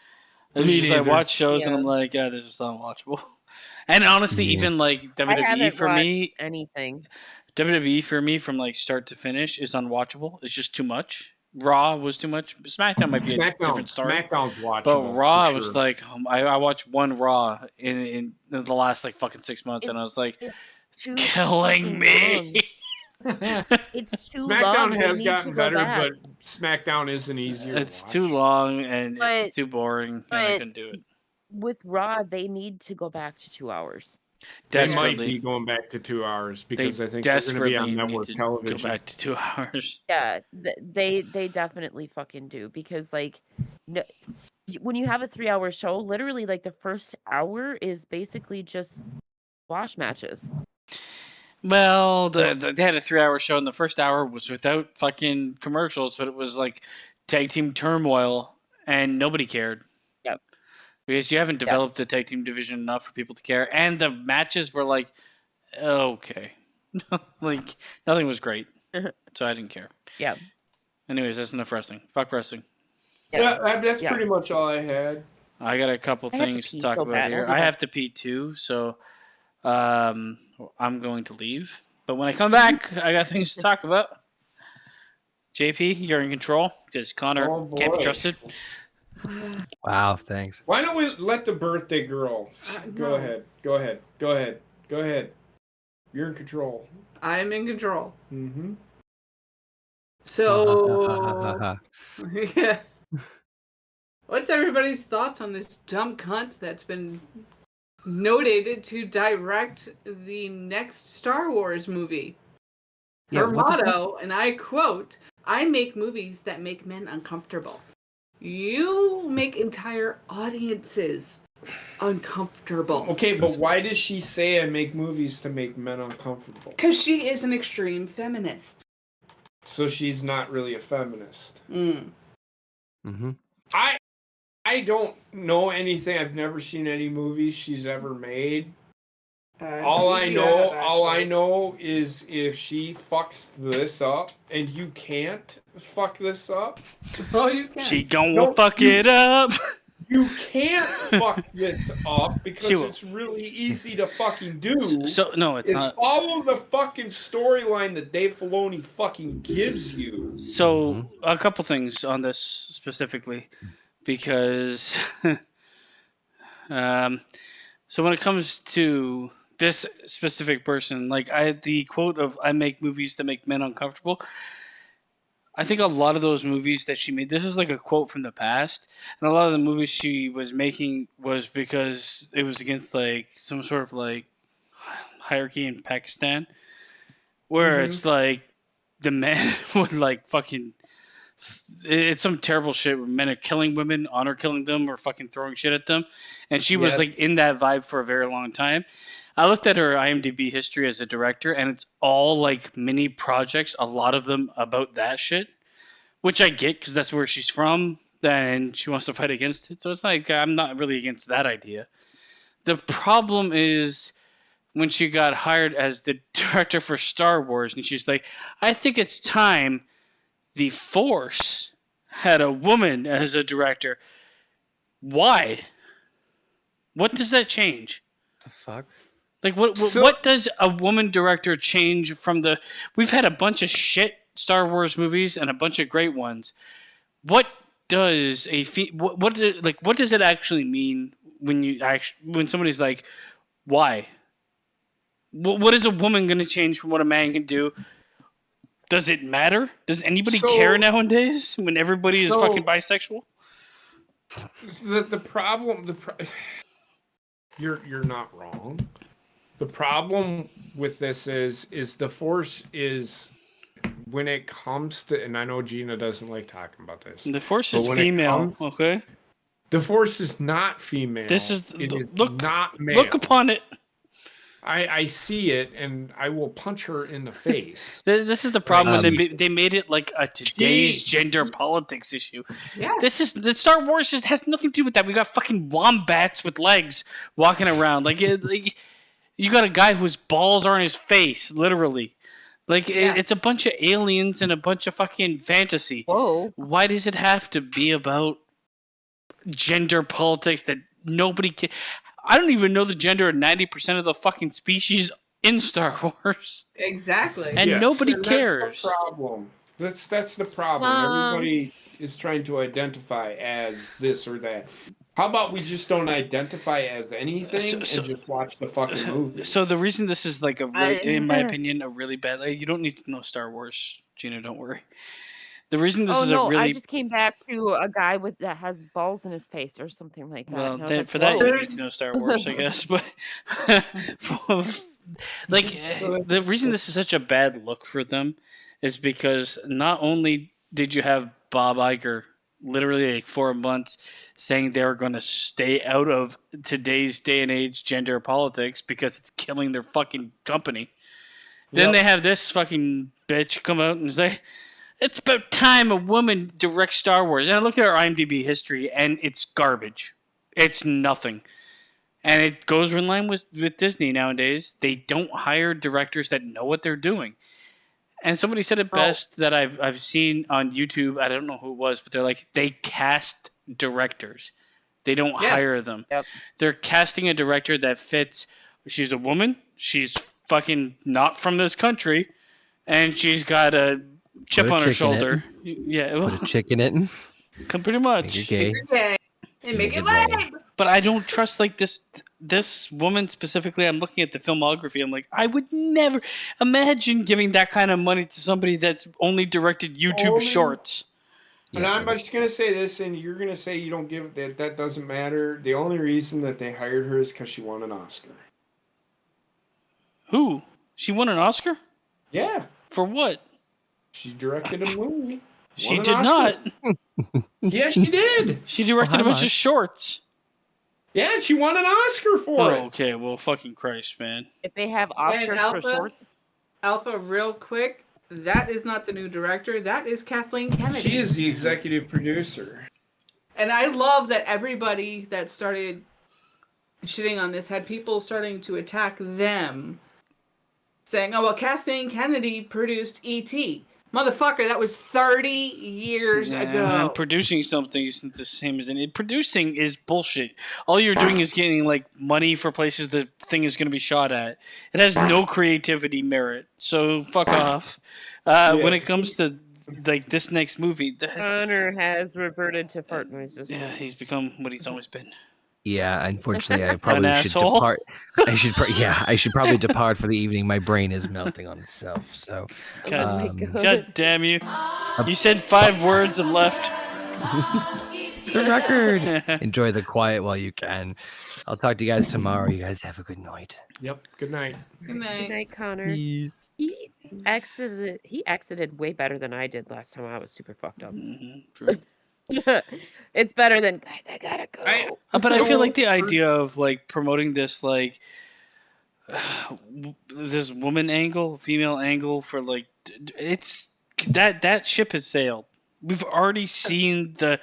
It's Me just I neither. watch shows and Yeah. I'm like, yeah, this is just unwatchable. And honestly, Yeah. even like I WWE haven't for me, watched anything. WWE for me from like start to finish is unwatchable. It's just too much. Raw was too much. SmackDown might be a different story. SmackDown's watchable. But Raw, I for was sure. like, I watched one Raw in the last like fucking 6 months, and I was like, It's it's too killing fucking me. It's too long. SmackDown They has need gotten to go better, back. but SmackDown isn't easier It's to watch. too long and But- it's too boring, and I but- couldn't do it. With Raw, they need to go back to 2 hours. They might Desperately, be going back to 2 hours they because I think they're going to be desperately on need network to television. go back to 2 hours. Yeah, they definitely fucking do, because like when you have a 3-hour show, literally like the first hour is basically just squash matches. Well, they had a 3-hour show, and the first hour was without fucking commercials, but it was like tag team turmoil, and nobody cared. Yep. Because you haven't developed the tag team division enough for people to care, and the matches were like, okay, like nothing was great, so I didn't care. Yeah. Anyways, that's enough wrestling. Fuck wrestling. Yeah, that's Yeah. pretty much all I had. I got a couple I have to things to pee talk so about bad. here. I'll be I back. have to pee too, so I'm going to leave. But when I come back, I got things to talk about. JP, you're in control because Connor Oh, can't be boy. trusted. Wow, thanks. Why don't we let the birthday girl go No. ahead? Go ahead. You're in control. I'm in control. Mm-hmm. So, yeah. What's everybody's thoughts on this dumb cunt that's been noted to direct the next Star Wars movie? Yeah, Her what the motto, and I quote, "I make movies that make men uncomfortable." You make entire audiences uncomfortable. Okay, but why does she say I make movies to make men uncomfortable? Because she is an extreme feminist. So she's not really a feminist. Mm-hmm. I don't know anything. I've never seen any movies she's ever made. All I know is if she fucks this up, and you can't fuck this up. Oh, you can. She gonna No, fuck you- it up. You can't fuck this up because She will. it's really easy to fucking do. So no, it's is not. follow the fucking storyline that Dave Filoni fucking gives you. So a couple things on this specifically, because so when it comes to this specific person, like the quote of "I make movies that make men uncomfortable." I think a lot of those movies that she made, this is like a quote from the past, and a lot of the movies she was making was because it was against like some sort of like hierarchy in Pakistan, where it's like the men would like fucking, it's some terrible shit where men are killing women, honor killing them, or fucking throwing shit at them, and she was Yes. like in that vibe for a very long time. I looked at her IMDb history as a director, and it's all like mini projects, a lot of them about that shit, which I get because that's where she's from, and she wants to fight against it. So it's like I'm not really against that idea. The problem is when she got hired as the director for Star Wars, and she's like, I think it's time the Force had a woman as a director. Why? What does that change? The fuck? Like, what does a woman director change from the... We've had a bunch of shit Star Wars movies and a bunch of great ones. What does what does it actually mean when somebody's like, why? What is a woman going to change from what a man can do? Does it matter? Does anybody care nowadays when everybody is fucking bisexual? The problem, you're not wrong. The problem with this is the Force is, when it comes to, and I know Gina doesn't like talking about this. The Force but is when it female, comes- okay? The Force is not female. This is It is look not male. Look upon it. I see it, and I will punch her in the face. This is the problem. Um, They made it like a today's gender politics issue. Yes. This is the Star Wars has nothing to do with that. We got fucking wombats with legs walking around. Like you got a guy whose balls are in his face, literally. Like it's a bunch of aliens and a bunch of fucking fantasy. Whoa. Why does it have to be about gender politics that nobody can. I don't even know the gender of 90% of the fucking species in Star Wars. Exactly. And nobody and cares. That's the problem. That's the problem. Everybody is trying to identify as this or that. How about we just don't identify as anything and just watch the fucking movie? So the reason this is like in my opinion, a really bad. You don't need to know Star Wars, Gina. Don't worry. The reason this is a really. I just came back to a guy that has balls in his face or something like that. Well, then, for that you need to know Star Wars, I guess. But like the reason this is such a bad look for them is because not only did you have Bob Iger literally like 4 months saying they were going to stay out of today's day and age gender politics because it's killing their fucking company. Then they have this fucking bitch come out and say, it's about time a woman directs Star Wars. And I looked at our IMDb history, and it's garbage. It's nothing. And it goes in line with Disney nowadays. They don't hire directors that know what they're doing. And somebody said it best that I've seen on YouTube. I don't know who it was, but they're like, they cast directors. They don't hire them. Yep. They're casting a director that fits. She's a woman. She's fucking not from this country. And she's got a chip on her shoulder. Yeah, Put a chick in it. Pretty much. Make it gay. And make it lame. But I don't trust like this woman specifically. I'm looking at the filmography. I'm like, I would never imagine giving that kind of money to somebody that's only directed YouTube shorts. And I'm just gonna say this, and you're gonna say you don't give that. That doesn't matter. The only reason that they hired her is because she won an Oscar. Who? She won an Oscar? Yeah. For what? She directed a movie. She did not. Yeah, she did. She directed a bunch of shorts. Yeah, she won an Oscar for it. Okay, well, fucking Christ, man. If they have Oscars for shorts. Alpha, real quick, that is not the new director. That is Kathleen Kennedy. She is the executive producer. And I love that everybody that started shitting on this had people starting to attack them, saying, oh, well, Kathleen Kennedy produced E.T. Motherfucker, that was 30 years ago. Producing something isn't the same as it. Producing is bullshit. All you're doing is getting like money for places the thing is going to be shot at. It has no creativity merit. So fuck off. When it comes to like this next movie, Connor has reverted to fart noises. Yeah, he's become what he's always been. Yeah, unfortunately, I probably should asshole. depart. I should probably depart for the evening. My brain is melting on itself. So, God damn you! You said 5 words and left. It's a record. Enjoy the quiet while you can. I'll talk to you guys tomorrow. You guys have a good night. Yep. Good night. Good night. Good night, Connor. Peace. He exited way better than I did last time. I was super fucked up. True. It's better than guys. I gotta go. But I feel like the idea of like promoting this like this woman angle, female angle for like it's that ship has sailed. We've already seen the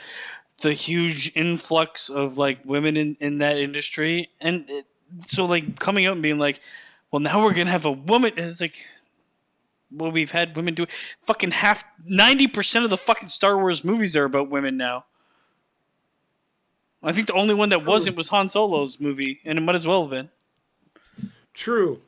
huge influx of like women in that industry, and so like coming out and being like, well, now we're gonna have a woman. It's like, well, we've had women do fucking 90% of the fucking Star Wars movies are about women now. I think the only one that wasn't was Han Solo's movie, and it might as well have been. True.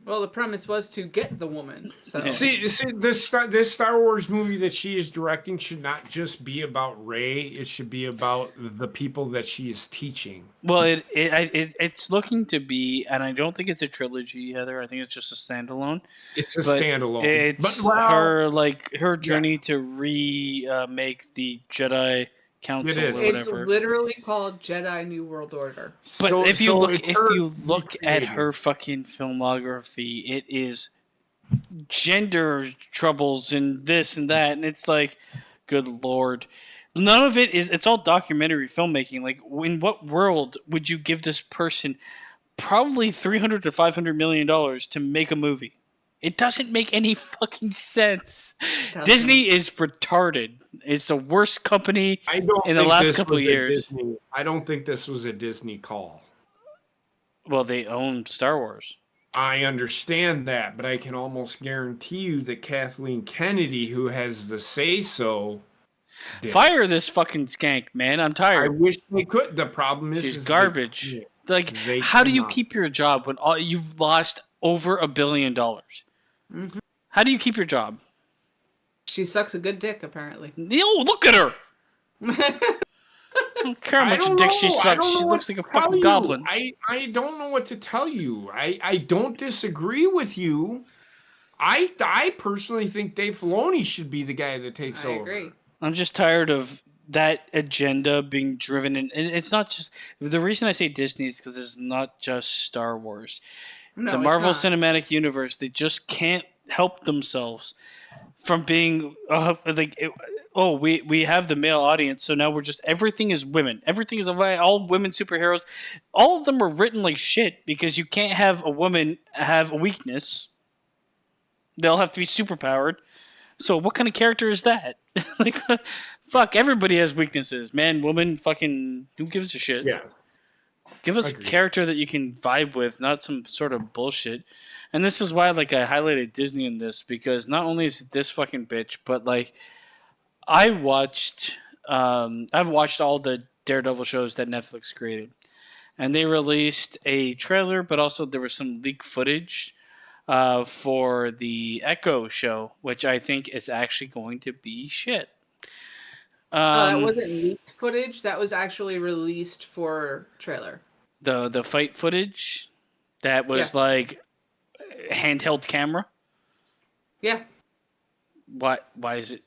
Well, the premise was to get the woman. So. See, this Star Wars movie that she is directing should not just be about Rey. It should be about the people that she is teaching. Well, it's looking to be, and I don't think it's a trilogy, Heather. I think it's just a standalone. It's a standalone. It's her journey to remake the Jedi Council or whatever. It's literally called Jedi New World Order. But if you look at her fucking filmography, it is gender troubles and this and that, and it's like, good lord. None of it is. It's all documentary filmmaking. Like, in what world would you give this person probably $300 to $500 million to make a movie? It doesn't make any fucking sense. Disney is retarded. It's the worst company in the last couple of years. I don't think this was a Disney call. Well, they own Star Wars. I understand that, but I can almost guarantee you that Kathleen Kennedy, who has the say-so, dick. Fire this fucking skank, man. I'm I tired. wish they could. The problem is, She's garbage. Like, They how do you cannot. keep your job when you've lost over $1 billion? Mm-hmm. How do you keep your job? She sucks a good dick, apparently. Yo, look at her. I don't care how much dick she sucks. She looks like a fucking goblin. I don't know what to tell you. I don't disagree with you. I personally think Dave Filoni should be the guy that takes over. I agree. I'm just tired of that agenda being driven, and it's not just the reason I say Disney is because it's not just Star Wars. No, The it's Marvel not. Cinematic Universe, they just can't help themselves from being we have the male audience, so now we're just everything is women. Everything is all women superheroes. All of them are written like shit because you can't have a woman have a weakness. They'll have to be superpowered. So what kind of character is that? Like, fuck, everybody has weaknesses. Man, woman, fucking, who gives a shit? Yeah. Give us a character that you can vibe with, not some sort of bullshit. And this is why, like, I highlighted Disney in this, because not only is it this fucking bitch, but, like, I've watched all the Daredevil shows that Netflix created. And they released a trailer, but also there was some leaked footage for the Echo show, which I think is actually going to be shit. That wasn't leaked footage. That was actually released for trailer. The fight footage that was like handheld camera. Yeah. Why is it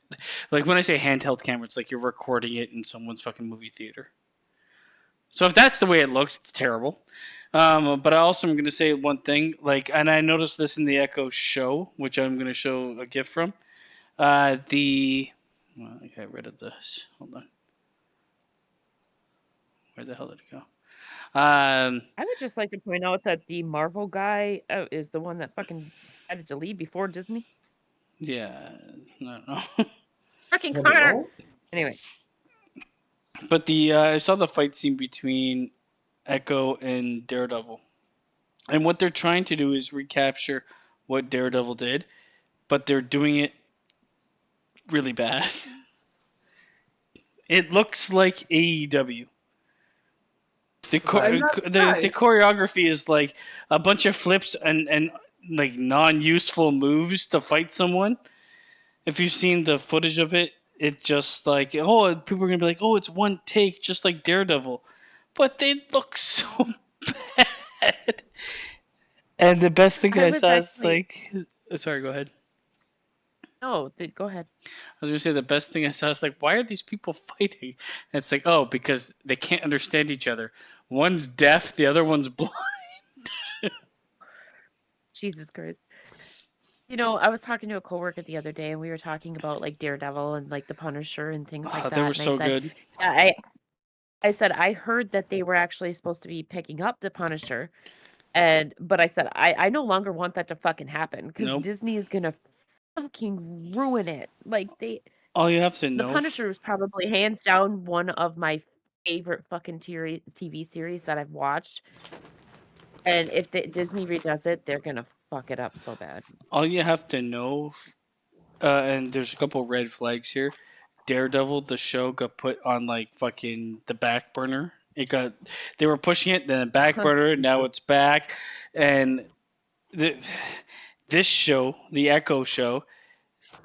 like when I say handheld camera, it's like you're recording it in someone's fucking movie theater. So if that's the way it looks, it's terrible. But I also am going to say one thing, like, and I noticed this in the Echo show, which I'm going to show a GIF from. I got rid of this. Hold on. Where the hell did it go? I would just like to point out that the Marvel guy is the one that fucking decided to leave before Disney. Yeah, no. Fucking Connor. Anyway. But I saw the fight scene between Echo and Daredevil. And what they're trying to do is recapture what Daredevil did, but they're doing it really bad. It looks like AEW. The choreography is like a bunch of flips and like non-useful moves to fight someone. If you've seen the footage of it, it just like, people are going to be like, oh, it's one take, just like Daredevil. But they look so bad. And the best thing I saw is like... Sorry, go ahead. No, go ahead. I was going to say the best thing I saw is like, why are these people fighting? And it's like, oh, because they can't understand each other. One's deaf, the other one's blind. Jesus Christ. You know, I was talking to a coworker the other day, and we were talking about like Daredevil and like the Punisher and things like that. They were so good. I said I heard that they were actually supposed to be picking up the Punisher, but I said I no longer want that to fucking happen because Disney is gonna fucking ruin it. Like all you have to know, the Punisher is probably hands down one of my favorite fucking TV series that I've watched. And if Disney redoes it, they're gonna fuck it up so bad. All you have to know, and there's a couple red flags here. Daredevil, the show, got put on like fucking the back burner. They were pushing it, then the back burner. Now it's back, and this show, the Echo show,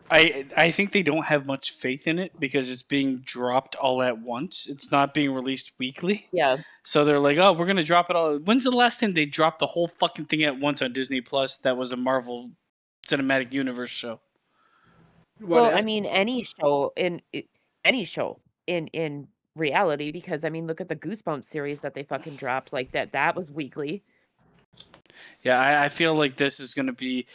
I think they don't have much faith in it because it's being dropped all at once. It's not being released weekly. Yeah. So they're like, oh, we're going to drop it all. When's the last time they dropped the whole fucking thing at once on Disney Plus that was a Marvel Cinematic Universe show? Well, I mean, any show in reality, because I mean, look at the Goosebumps series that they fucking dropped like that. That was weekly. Yeah, I feel like this is going to be...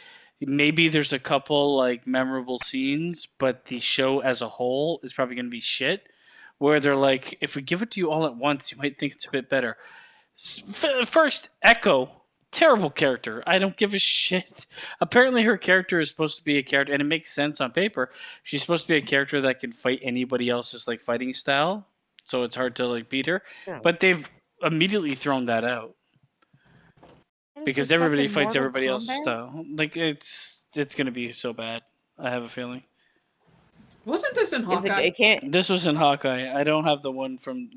Maybe there's a couple like memorable scenes, but the show as a whole is probably going to be shit. Where they're like, if we give it to you all at once, you might think it's a bit better. First, Echo, terrible character. I don't give a shit. Apparently, her character is supposed to be a character, and it makes sense on paper. She's supposed to be a character that can fight anybody else's like fighting style, so it's hard to like beat her. Yeah. But they've immediately thrown that out. Because everybody fights everybody else's style. Like, it's going to be so bad. I have a feeling. Wasn't this in Is Hawkeye? it can't This was in Hawkeye. I don't have the one from.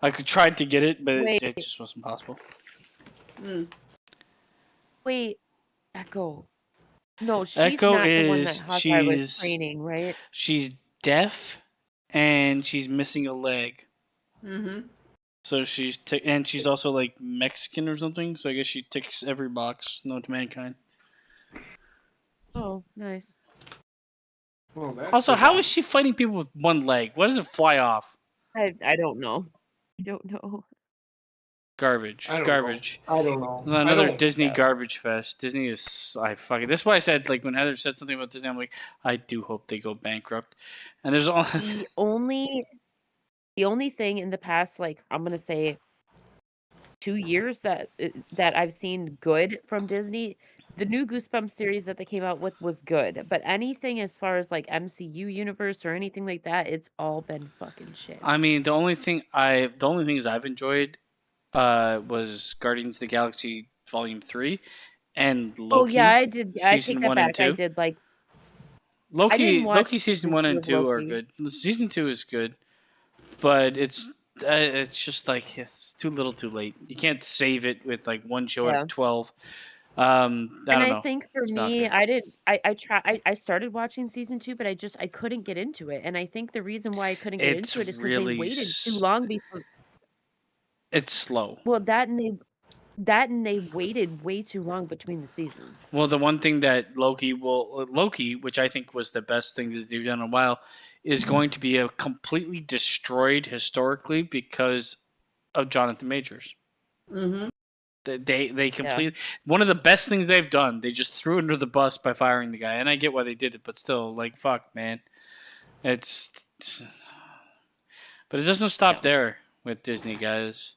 I tried to get it, but Wait. it just wasn't possible. wait, Echo. No, she's Echo not the one that is Hawkeye was training, right? she's deaf, and she's missing a leg. Mm-hmm. So and she's also like Mexican or something. So I guess she ticks every box known to mankind. Oh, nice. Well, that's Also, how is she fighting people with one leg? Why does it fly off? I don't know. I don't know. Garbage. I don't Garbage. know. I don't know. It's another I don't- Disney yeah. garbage fest. Disney is That's why I said, like, when Heather said something about Disney, I'm like, I do hope they go bankrupt. And there's all The only thing in the past, like, I'm gonna say 2 years that I've seen good from Disney, the new Goosebumps series that they came out with was good, but anything as far as like MCU universe or anything like that, it's all been fucking shit. I mean, the only things I've enjoyed was Guardians of the Galaxy Volume 3 and Loki. Oh yeah, I did. I take Season that 1 and back. I 2. did like Loki watch season season 1 two and of 2 are Loki. good. Season 2 is good, but it's just like it's too little, too late. You can't save it with like one show out Yeah. of 12. I don't And know. I think for It's not me, fair. I didn't. I started watching season 2, but I couldn't get into it. And I think the reason why I couldn't get It's into it is because they really waited too long before. It's slow. Well, that and they waited way too long between the seasons. Well, the one thing that Loki, which I think was the best thing that they've done in a while, is going to be a completely destroyed historically because of Jonathan Majors. Mm-hmm. They completely one of the best things they've done. They just threw under the bus by firing the guy, and I get why they did it, but still, like, fuck, man, but it doesn't stop there with Disney, guys.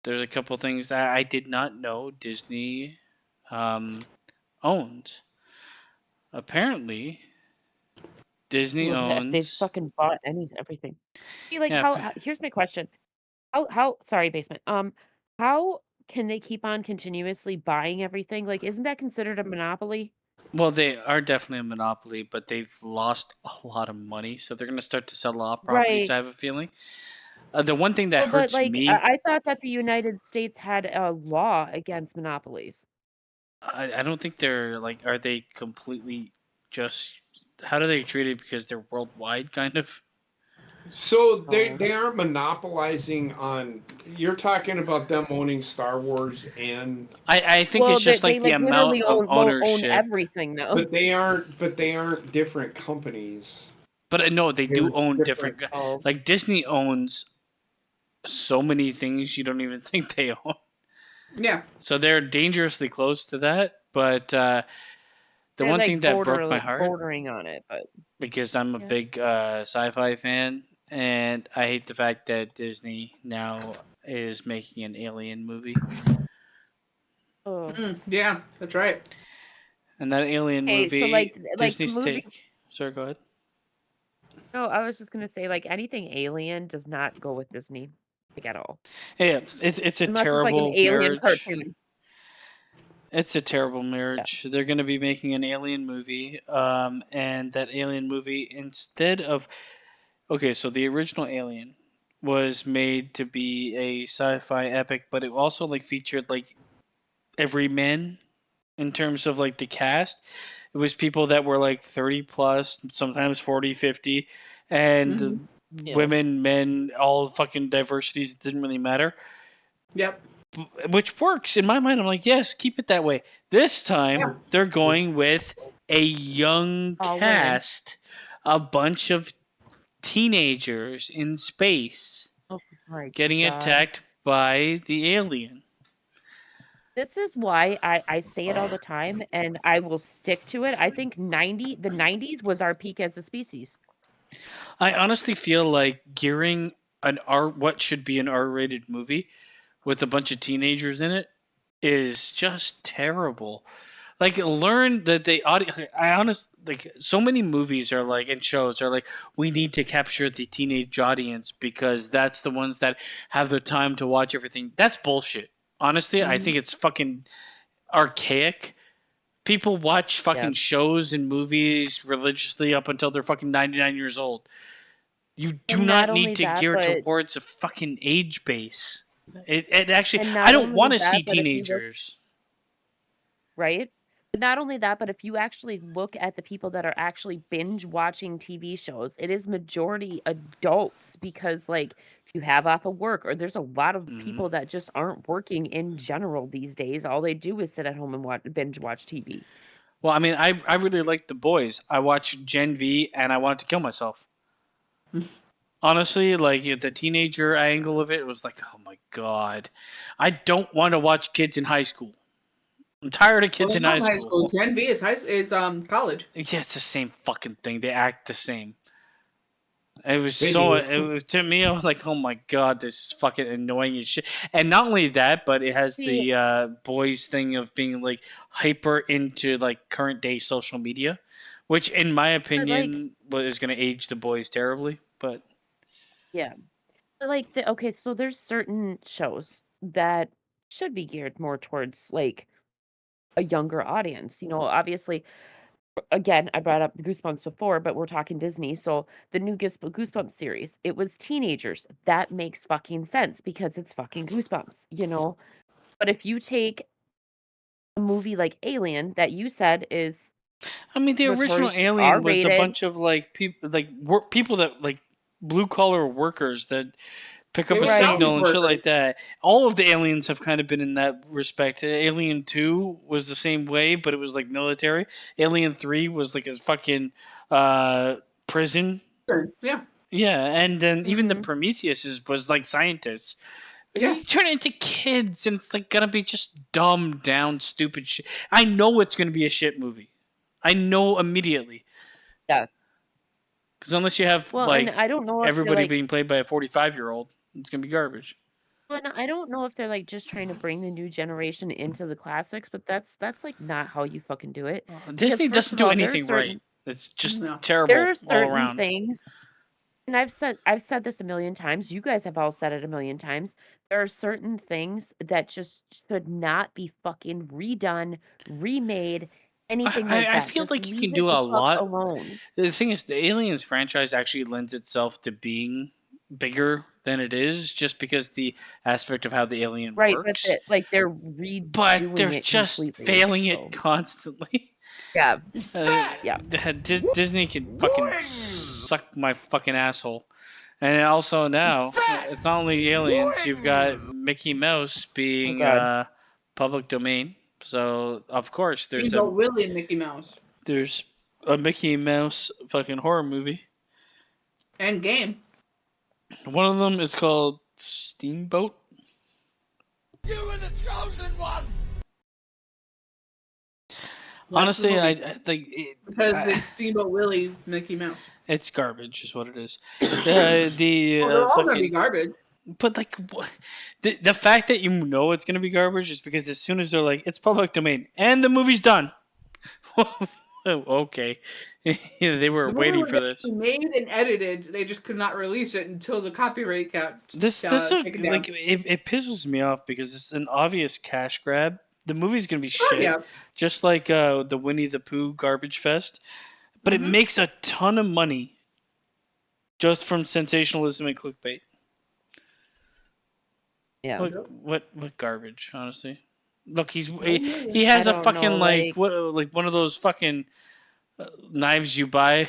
There's a couple things that I did not know Disney owns. Apparently, Disney owns. They fucking bought everything. See, like, Yeah. how here's my question. Sorry, basement. How can they keep on continuously buying everything? Like, isn't that considered a monopoly? Well, they are definitely a monopoly, but they've lost a lot of money, so they're going to start to sell off properties. Right. I have a feeling. The one thing that Well, but hurts like, me, I thought that the United States had a law against monopolies. I don't think they're like. Are they completely just? How do they treat it? Because they're worldwide, kind of. So they aren't monopolizing on. You're talking about them owning Star Wars and. I think it's just like the amount of ownership. Own everything though. But they aren't different companies. But no, they do own different. Oh. Like Disney owns so many things you don't even think they own. Yeah. So they're dangerously close to that. But the They're one like thing that broke my heart, bordering on it, but because I'm a big sci-fi fan, and I hate the fact that Disney now is making an Alien movie. oh. Yeah, that's right. And that Alien Okay, so movie, like Disney's the movie. Sorry, go ahead. No, I was just gonna say, like, anything alien does not go with Disney, like, at all. Yeah, it's a Unless terrible it's like an alien marriage. cartoon. It's a terrible marriage. They're going to be making an Alien movie, and that Alien movie, instead of... Okay, so the original Alien was made to be a sci-fi epic, but it also like featured like everyman in terms of like the cast. It was people that were like 30 plus, sometimes 40, 50, and women, men, all fucking diversities. It didn't really matter. Yep. Which works in my mind. I'm like, yes, keep it that way. This time they're going with a young cast, a bunch of teenagers in space getting attacked by the alien. This is why I say it all the time, and I will stick to it. I think the 90s was our peak as a species. I honestly feel like gearing what should be an R-rated movie with a bunch of teenagers in it is just terrible. Like, learn that so many movies are like, and shows are like, we need to capture the teenage audience because that's the ones that have the time to watch everything. That's bullshit. Honestly, I think it's fucking archaic. People watch fucking shows and movies religiously up until they're fucking 99 years old. You do not need to gear towards a fucking age base. It actually, I don't want to see teenagers. Right? But not only that, but if you actually look at the people that are actually binge watching TV shows, it is majority adults because, like, if you have off of work, or there's a lot of people that just aren't working in general these days. All they do is sit at home and binge watch TV. Well, I mean, I really like The Boys. I watch Gen V, and I wanted to kill myself. Honestly, like the teenager angle of it was like, oh my god, I don't want to watch kids in high school. I'm tired of kids in high school. Gen V is college. Yeah, it's the same fucking thing. They act the same. It was to me. I was like, oh my god, this is fucking annoying as shit. And not only that, but it has the boys thing of being like hyper into like current day social media, which in my opinion is going to age the boys terribly. But yeah, like okay, so there's certain shows that should be geared more towards like a younger audience. You know, obviously, again, I brought up Goosebumps before, but we're talking Disney. So the new Goosebumps series, it was teenagers. That makes fucking sense because it's fucking Goosebumps, you know? But if you take a movie like Alien that you said is, I mean, the original Alien was a bunch of like people, people that like blue collar workers that pick up a signal and shit like that. All of the aliens have kind of been in that respect. Alien 2 was the same way, but it was like military. Alien 3 was like a fucking prison. Yeah. Yeah, and then even the Prometheus was like scientists. Yeah. You turn it into kids, and it's like gonna be just dumbed down, stupid shit. I know it's gonna be a shit movie. I know immediately. Yeah. Because unless you have I don't know everybody being played by a 45-year-old, it's gonna be garbage. Well, I don't know if they're like just trying to bring the new generation into the classics, but that's like not how you fucking do it. Disney doesn't do anything right. It's just terrible there are certain all around. Things, and I've said this a million times. You guys have all said it a million times. There are certain things that just should not be fucking redone, remade. Anything like that. I feel just like you can do a lot. Alone. The thing is, the Aliens franchise actually lends itself to being bigger than it is, just because the aspect of how the alien works. But they're but they're just failing it constantly. Yeah. Disney can fucking suck my fucking asshole. And also now, it's not only aliens. You've got Mickey Mouse being public domain. So of course there's Mickey Mouse. There's a Mickey Mouse fucking horror movie. And game. One of them is called Steamboat. You were the chosen one. Honestly, I think because it's Steamboat Willie Mickey Mouse. It's garbage, is what it is. They're all gonna be garbage. But like, the fact that you know it's gonna be garbage is because as soon as they're like, it's public domain and the movie's done. Okay, they were waiting for this. Made and edited, they just could not release it until the copyright got. This like it pisses me off because it's an obvious cash grab. The movie's gonna be shit, just like the Winnie the Pooh Garbage Fest, but it makes a ton of money just from sensationalism and clickbait. Yeah. What garbage, honestly. Look, he has a fucking like one of those fucking knives you buy,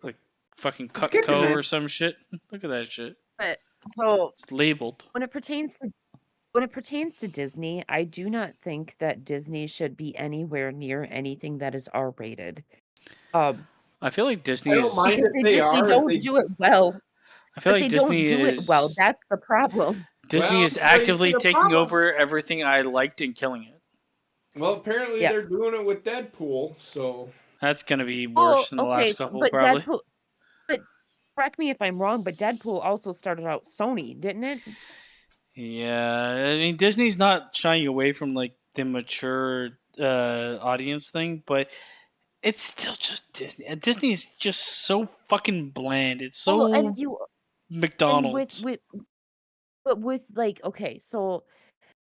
like fucking Cutco or some shit. Look at that shit. But so it's labeled. When it pertains to Disney, I do not think that Disney should be anywhere near anything that is R-rated. I feel like Disney is. They don't do it well. I feel like Disney don't do it well. That's the problem. Disney is actively taking over everything I liked and killing it. Well, apparently they're doing it with Deadpool, so that's gonna be worse than the last couple, probably. But correct me if I'm wrong, but Deadpool also started out Sony, didn't it? Yeah, I mean Disney's not shying away from like the mature audience thing, but it's still just Disney. And Disney is just so fucking bland. It's so McDonald's. But with like, okay, so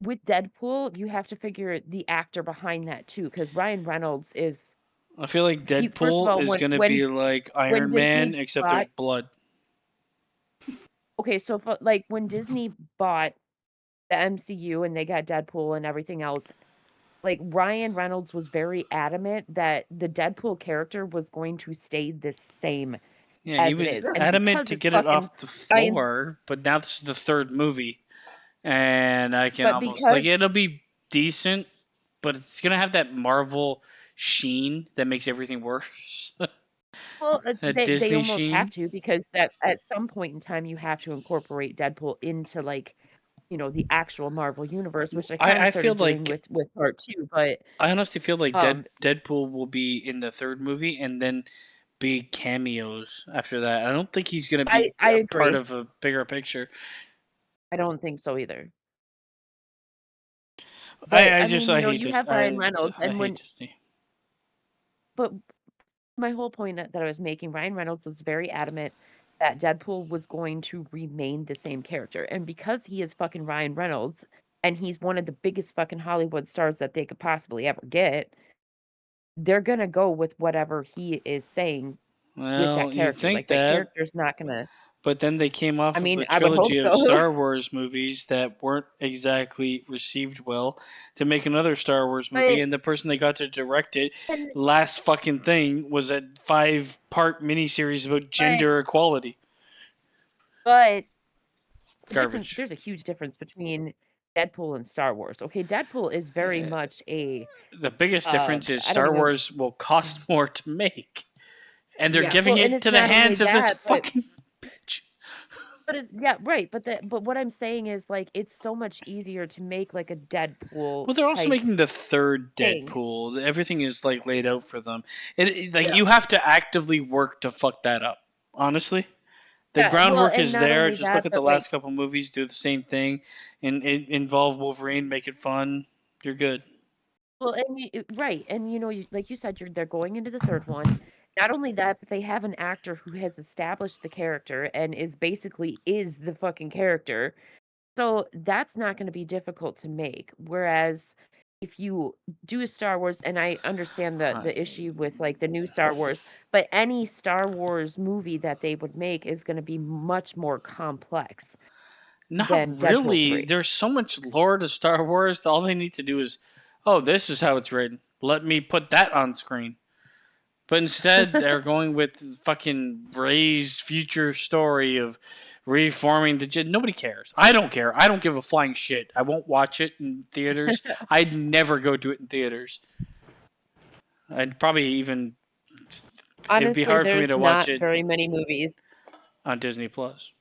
with Deadpool, you have to figure the actor behind that too, because Ryan Reynolds is I feel like first of Deadpool all, is gonna when be like when Iron Man, Disney except there's bought blood. okay, so like when Disney bought the MCU and they got Deadpool and everything else, like Ryan Reynolds was very adamant that the Deadpool character was going to stay the same Yeah, he as it was is. And adamant because to it's get it fucking off the Ryan, floor, but now this is the third movie, and I can but almost like because it'll be decent, but it's gonna have that Marvel sheen that makes everything worse. well, That they Disney almost have sheen. to because that at some point in time you have to incorporate Deadpool into like the actual Marvel universe, which I kind of I feel started doing like with part two. But I honestly feel like um, Deadpool will be in the third movie and then be cameos after that. I don't think he's gonna be I a part agree. of a bigger picture. I don't think so either. But I I just mean, I hate you this. have Ryan Reynolds, I and hate when Disney. but my whole point that I was making, Ryan Reynolds was very adamant that Deadpool was going to remain the same character. And because he is fucking Ryan Reynolds and he's one of the biggest fucking Hollywood stars that they could possibly ever get, they're gonna go with whatever he is saying with that Well, you character. think Like that that, character's not gonna but then they came I off of mean, a I would hope trilogy of so. Star Wars movies that weren't exactly received well to make another Star Wars movie, But and the person they got to direct it, and last fucking thing, was a 5-part miniseries about but gender equality. but Garbage. there's a huge difference between Deadpool and Star Wars. Okay, Deadpool is very Uh, much a the biggest difference is I don't Star even Wars will cost more to make, and they're Yeah. giving well, and it it's to the not only hands of this that, fucking bitch. yeah, right, but what I'm saying is like it's so much easier to make like a Deadpool Well, they're also type making the third thing. Deadpool. Everything is like laid out for them. Like Yeah. you have to actively work to fuck that up. Honestly, the Yeah, well, groundwork and is not there. only Just look that, at the but like last couple movies. Do the same thing, and involve Wolverine. Make it fun. You're good. well, and right, and like you said, they're going into the third one. Not only that, but they have an actor who has established the character and is the fucking character. So that's not going to be difficult to make. Whereas if you do a Star Wars, and I understand the issue with like the new Star Wars, but any Star Wars movie that they would make is going to be much more complex than Not Deadpool really. 3. There's so much lore to Star Wars. All they need to do is, oh, this is how it's written. Let me put that on screen. But instead, they're going with fucking Ray's future story of reforming the Jedi. Nobody cares. I don't care. I don't give a flying shit. I won't watch it in theaters. I'd never go to it in theaters. I'd probably even. It'd be Honestly, hard for me there's to watch not it very many movies. on Disney Plus.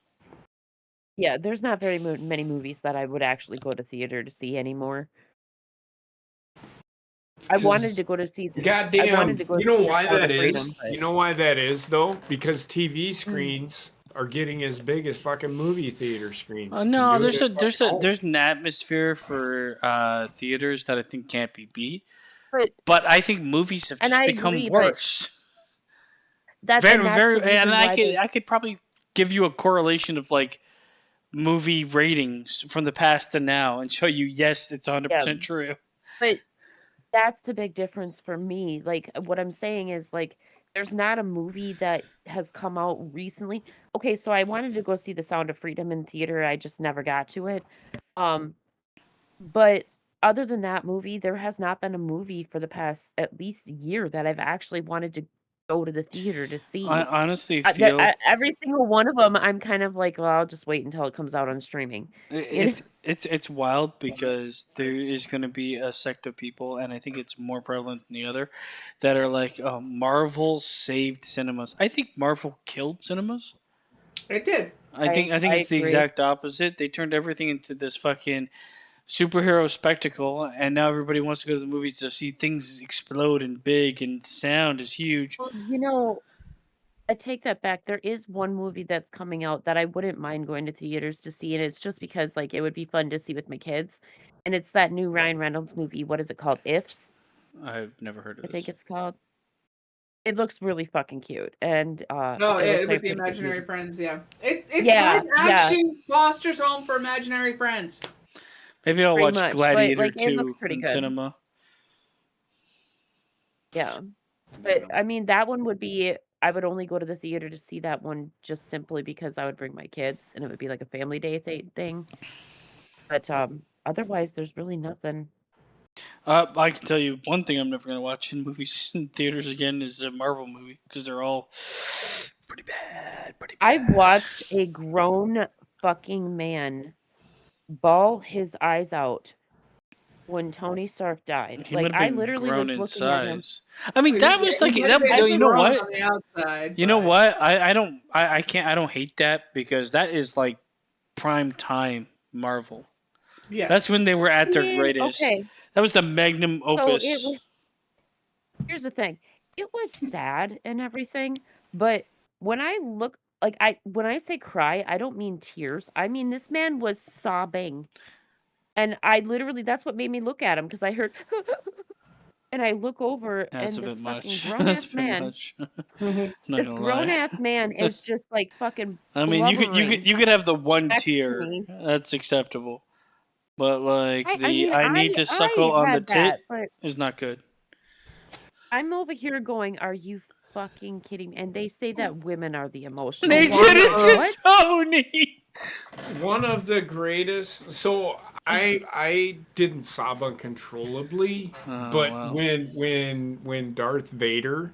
Yeah, there's not very many movies that I would actually go to theater to see anymore. I wanted to go to see the I wanted Goddamn, to go you know see the why Sound that of Freedom, is? but You know why that is though? Because TV screens are getting as big as fucking movie theater screens. You can No, do it at fucking home. there's an atmosphere for theaters that I think can't be beat. but But I think movies have and just I become agree, but worse. that's Very, the and reason why they I could probably give you a correlation of like movie ratings from the past to now and show you, yes, it's yeah, 100% true. but that's the big difference for me. Like what I'm saying is like there's not a movie that has come out recently. Okay, so I wanted to go see The Sound of Freedom in theater. I just never got to it. Um, but other than that movie, there has not been a movie for the past at least year that I've actually wanted to go to the theater to I see. honestly feel Every single one of them, I'm kind of like, well, I'll just wait until it comes out on streaming. You know? it's wild because there is going to be a sect of people, and I think it's more prevalent than the other, that are like, oh, Marvel saved cinemas. I think Marvel killed cinemas. It did. I think I it's the agree. exact opposite. They turned everything into this fucking superhero spectacle, and now everybody wants to go to the movies to see things explode and big, and the sound is huge. Well, I take that back. There is one movie that's coming out that I wouldn't mind going to theaters to see, and it's just because like it would be fun to see with my kids. And it's that new Ryan Reynolds movie. What is it called? Ifs, I've never heard of I think this. it's called. It looks really fucking cute, and No, it looks like with a the pretty good imaginary movie. friends, yeah. It's Yeah, live yeah. action Foster's Home for Imaginary Friends. Maybe I'll Pretty watch much, but, Gladiator like, it looks 2 pretty in good. cinema. Yeah. But, I mean, that one would be I would only go to the theater to see that one just simply because I would bring my kids, and it would be like a family day thing. But, otherwise, there's really nothing. I can tell you one thing I'm never going to watch in movies in theaters again is a Marvel movie, because they're all pretty bad. I watched a grown fucking man bawl his eyes out when Tony Stark died. He Like, might have I been literally grown was in looking at him. size. I mean, that was like, He might have that, been you know grown what? on the outside, You know but- what? I don't hate that, because that is like prime time Marvel. Yes. That's when they were at their greatest. Okay, That was the magnum so opus. it was. Here's the thing. It was sad and everything, but when I look, like, when I say cry, I don't mean tears. I mean this man was sobbing, and I literally that's what made me look at him because I heard, and I look over That's and a this bit fucking much. grown That's ass a bit man, much. Not this gonna grown lie. ass man is just like fucking. I mean, you blubbering could have the one next to tear. me. That's acceptable. But like I mean, I need to suckle on the had tit that, but is not good. I'm over here going, "Are you fucking kidding me?" And they say that women are the emotional They ones. did it What? to Tony. One of the greatest. So I didn't sob uncontrollably, Oh, but wow. when Darth Vader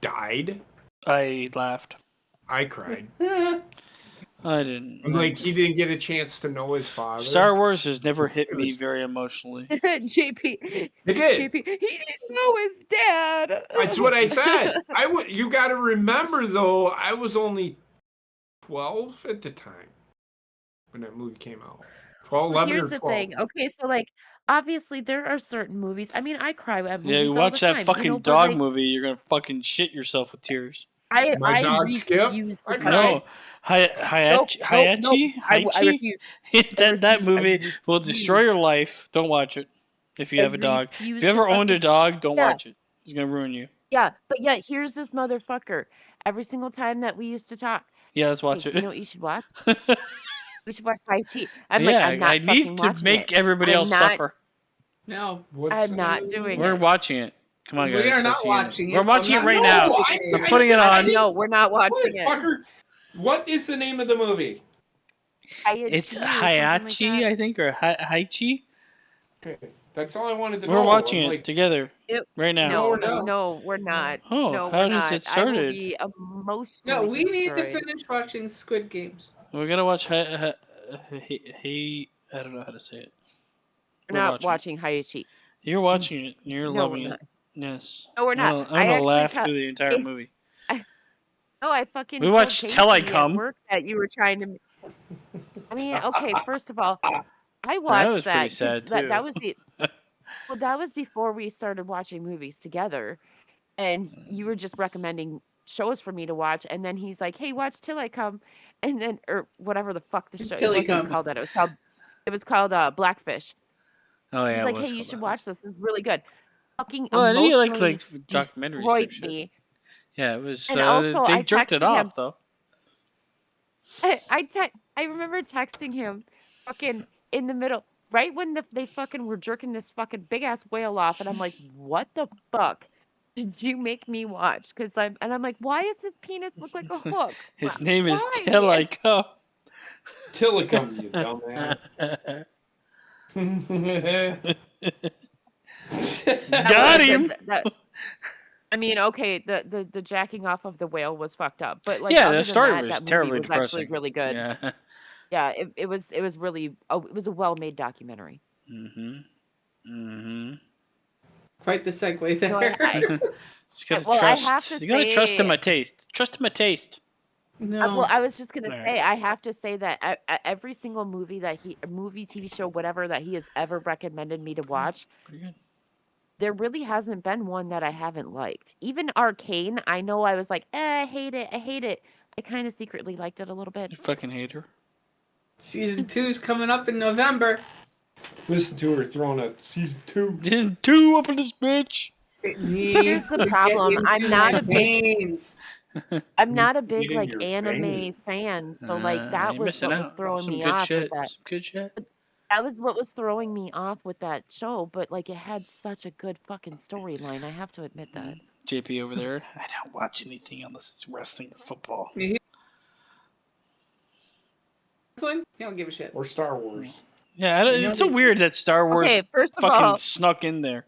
died, I laughed. I cried. I didn't. I'm like, he didn't get a chance to know his father. Star Wars has never hit It me was- very emotionally. JP. It did. JP. He didn't know his dad. That's what I said. You got to remember though, I was only 12 at the time when that movie came out. 12, 11 Here's or the 12. thing. Okay, so like obviously there are certain movies. I mean, I cry at movies Yeah, you all watch the that time, fucking you know, but, dog like, movie, you're gonna fucking shit yourself with tears. My dog Skip, refuse I to do cried. No, Hayachi, I refuse. that refuse, movie I will destroy your life. Don't watch it. If you I have a dog, refuse if you to ever owned a fucking- dog, don't Yeah. watch it. It's gonna ruin you. Yeah, but yet here's this motherfucker. Every single time that we used to talk, Yeah, let's watch "Hey, it. you know what you should watch? We should watch Tai-Chi." I'm like, Yeah, I'm not I fucking need to watching make it. everybody I'm else not- suffer. No. What's I'm the not name of doing the We're it. watching it. Come on, guys. We are not let's see watching it. We're so watching I'm it right not- now. No, We're putting it on. No, we're not watching What, it. fucker? What is the name of the movie? It's Tai-Chi or something like Hayachi, that. I think, or Haichi. Okay, that's all I wanted to know. We're watching I'm it like, together Yep. right now. No, we're not. no, we're not. Oh, no, how we're does not. it I will started? be emotionally No, we need to destroyed. finish watching Squid Games. We're gonna watch I don't know how to say it. We're not watching Hayachi. You're watching it. And you're No, loving we're it. Yes. No, we're not. I'm I gonna actually laugh tell- through the entire Hey, movie. No, I fucking. We told watched Casey Till I at Come. work that you were trying to. I mean, okay. First of all, I watched That was pretty 'cause sad that too. was well, that was before we started watching movies together, and you were just recommending shows for me to watch, and then he's like, "Hey, watch Till I Come," and then or whatever the fuck the show Till it I wasn't even Come. called that. It was called Blackfish. Oh yeah. He's it like, was "Hey, you called should that. watch this. This is really good." Fucking Well, I know you emotionally like documentaries type destroyed shit. me. Yeah, it was. And also, they I jerked it texted him. off though. I remember texting him fucking in the middle, right when they fucking were jerking this fucking big ass whale off, and I'm like, what the fuck did you make me watch? I'm like, why does his penis look like a hook? His name is Why? Till I Come. Tillicum, you dumbass. Got him. I mean, okay, the jacking off of the whale was fucked up, but like, Yeah, other the than story that, was that movie terribly was actually depressing. really good. Yeah. Yeah, it was really it was a well-made documentary. Quite the segue there. No, I- Just gotta Well, I trust. have to You gotta trust in say- my taste. Trust in my taste. No. well, I was just gonna Alright. say, I have to say that every single movie TV show, whatever that he has ever recommended me to watch, Pretty good. there really hasn't been one that I haven't liked. Even Arcane, I know I was like, I hate it. I kind of secretly liked it a little bit. You fucking hate her. Season 2's coming up in November. Listen to her throwing a season 2. There's two up in this bitch. It needs the to get problem. into I'm not my a big- veins. I'm not a big Eating like your anime veins. fan, so like that You're was missing what was out. throwing Some me good off shit. with that. Some good shit. That was what was throwing me off with that show, but like it had such a good fucking storyline. I have to admit that. JP over there. I don't watch anything unless it's wrestling or football. Wrestling? He don't give a shit. Or Star Wars. Yeah, it's so weird that Star Wars Okay, first of fucking all, snuck in there.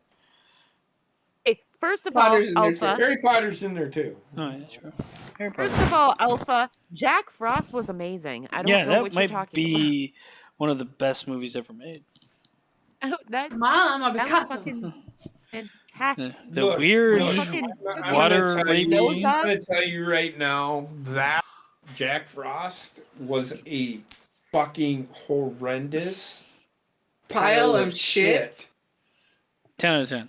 first of all, Potter's in there, too. Alpha. Harry Potter's in there too. Oh, yeah, true. Harry First Potter. of all, Alpha. Jack Frost was amazing. I don't Yeah, know that what you're might talking be one of the best movies ever made. about. That Mom, I'm was Picasso. fucking fantastic. The Look, weird look, fucking I'm water gonna tell rape you- scene. I'm gonna tell you right now that Jack Frost was a fucking horrendous Pile of shit. 10 out of 10.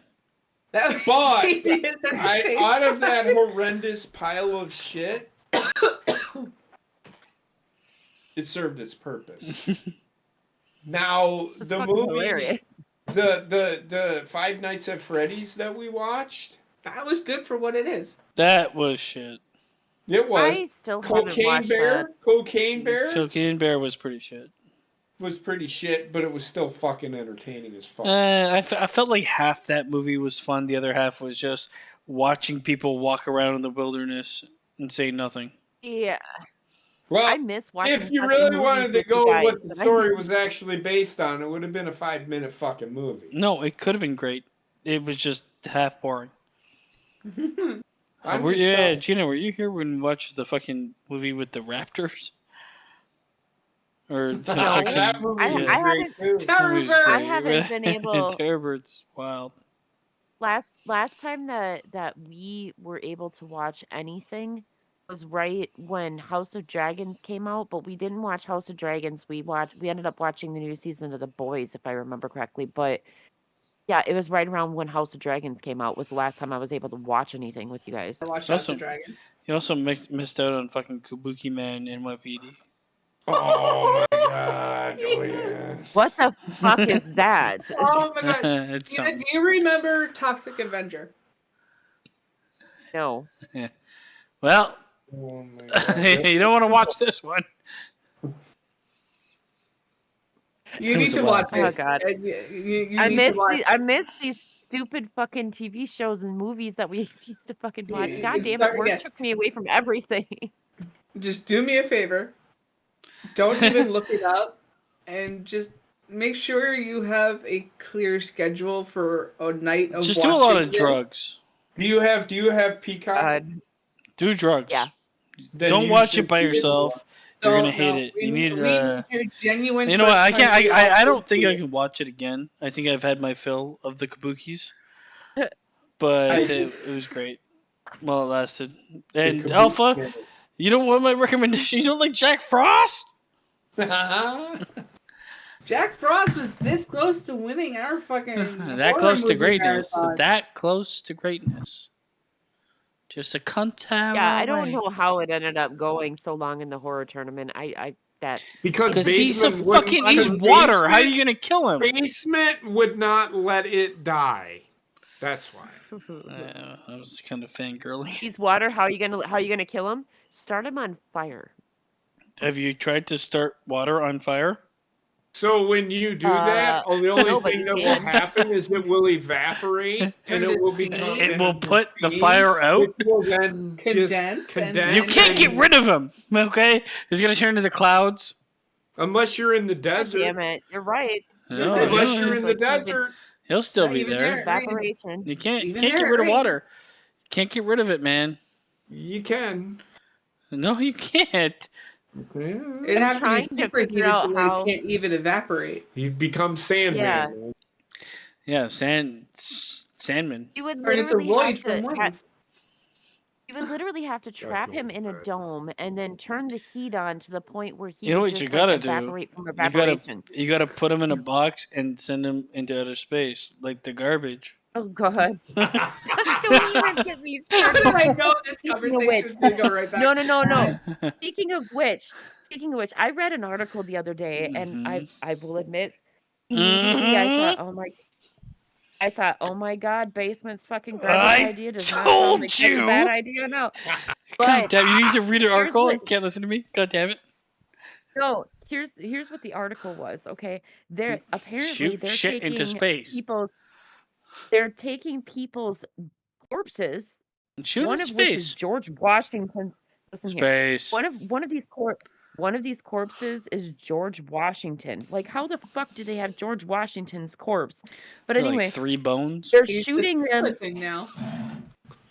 That was But genius at the same out of time. that horrendous pile of shit, it served its purpose. Now It's the fucking movie, hilarious. the Five Nights at Freddy's that we watched, That was good for what it is. That was shit. it was I still haven't Cocaine watched Bear. that. Cocaine Bear Cocaine Bear was pretty shit. was pretty shit, but it was still fucking entertaining as fuck. I felt like half that movie was fun. The other half was just watching people walk around in the wilderness and say nothing. Yeah, Well, I miss watching. if you fucking really movies wanted to with you go guys, what the but I- story was actually based on, it would have been a 5-minute fucking movie. No, it could have been great. It was just half boring. I'm Were just you, telling- Gina, were you here when we watched the fucking movie with the raptors? Or the No. fucking, that movie I was haven't- great too. Terror movie's Bird. I great. haven't been able- Terror Bird's wild. last time that we were able to watch anything was right when House of Dragons came out, but we didn't watch House of Dragons. We ended up watching the new season of The Boys, if I remember correctly. But yeah, it was right around when House of Dragons came out was the last time I was able to watch anything with you guys. I watched House Awesome. of Dragon. You also missed out on fucking Kabuki Man and NYPD. Oh my god! Oh yes. What the fuck is that? Oh my god. It's Gina, something. do you remember Toxic Avenger? No. Well, Oh my god. you don't want to watch this one. You It need was to a watch lot. it. Oh, God. You I need miss to watch I miss these stupid fucking TV shows and movies that we used to fucking watch. Yeah, God it's damn start it, work again. took me away from everything. Just do me a favor. Don't even look it up, and just make sure you have a clear schedule for a night of Just do a lot of watching it. drugs. Do you have Peacock? Do drugs. Yeah. Then Don't you watch should it by be able to yourself. You're Don't- gonna hate no, it. we You need. your genuine. You know what? I first time can't. I don't watch think I it. can watch it again. I think I've had my fill of the kabukis. But it was great while it lasted. And The Alpha, Kabuki- you don't want my recommendation? You don't like Jack Frost? Jack Frost was this close to winning our fucking That horror close to movie greatness. marathon. That close to greatness. Just a cunt. Yeah, I don't know how it ended up going so long in the horror tournament. because Because he's a Basement wouldn't- fucking. He's because water. How are Basement- you gonna kill him? Basement would not let it die. That's why. I was kind of fangirling. He's water. How you gonna kill him? Start him on fire. Have you tried to start water on fire? So when you do that, the only nobody thing that will can. happen is it will evaporate and Turn it to will steam. become. It will put the fire out. Which will then Condense just and- condense. You can't get and- rid of him. Okay, he's gonna turn into the clouds. unless you're in the God desert. damn it! You're right. No, unless he'll- you're in the Like, desert. He'll still Not be even there. there. Evaporation. You can't Even get there, rid of right? water. Can't get rid of it, man. You can. No, you can't. Yeah. It'd have to be trying to figure superheated out so that how- it can't even evaporate. You become Sandman. Yeah. man. Yeah, Sandman. You would Or it's a literally void have from to. wings. You would literally have to trap him in a dome and then turn the heat on to the point where he You know would what just you gotta do? evaporate from You gotta evaporation. you gotta put him in a box and send him into outer space like the garbage. Oh god! Don't even get me How started. did I know this Speaking of conversation is going to go right back? No. Speaking of which, I read an article the other day, and I will admit, immediately I thought, oh my god, Basement's fucking garbage I idea does not told sound like such a you! bad idea now. God But damn, you need to read an here's article. what- You can't listen to me. God damn it. no, here's what the article was. Okay, they're Shoot shit into space. They're taking people's corpses. Shoot One into of which is space. George Washington's. Listen here. Space. One of these corpses is George Washington. Like, how the fuck do they have George Washington's corpse? But anyway, Like 3 bones. they're He's shooting them. living now.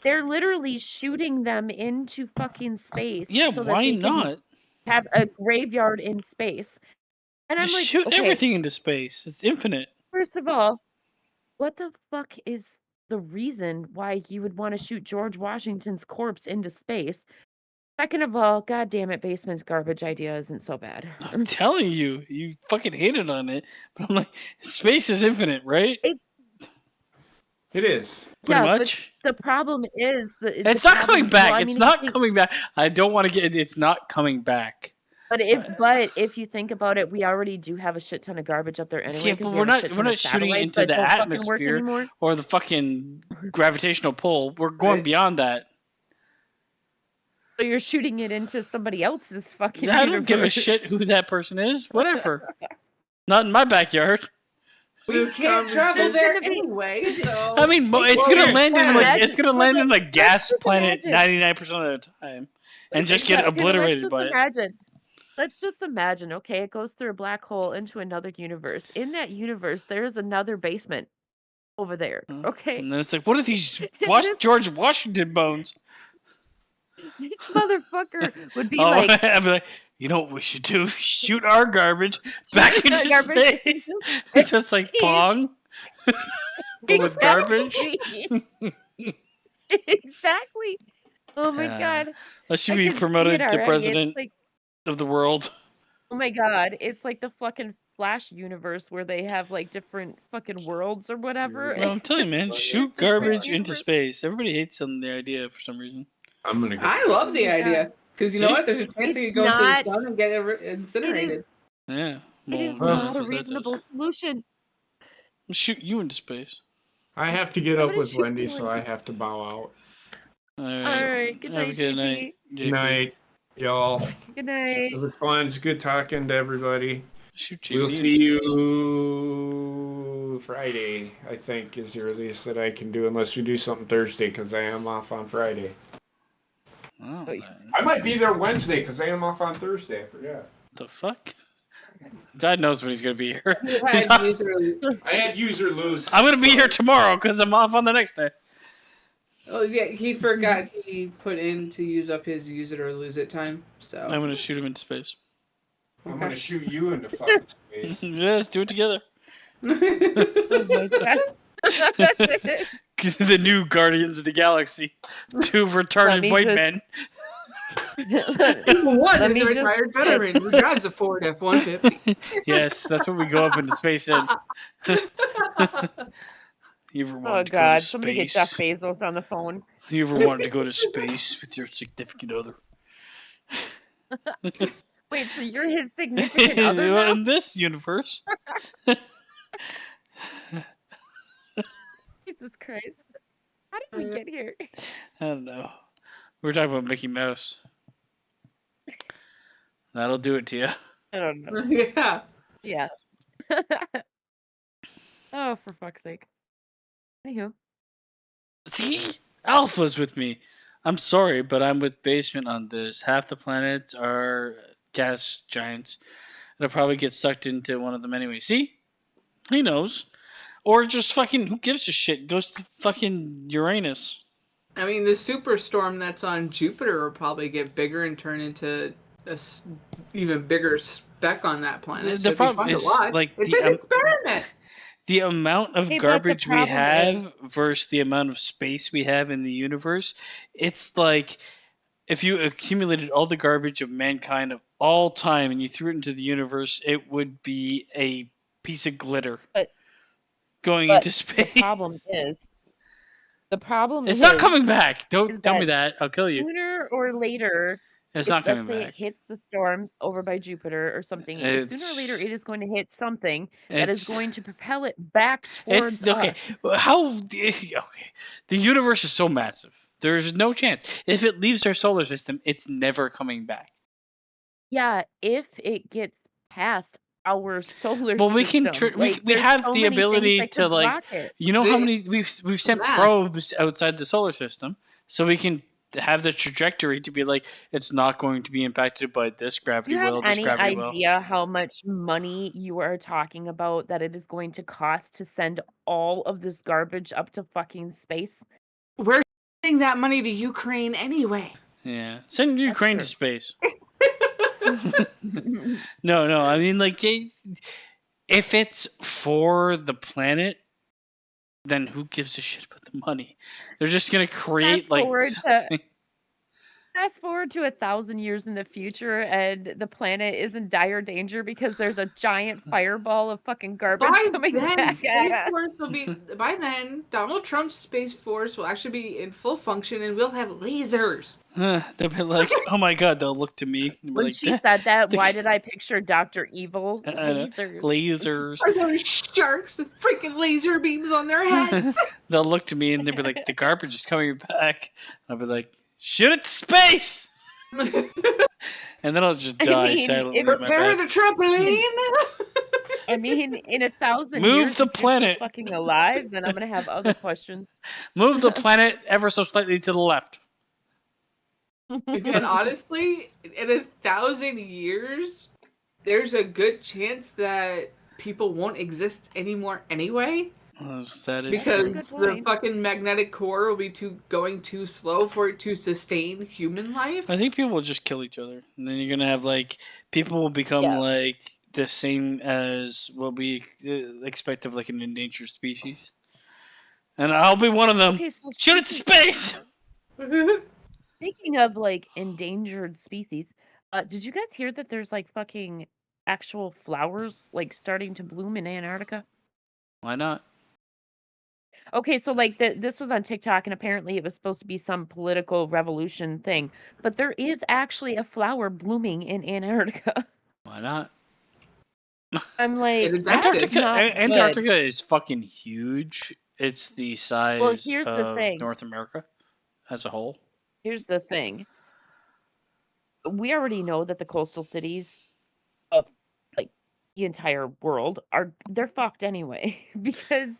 They're literally shooting them into fucking space. Yeah, so that why they can not? have a graveyard in space. And I'm Just like, shoot okay, everything into space. It's infinite. first of all, what the fuck is the reason why you would want to shoot George Washington's corpse into space? Second of all, god damn it, basement's garbage idea isn't so bad. I'm telling you, you fucking hated on it. But I'm like, space is infinite, right? It is. Pretty Yeah, much. But the problem is that It's not coming back. It's not coming back. I don't want to get. It's not coming back. But if you think about it, we already do have a shit ton of garbage up there anyway. Yeah, 'cause but we we're have a shit not ton of shooting it satellites into that the don't fucking work atmosphere anymore. or the fucking gravitational pull. We're going beyond that. So you're shooting it into somebody else's fucking I don't give a universe. shit who that person is. Whatever. Not in my backyard. We can't travel there anyway, so. I mean, it's gonna land in like it's gonna land in a gas just planet imagine. 99% of the time, and just get obliterated by it. Let's just imagine, okay, it goes through a black hole into another universe. In that universe, there's another basement over there, okay? And then it's like, what are these George Washington bones? This motherfucker would be Oh, like, I'd be like, you know what we should do? Shoot our garbage back into space. It's just like Pong, but with garbage. Exactly. Oh my god. That should I be can see promoted it to already. president It's like, of the world. oh my god, it's like the fucking Flash universe where they have like different fucking worlds or whatever. Well, I'm telling you, man, shoot garbage into space. Everybody hates on the idea for some reason. I'm gonna go. I love the idea. Because you know See? what? There's a chance you could go to the sun and get incinerated. Yeah. It is well, not that's a what that reasonable does. solution. Shoot you into space. I have to get I'm up gonna with shoot Wendy, you so I have to bow out. Alright, good Have a night, good JP. night. Good night, y'all. Good night. It was fun. It's good talking to everybody. Shoot We'll JP see into space. you Friday, I think, is the earliest that I can do, unless we do something Thursday, because I am off on Friday. Oh, Wait. man. I might be there Wednesday, because I am off on Thursday. I forgot. The fuck? God knows when he's gonna be here. You He's had off- user- I had user lose. I'm gonna be here tomorrow because I'm off on the next day. Oh yeah, he forgot he put in to use up his use it or lose it time. So I'm gonna shoot him into space. I'm gonna shoot you into fucking space. Yeah, let's do it together. Oh my god. The new Guardians of the Galaxy. 2 retarded me white just- men. One Let is me a just- retired veteran who drives a Ford F-150. Yes, that's what we go up into space in. You ever Oh wanted to go god, to somebody get Jeff space? Bezos on the phone. You ever wanted to go to space with your significant other? Wait, so you're his significant other now? In this universe. Jesus Christ. How did we get here? I don't know. We're talking about Mickey Mouse. That'll do it to you. I don't know. Yeah. Yeah. Oh, for fuck's sake. Anywho. See? Alpha's with me. I'm sorry, but I'm with Basement on this. Half the planets are gas giants. It'll probably get sucked into one of them anyway. See? He knows. Or just fucking, who gives a shit? Goes to fucking Uranus. I mean, the superstorm that's on Jupiter will probably get bigger and turn into a even bigger speck on that planet. The problem is, like, it's an experiment. The amount of Hey, but the garbage we problem have versus the amount of space we have in the universe, it's like if you accumulated all the garbage of mankind of all time and you threw it into the universe, it would be a piece of glitter going into space. The problem It's is not coming back. Don't is tell me that that. I'll kill you. sooner or later, It's if, not coming let's say back. it hits the storms over by Jupiter or something, sooner or later it is going to hit something that is going to propel it back towards It's okay. us. Okay. The universe is so massive. There's no chance. If it leaves our solar system, it's never coming back. Yeah, if it gets past our solar Well, we system. can Like, we there's have so the many things ability that to could like, block it. you know how They- many we've sent that. probes outside the solar system, so we can have the trajectory to be like it's not going to be impacted by this Do gravity you have well, this any gravity well. idea how much money you are talking about that it is going to cost to send all of this garbage up to fucking space? We're sending that money to Ukraine anyway. Yeah, send Ukraine to true. space. No, I mean like if it's for the planet, then who gives a shit about the money? They're just gonna create Fast like forward to something. fast forward to 1,000 years in the future, and the planet is in dire danger because there's a giant fireball of fucking garbage By coming then, back Space at us. Force will be. By then, Donald Trump's Space Force will actually be in full function, and we'll have lasers. They'll be like, oh my god, they'll look to me and be When like, she said that, the- why did I picture Dr. Evil? I know. Lasers. Lasers. Are those sharks with freaking laser beams on their heads? They'll look to me and they'll be like, the garbage is coming back. I'll be like, shoot it to space! And then I'll just I die mean, silently if- in my Prepare bed. the trampoline. I mean, in 1,000 Move years, the if you're still planet. fucking alive, then I'm gonna have other questions. Move the planet ever so slightly to the left. And honestly, in 1,000 years, there's a good chance that people won't exist anymore anyway. That is Because true. Good the point. fucking magnetic core will be going too slow for it to sustain human life. I think people will just kill each other. And then you're going to have, like, people will become, Yeah. like, the same as what we expect of, like, an endangered species. And I'll be one of them. Okay, so Shoot it to space! speaking of like endangered species, did you guys hear that there's like fucking actual flowers like starting to bloom in Antarctica? Why not? Okay, so like this was on TikTok, and apparently it was supposed to be some political revolution thing, but there is actually a flower blooming in Antarctica. Why not? I'm like, It's that's adapted. not good. Antarctica is fucking huge. It's the size here's the of thing. North America as a whole. Here's the thing. We already know that the coastal cities of like the entire world they're fucked anyway because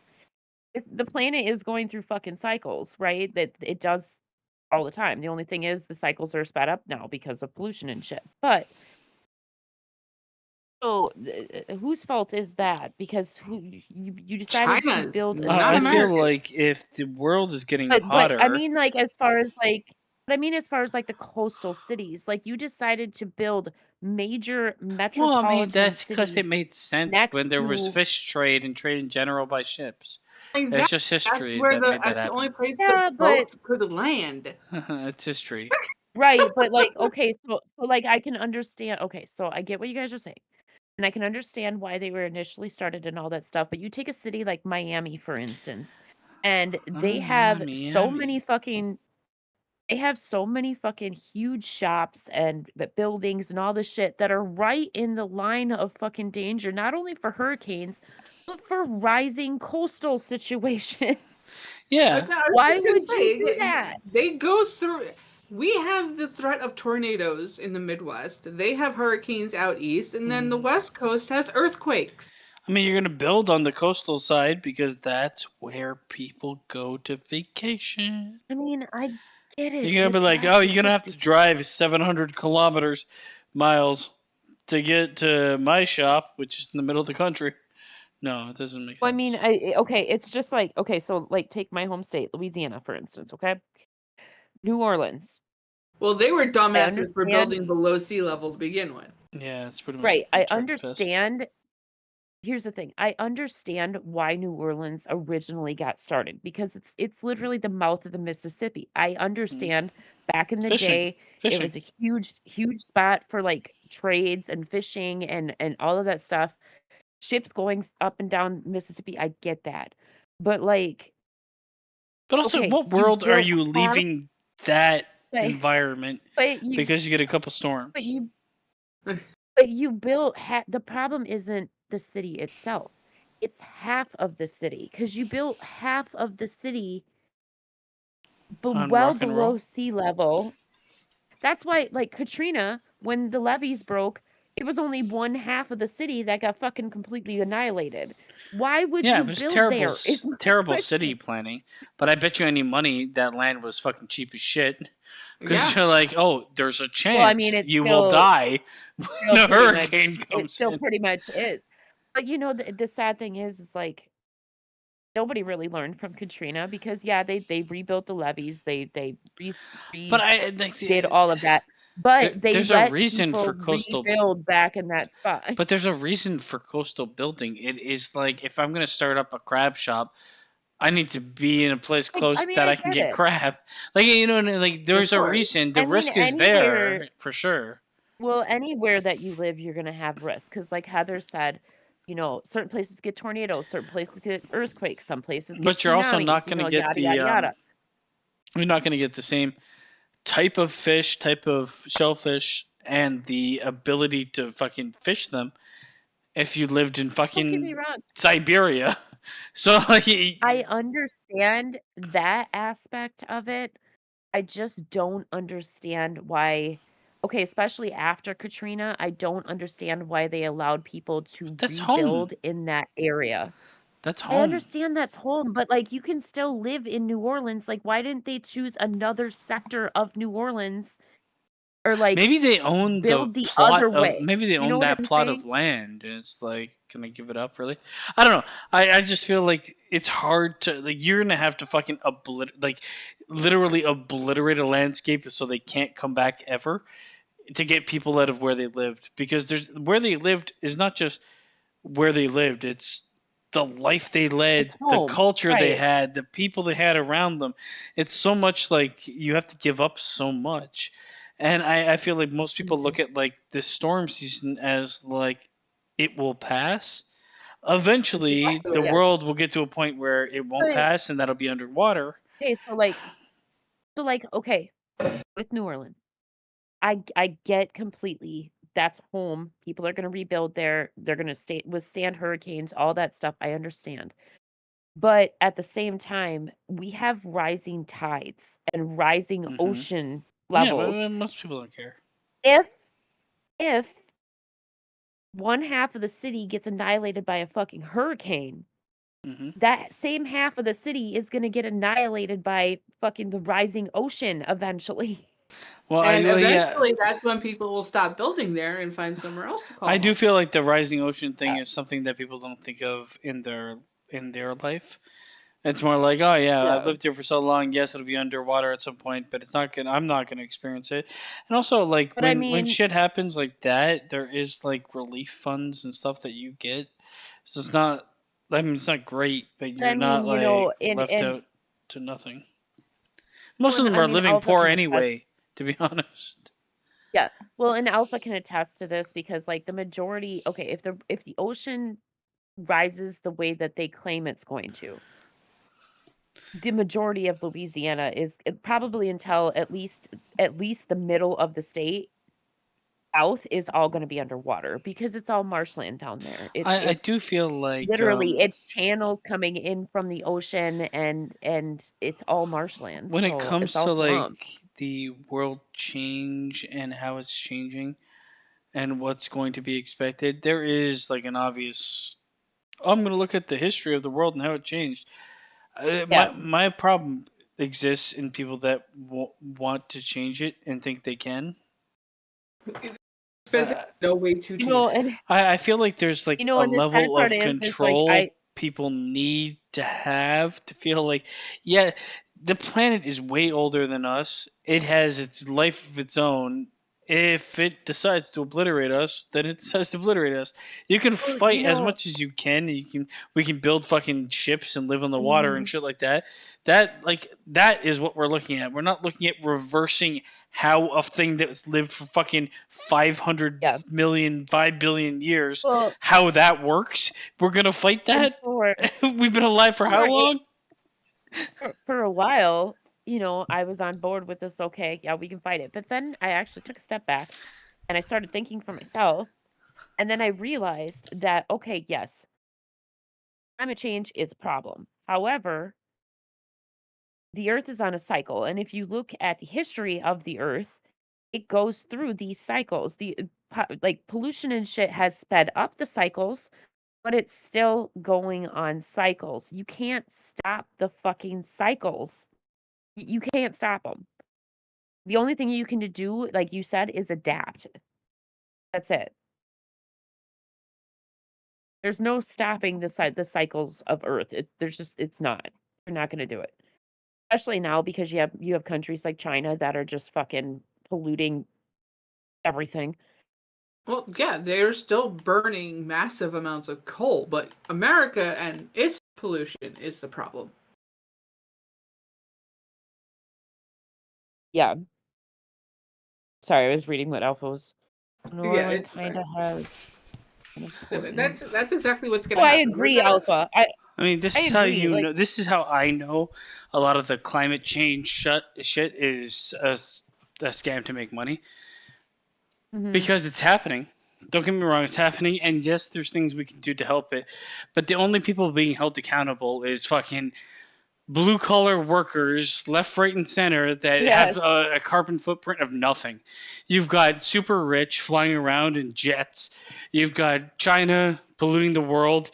the planet is going through fucking cycles, right? That it does all the time. The only thing is the cycles are sped up now because of pollution and shit. But so whose fault is that? Because you decided to China's, build a not I America. feel like if the world is getting but hotter, I mean like as far as like the coastal cities, like you decided to build major well, metropolitan I mean that's because cities it made sense next when there was to fish trade and trade in general by ships. Like It's just history that's where that made that that's the only happen. place Yeah, the but boats could land. It's history. right, but like okay, so like I can understand. Okay, so I get what you guys are saying. And I can understand why they were initially started and all that stuff, but you take a city like Miami, for instance, and they have so many fucking huge shops and buildings and all this shit that are right in the line of fucking danger, not only for hurricanes, but for rising coastal situation. Yeah. I was Why just gonna would you say, do that? They go through. We have the threat of tornadoes in the Midwest. They have hurricanes out east, and then the West Coast has earthquakes. I mean, you're going to build on the coastal side because that's where people go to vacation. I mean, I get it. You're going to but be like, God, oh, it's you're going to so have to stupid. drive 700 miles to get to my shop, which is in the middle of the country. No, it doesn't make sense. Well, I mean, okay, it's just like okay, so like take my home state, Louisiana, for instance. Okay, New Orleans. Well, they were dumbasses for understand. building below sea level to begin with. Yeah, it's pretty much Right, I a turkey fest. understand. Here's the thing. I understand why New Orleans originally got started because it's literally the mouth of the Mississippi. I understand back in the day it was a huge spot for like trades and fishing and all of that stuff. Ships going up and down Mississippi, I get that. But like But also, okay, what you world are built you half- leaving that but- environment but you because you get a couple storms? but you built the problem isn't the city itself. It's half of the city because you built half of the city On well rock and below roll? sea level. That's why, like Katrina, when the levees broke, it was only one half of the city that got fucking completely annihilated. Why would Yeah, you it was build terrible, there? Is my terrible question. city planning. But I bet you any money that land was fucking cheap as shit. Because Yeah. you're like, oh, there's a Well, I chance mean, it's you will die when a hurricane it comes still in. pretty much is. But the sad thing is like nobody really learned from Katrina because they rebuilt the levees, they But I like, did all of that, but they there's a let reason for people coastal. rebuild back in that spot. But there's a reason for coastal building. It is like if I'm gonna start up a crab shop, I need to be in a place close that I I can get get it. crab. Like like there's a course. reason. The I mean, risk is anywhere there for sure. well, anywhere that you live, you're gonna have risk because, like Heather said, certain places get tornadoes, certain places get earthquakes, some places get But you're also tsunamis, not gonna get yada the yada yada. you're not gonna get the same type of fish, type of shellfish, and the ability to fucking fish them if you lived in Don't get me fucking wrong. Siberia. So like, I understand that aspect of it. I just don't understand why. Okay, especially after Katrina, I don't understand why they allowed people to that's home. rebuild in that area. That's I home. understand that's home, but like you can still live in New Orleans. Like, why didn't they choose another sector of New Orleans or like Maybe they own the build the plot other of. way? Maybe they You know own what that I'm plot saying? of land, and it's like, can I give it up? Really? I don't know. I just feel like it's hard to like. You're gonna have to fucking literally obliterate a landscape so they can't come back ever to get people out of where they lived, because there's where they lived is not just where they lived, it's the life they led, It's the home, culture they right? had, the people they had around them. It's so much like you have to give up so much. And I feel like most people look at like this storm season as like it will pass. Eventually, exactly the what it Yeah. world will get to a point where it won't But pass and that'll be underwater. okay, okay, with New Orleans, I get completely. That's home. People are gonna rebuild there. They're gonna withstand hurricanes, all that stuff. I understand. But at the same time, we have rising tides and rising Hmm. ocean Yeah, levels. but most people don't care. If if one half of the city gets annihilated by a fucking hurricane, Hmm. that same half of the city is going to get annihilated by fucking the rising ocean eventually. Well, And yeah, eventually, that's when people will stop building there and find somewhere else to call I do home. feel like the rising ocean thing Yeah. is something that people don't think of in their life. It's more like, oh yeah, I've Yeah. lived here for so long. Yes, it'll be underwater at some point, but it's not gonna. I'm not gonna experience it. And also, like But I when mean, shit happens like that, there is like relief funds and stuff that you get. So it's not. I mean, it's not great, but you're not like left out to nothing. Most of them are living Alpha poor can attest. anyway, to be honest. Yeah. Well, and Alpha can attest to this because like the majority, okay, if the ocean rises the way that they claim it's going to, the majority of Louisiana is probably until at least the middle of the state south is all going to be underwater because it's all marshland down there. I It's do feel like literally it's channels coming in from the ocean and it's all marshland. when it So it's comes all to like swamp. the world change and how it's changing and what's going to be expected, there is like an obvious. Oh, I'm going to look at the history of the world and how it changed. Yeah. My problem exists in people that want to change it and think they can. Physically, no way to change it. And I feel like there's like a and the sad level part of is like control people need to have to feel like, yeah, the planet is way older than us. It has its life of its own. If it decides to obliterate us, then it decides to obliterate us. You can fight as much as you can. We can build fucking ships and live on the water and shit like that. That is what we're looking at. We're not looking at reversing how a thing that's lived for fucking 500 million, 5 billion years, how that works. We're gonna fight that. We've been alive for how long? For a while, I was on board with this. Okay, yeah, we can fight it. But then I actually took a step back and I started thinking for myself. And then I realized that, okay, yes, climate change is a problem. However, the Earth is on a cycle. And if you look at the history of the Earth, it goes through these cycles. like pollution and shit has sped up the cycles, but it's still going on cycles. You can't stop the fucking cycles. You can't stop them. The only thing you can do, like you said, is adapt. That's it. There's no stopping the cycles of Earth. It's not. You're not going to do it. Especially now because you have countries like China that are just fucking polluting everything. Well, yeah, they're still burning massive amounts of coal, but America and its pollution is the problem. Yeah. Sorry, I was reading what Alpha was. New Yeah, Orleans it's kind of has. that's exactly what's going Oh, to I happen. agree, Alpha. I mean, this I is how agree, you like- know. This is how I know a lot of the climate change shit is a scam to make money Mhm. because it's happening. Don't get me wrong, it's happening, and yes, there's things we can do to help it, but the only people being held accountable is fucking blue collar workers, left, right, and center that Yes. have a carbon footprint of nothing. You've got super rich flying around in jets. You've got China polluting the world.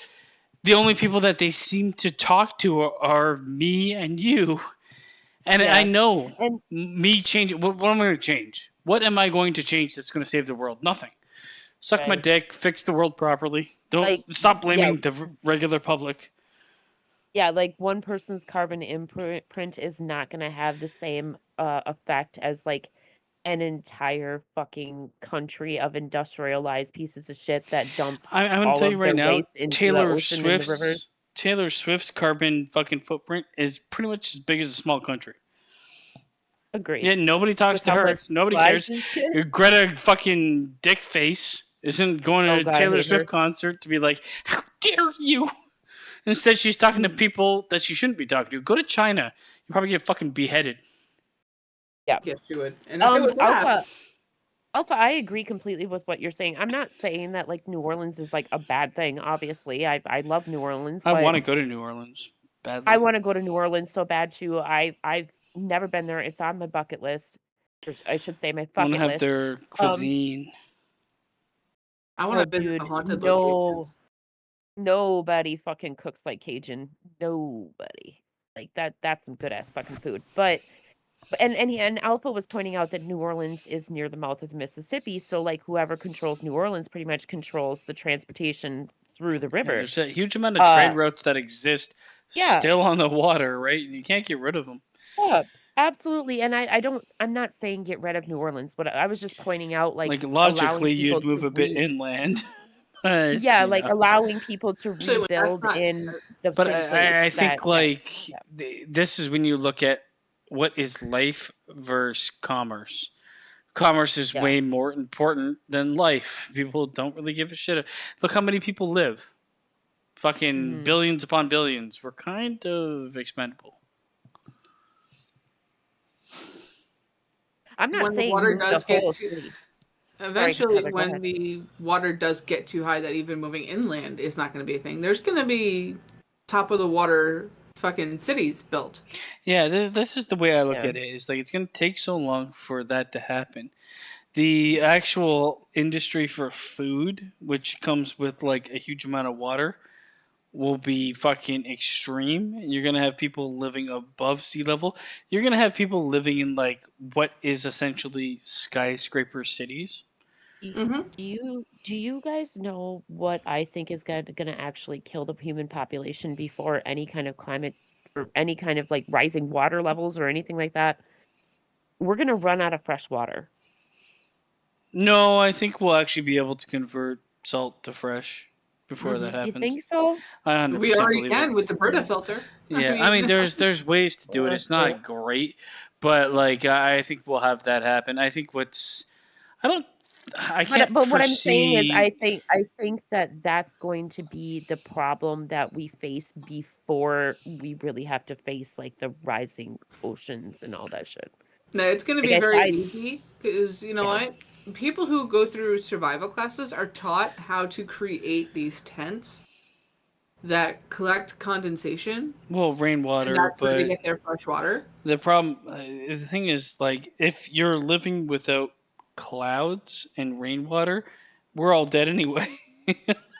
The only people that they seem to talk to are me and you. And Yeah. I know And- me changing. What am I going to change? What am I going to change that's going to save the world? Nothing. Suck my Right. dick. Fix the world properly. Don't Like, stop blaming yeah. the regular public. Yeah, like one person's carbon imprint is not going to have the same effect as like an entire fucking country of industrialized pieces of shit that dump I'm going to all tell you of right their now, waste into the ocean and the rivers. Taylor Swift's carbon fucking footprint is pretty much as big as a small country. Agreed. Yeah, nobody talks With to how her. much Nobody lives cares. and shit. Greta fucking dickface isn't going Oh, to a God, I Taylor hate Swift her. concert to be like, how dare you? Instead, she's talking to people that she shouldn't be talking to. Go to China. You probably get fucking beheaded. Yeah. Yes, you would. And I would laugh. Alpha, I agree completely with what you're saying. I'm not saying that like New Orleans is like a bad thing. Obviously, I love New Orleans. I but want to go to New Orleans badly. I want to go to New Orleans so bad too. I've never been there. It's on my bucket list. Or I should say my I want bucket to have list. their cuisine. I want to Oh, visit dude, the haunted no. locations. Nobody fucking cooks like Cajun. Nobody. Like that's some good ass fucking food. But and Alpha was pointing out that New Orleans is near the mouth of the Mississippi, so like whoever controls New Orleans pretty much controls the transportation through the Yeah, river. there's a huge amount of trade routes that exist yeah. still on the water, right? You can't get rid of them. Yeah, absolutely. And I'm not saying get rid of New Orleans, but I was just pointing out like logically, allowing people you'd move to a bit inland. But, yeah, you like know. allowing people to Actually, when that's rebuild not- in the But same place. I think like yeah. this is when you look at what is life versus commerce. Commerce is way more important than life. People don't really give a shit. Look how many people live. Fucking billions upon billions. We're kind of expendable. I'm not When the saying water move does the get whole to- city. Eventually, Heather, go when ahead. the water does get too high, that even moving inland is not going to be a thing. There's going to be top of the water fucking cities built. Yeah, this is the way I look Yeah. at it. It's like it's gonna take so long for that to happen. The actual industry for food, which comes with like a huge amount of water, will be fucking extreme. And you're gonna have people living above sea level. You're gonna have people living in like what is essentially skyscraper cities. Mm-hmm. Do you guys know what I think is gonna actually kill the human population before any kind of climate or any kind of like rising water levels or anything like that? We're gonna run out of fresh water. No, I think we'll actually be able to convert salt to fresh before that You happens. think so? I 100% We already believe can it. with the Brita filter. Yeah, I mean, there's ways to do it. It's not great, but like I think we'll have that happen. I think I can't But what I'm saying is, foresee- I think that that's going to be the problem that we face before we really have to face like the rising oceans and all that shit. No, it's going to Like, be I- very I- easy because you know what? People who go through survival classes are taught how to create these tents that collect condensation. well, And rainwater, that's where they but get their fresh water. the problem, the thing is, like, if you're living without clouds and rainwater, we're all dead anyway.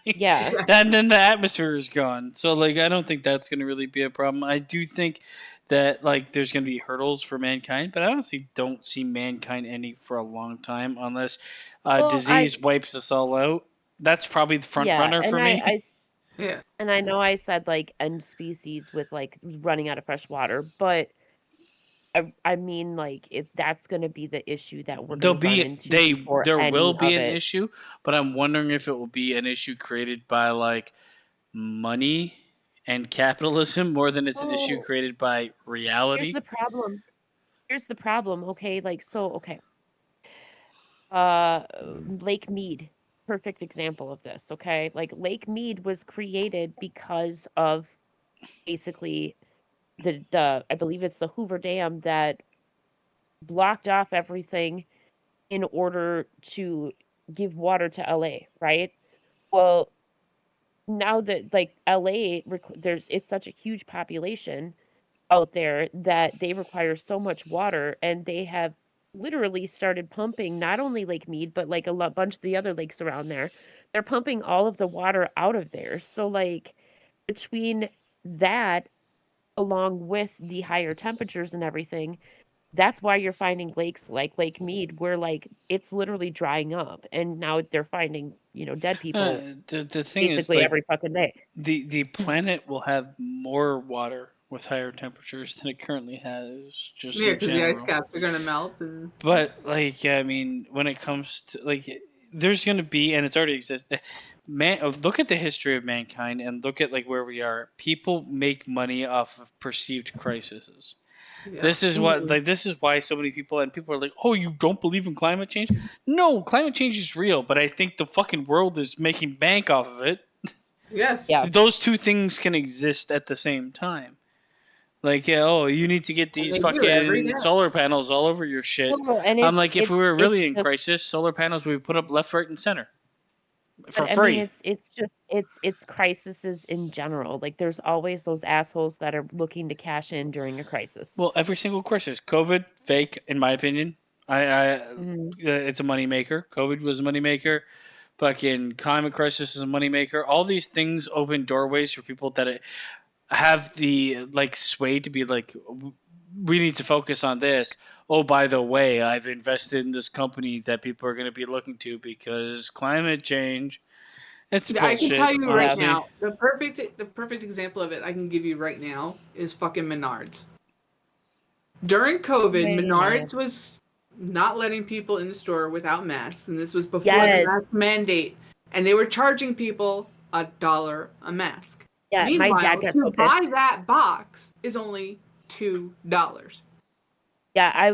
Yeah. And then the atmosphere is gone. So like I don't think that's going to really be a problem. I do think that like there's going to be hurdles for mankind, but I honestly don't see mankind ending for a long time unless disease wipes us all out. That's probably the front runner for me. Yeah. And I know I said like end species with like running out of fresh water, but I mean like if that's going to be the issue that we're going to run into There will be an it. issue, but I'm wondering if it will be an issue created by like money and capitalism more than it's an issue created by reality. Here's the problem. Okay, like okay. Lake Mead, perfect example of this. Okay, like Lake Mead was created because of basically the I believe it's the Hoover Dam that blocked off everything in order to give water to LA, right? Well, now that like LA it's such a huge population out there that they require so much water, and they have literally started pumping not only Lake Mead but like a bunch of the other lakes around there. They're pumping all of the water out of there. So like between that along with the higher temperatures and everything, that's why you're finding lakes like Lake Mead where like it's literally drying up, and now they're finding, dead people The thing is, basically like, every fucking day. the planet will have more water with higher temperatures than it currently has. Just Yeah, in because the ice general. caps are gonna melt, and But like, I mean, when it comes to like, there's gonna be, and it's already existed. Look at the history of mankind and look at like where we are. People make money off of perceived crises. yeah. This is what like this is why so many people are like, oh, you don't believe in climate change? No, climate change is real, but I think the fucking world is making bank off of it. Yes. Yeah. Those two things can exist at the same time. Like, you need to get these fucking solar panels all over your shit. Well, and I'm like, if we were really in just, crisis, solar panels would be put up left, right, and center for but, free. I mean, it's crises in general. Like there's always those assholes that are looking to cash in during a crisis. Well, every single crisis, COVID, fake, in my opinion. It's a moneymaker. COVID was a moneymaker. Fucking climate crisis is a moneymaker. All these things open doorways for people that have the like sway to be like, we need to focus on this. Oh, by the way, I've invested in this company that people are going to be looking to because climate change. It's bullshit. I can tell you right honestly. now, the perfect example of it I can give you right now is fucking Menards. During COVID, Menards was not letting people in the store without masks, and this was before the mask mandate, and they were charging people $1 a mask. Yeah, meanwhile, my dad got to so buy that box is only $2. Yeah,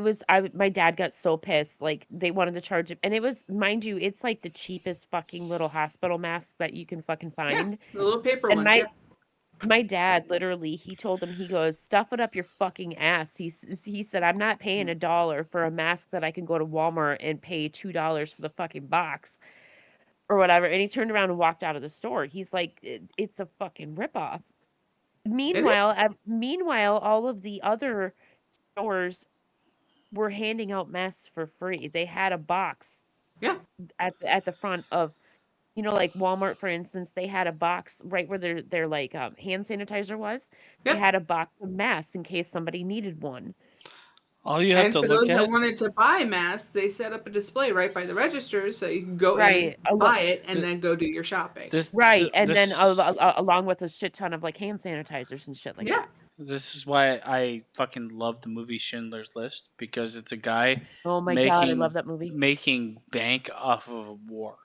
my dad got so pissed. Like they wanted to charge him, and it was, mind you, it's like the cheapest fucking little hospital mask that you can fucking find. Yeah, the little paper and ones. My dad literally, he told him, he goes, stuff it up your fucking ass. He said, I'm not paying $1 for a mask that I can go to Walmart and pay $2 for the fucking box or whatever. And he turned around and walked out of the store. He's like, it's a fucking ripoff. Meanwhile, all of the other stores were handing out masks for free. They had a box. Yeah. At the front of, like Walmart, for instance, they had a box right where their like hand sanitizer was. Yeah. They had a box of masks in case somebody needed one. All you have to look at. And for those that wanted to buy masks, they set up a display right by the registers so you can go in, buy it, and then go do your shopping. Then along with a shit ton of like hand sanitizers and shit like that. This is why I fucking love the movie Schindler's List, because it's a guy oh my god, I love that movie, making bank off of a war.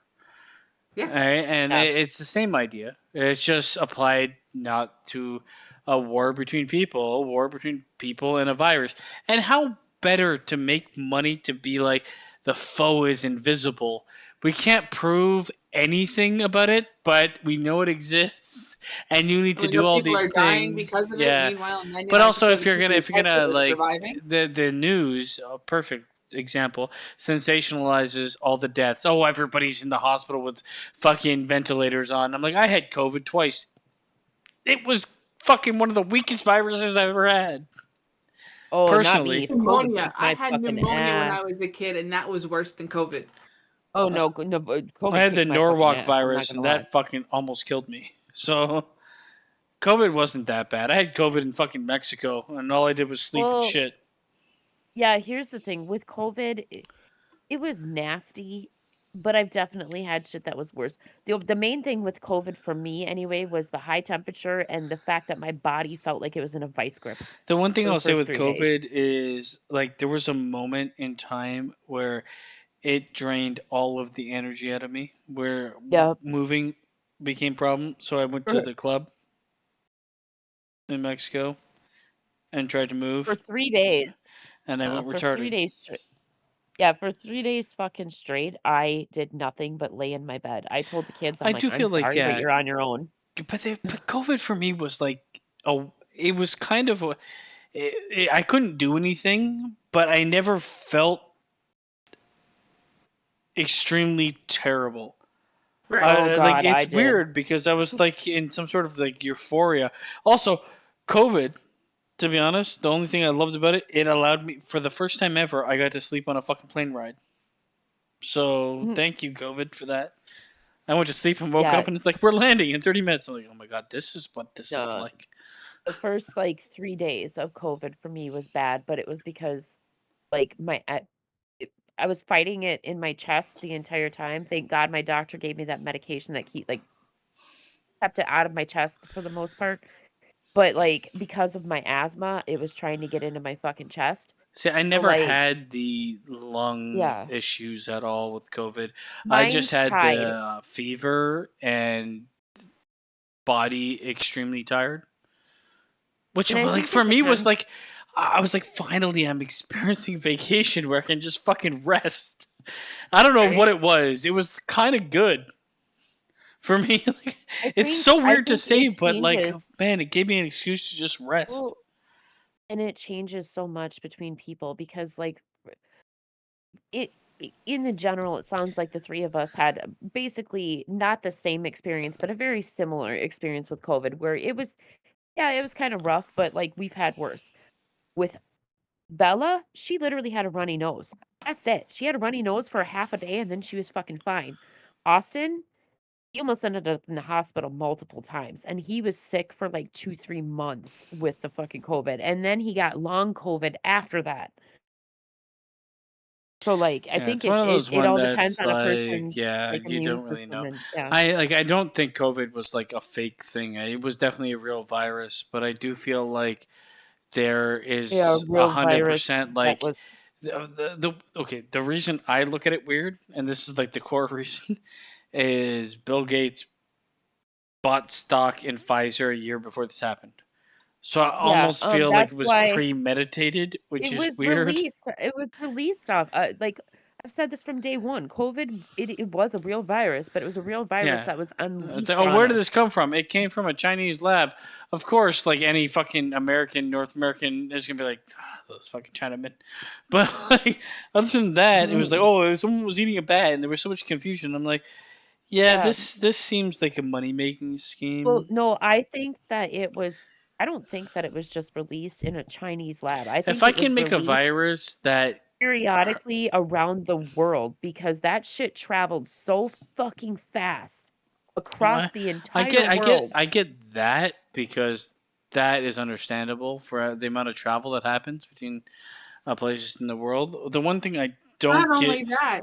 Yeah. All right? And it's the same idea. It's just applied not to a war between people and a virus. And how better to make money to be like the foe is invisible. We can't prove anything about it, but we know it exists, and you need to do all these things. Because of it. Meanwhile, but also if you're gonna like the news, a perfect example, sensationalizes all the deaths. Oh, everybody's in the hospital with fucking ventilators on. I'm like, I had COVID twice. It was fucking one of the weakest viruses I've ever had. Oh, not Personally, me. COVID Pneumonia. kicked I my had fucking pneumonia when ass. I was a kid, and that was worse than COVID. Oh uh, no, I COVID had the kicked my fucking Norwalk ass. I'm not virus, gonna and lie. that fucking almost killed me. So COVID wasn't that bad. I had COVID in fucking Mexico, and all I did was sleep and Well, shit. yeah, here's the thing. With COVID, it was nasty, but I've definitely had shit that was worse. The main thing with COVID for me anyway was the high temperature and the fact that my body felt like it was in a vice grip The one thing for the I'll say first with 3 days. COVID is like there was a moment in time where it drained all of the energy out of me, where Yeah, moving became a problem. So I went to for the club in Mexico and tried to for move, 3 days. and I went For 3 retarded. days straight. Yeah, for 3 days fucking straight, I did nothing but lay in my bed. I told the kids, I'm I like, do I'm feel like sorry, but you're on your own. but COVID for me was like it was kind of I couldn't do anything, but I never felt extremely terrible. Right. Oh Like God, I it's did. weird because I was like in some sort of like euphoria. Also, COVID. To be honest, the only thing I loved about it, it allowed me for the first time ever, I got to sleep on a fucking plane ride. So thank you, COVID, for that. I went to sleep and woke Yeah, up, and it's like we're landing in 30 minutes. I'm like, oh my god, this is what this is no. like. The first like 3 days of COVID for me was bad, but it was because like I was fighting it in my chest the entire time. Thank God my doctor gave me that medication that kept it out of my chest for the most part. But like because of my asthma, it was trying to get into my fucking chest. See, I So never like, had the lung yeah, issues at all with COVID. I mine just had tied. the fever and body extremely tired. Which, And I like, think for it me was depends. like, I was like, finally, I'm experiencing vacation where I can just fucking rest. I don't know what Right. it was. It was kind of good for me. Like, I it's think so I weird to think say, it but like, changes. man, it gave me an excuse to just rest. Well, and it changes so much between people because like it in the general, it sounds like the three of us had basically not the same experience, but a very similar experience with COVID, where it was, yeah, it was kind of rough, but like we've had worse. With Bella, she literally had a runny nose. That's it. She had a runny nose for a half a day and then she was fucking fine. Austin, he almost ended up in the hospital multiple times and he was sick for like 2, 3 months with the fucking COVID. And then he got long COVID after that. So, like, I Yeah, think it's it one of it those it one all depends that's on a like, person's, yeah, like, you immune don't really system know. and yeah. I don't think COVID was like a fake thing. It was definitely a real virus, but I do feel like there Yeah, a is a real hundred virus percent that like was okay, the reason I look at it weird, and this is like the core reason, is Bill Gates bought stock in Pfizer a year before this happened. So I yeah, almost feel like it that's was why premeditated, which it is was weird. released off, like, I've said this from day one, COVID, it was a real virus, but it was a real virus Yeah. that was It's like, unleashed oh, on where did us. this come from? It came from a Chinese lab. Of course, like any fucking American, North American is gonna be like, "Ah, those fucking Chinamen." But like, other than that, it was like, oh, someone was eating a bat, and there was so much confusion. I'm like, yeah, Yeah. this seems like a money making Well, scheme. no, I don't think that it was just released in a Chinese lab. I If think I it can was make a released virus that periodically around the world because that shit traveled so fucking fast across I, the entire world. I get that because that is understandable for the amount of travel that happens between places in the world. The one thing I Not don't get. only that,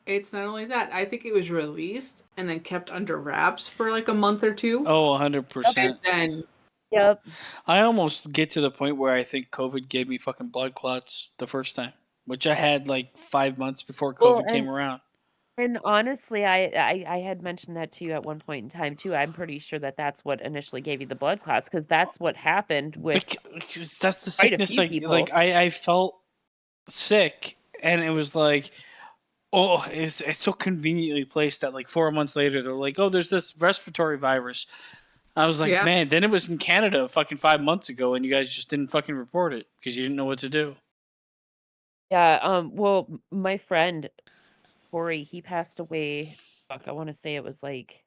it's not only that. I think it was released and then kept under wraps for like a month or two, Oh, Yep. 100%. and then Yep. I almost get to the point where I think COVID gave me fucking blood clots the first time, which I had like 5 months before Well, COVID came around. and honestly, I had mentioned that to you at one point in time too. I'm pretty sure that that's what initially gave you the blood clots because that's what happened with Because that's the quite a sickness. few Like people. I felt sick, and it was like, oh, it's so conveniently placed that like 4 months later they're like, oh, there's this respiratory virus. I was like, yeah, man, then it was in Canada fucking 5 months ago, and you guys just didn't fucking report it because you didn't know what to do. Yeah. Well, my friend Corey, he passed away. Fuck, I want to say it was like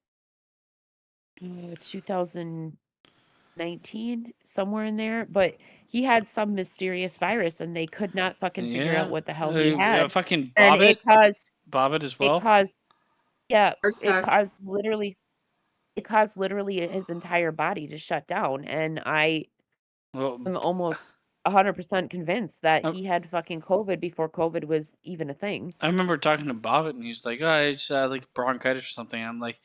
2019, somewhere in there, but he had some mysterious virus, and they could not fucking figure out Yeah. what the hell he had. Fucking And Bobbit. it caused Bobbit as it well. caused yeah, Heart it attack. caused literally his entire body to shut down, and I Well, am almost 100% convinced that I, he had fucking COVID before COVID was even a thing. I remember talking to Bobbit, and he's like, "Oh, I just had like bronchitis or something." I'm like,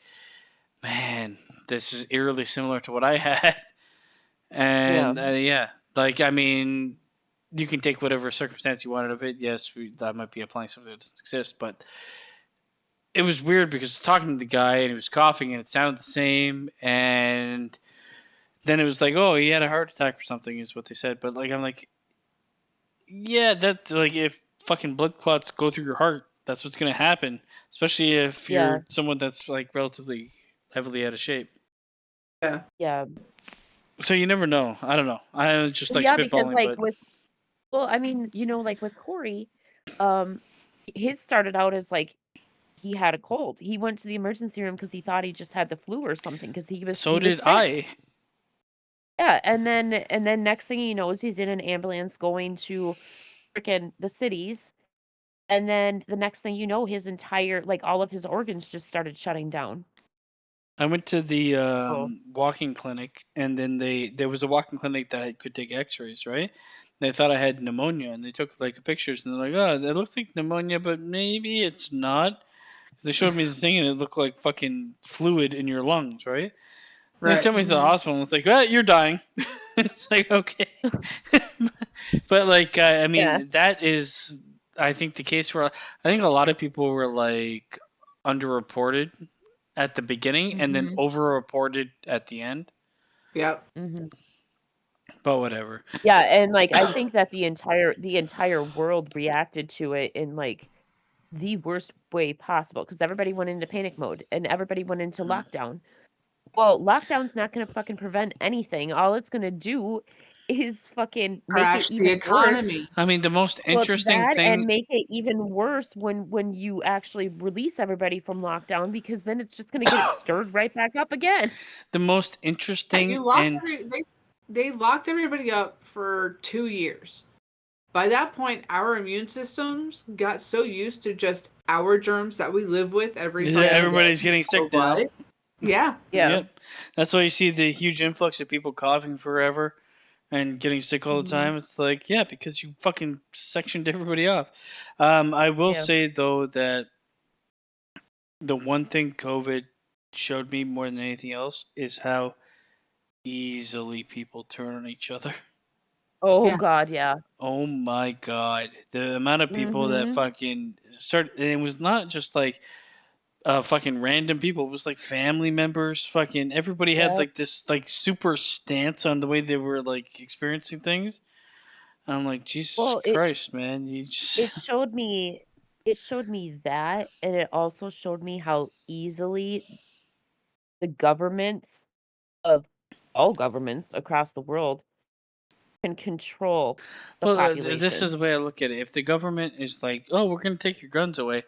"Man, this is eerily similar to what I had." Yeah. And yeah, like I mean, you can take whatever circumstance you wanted of it. Yes, that might be applying something that doesn't exist, but it was weird because talking to the guy and he was coughing and it sounded the same, and then it was like, oh, he had a heart attack or something, is what they said. But like, I'm like, yeah, that like if fucking blood clots go through your heart, that's what's gonna happen. Especially if Yeah. you're someone that's like relatively heavily out of shape. Yeah. Yeah. So you never know. I don't know. I just like Yeah, because spitballing, but well, I mean, like with Corey, um, his started out as like he had a cold. He went to the emergency room because he thought he just had the flu or something because so he was did sick. I. Yeah, and then next thing he knows, he's in an ambulance going to freaking the cities, and then the next thing you know, his entire like all of his organs just started shutting down. I went to the Oh. walking clinic, and then there was a walking clinic that I could take X-rays, right? They thought I had pneumonia, and they took like pictures, and they're like, "Oh, it looks like pneumonia, but maybe it's not." They showed me the thing, and it looked like fucking fluid in your lungs, right? They Right. sent me to the hospital, and it's like, "Ah, you're dying." It's like, okay, but like, I mean, Yeah. that is, I think, the case where I think a lot of people were like underreported at the beginning and then Mhm. overreported at the end. Yep. Mhm. But whatever. Yeah, and like I think that the entire world reacted to it in like the worst way possible because everybody went into panic mode and everybody went into lockdown. Well, lockdown's not gonna fucking prevent anything. All it's gonna do is fucking make it Crash the even worse. economy. I mean, the most Well, it's interesting that and thing. make it even worse when you actually release everybody from lockdown because then it's just gonna get it stirred right back up again. The most Yeah, interesting you locked and they locked everybody up for 2 years. By that point, our immune systems got so used to just our germs that we live with every yeah, fucking everybody's day. getting sick Oh, now. what? Yeah. Yeah. Yep. That's why you see the huge influx of people coughing forever and getting sick all the Mhm. time. It's like, yeah, because you fucking sectioned everybody off. I will Yeah. say though that the one thing COVID showed me more than anything else is how easily people turn on each other. Oh Yes. God, yeah. Oh my god, the amount of people that Mhm. fucking started, and it was not just like fucking random people. It was like family members. Fucking everybody had Yep. like this like super stance on the way they were like experiencing things. And I'm like, Jesus Well, Christ, man, you it just showed me that, and it also showed me how easily the governments of all governments across the world can control the well, this is population. the way I look at it. If the government is like, oh, we're gonna take your guns away,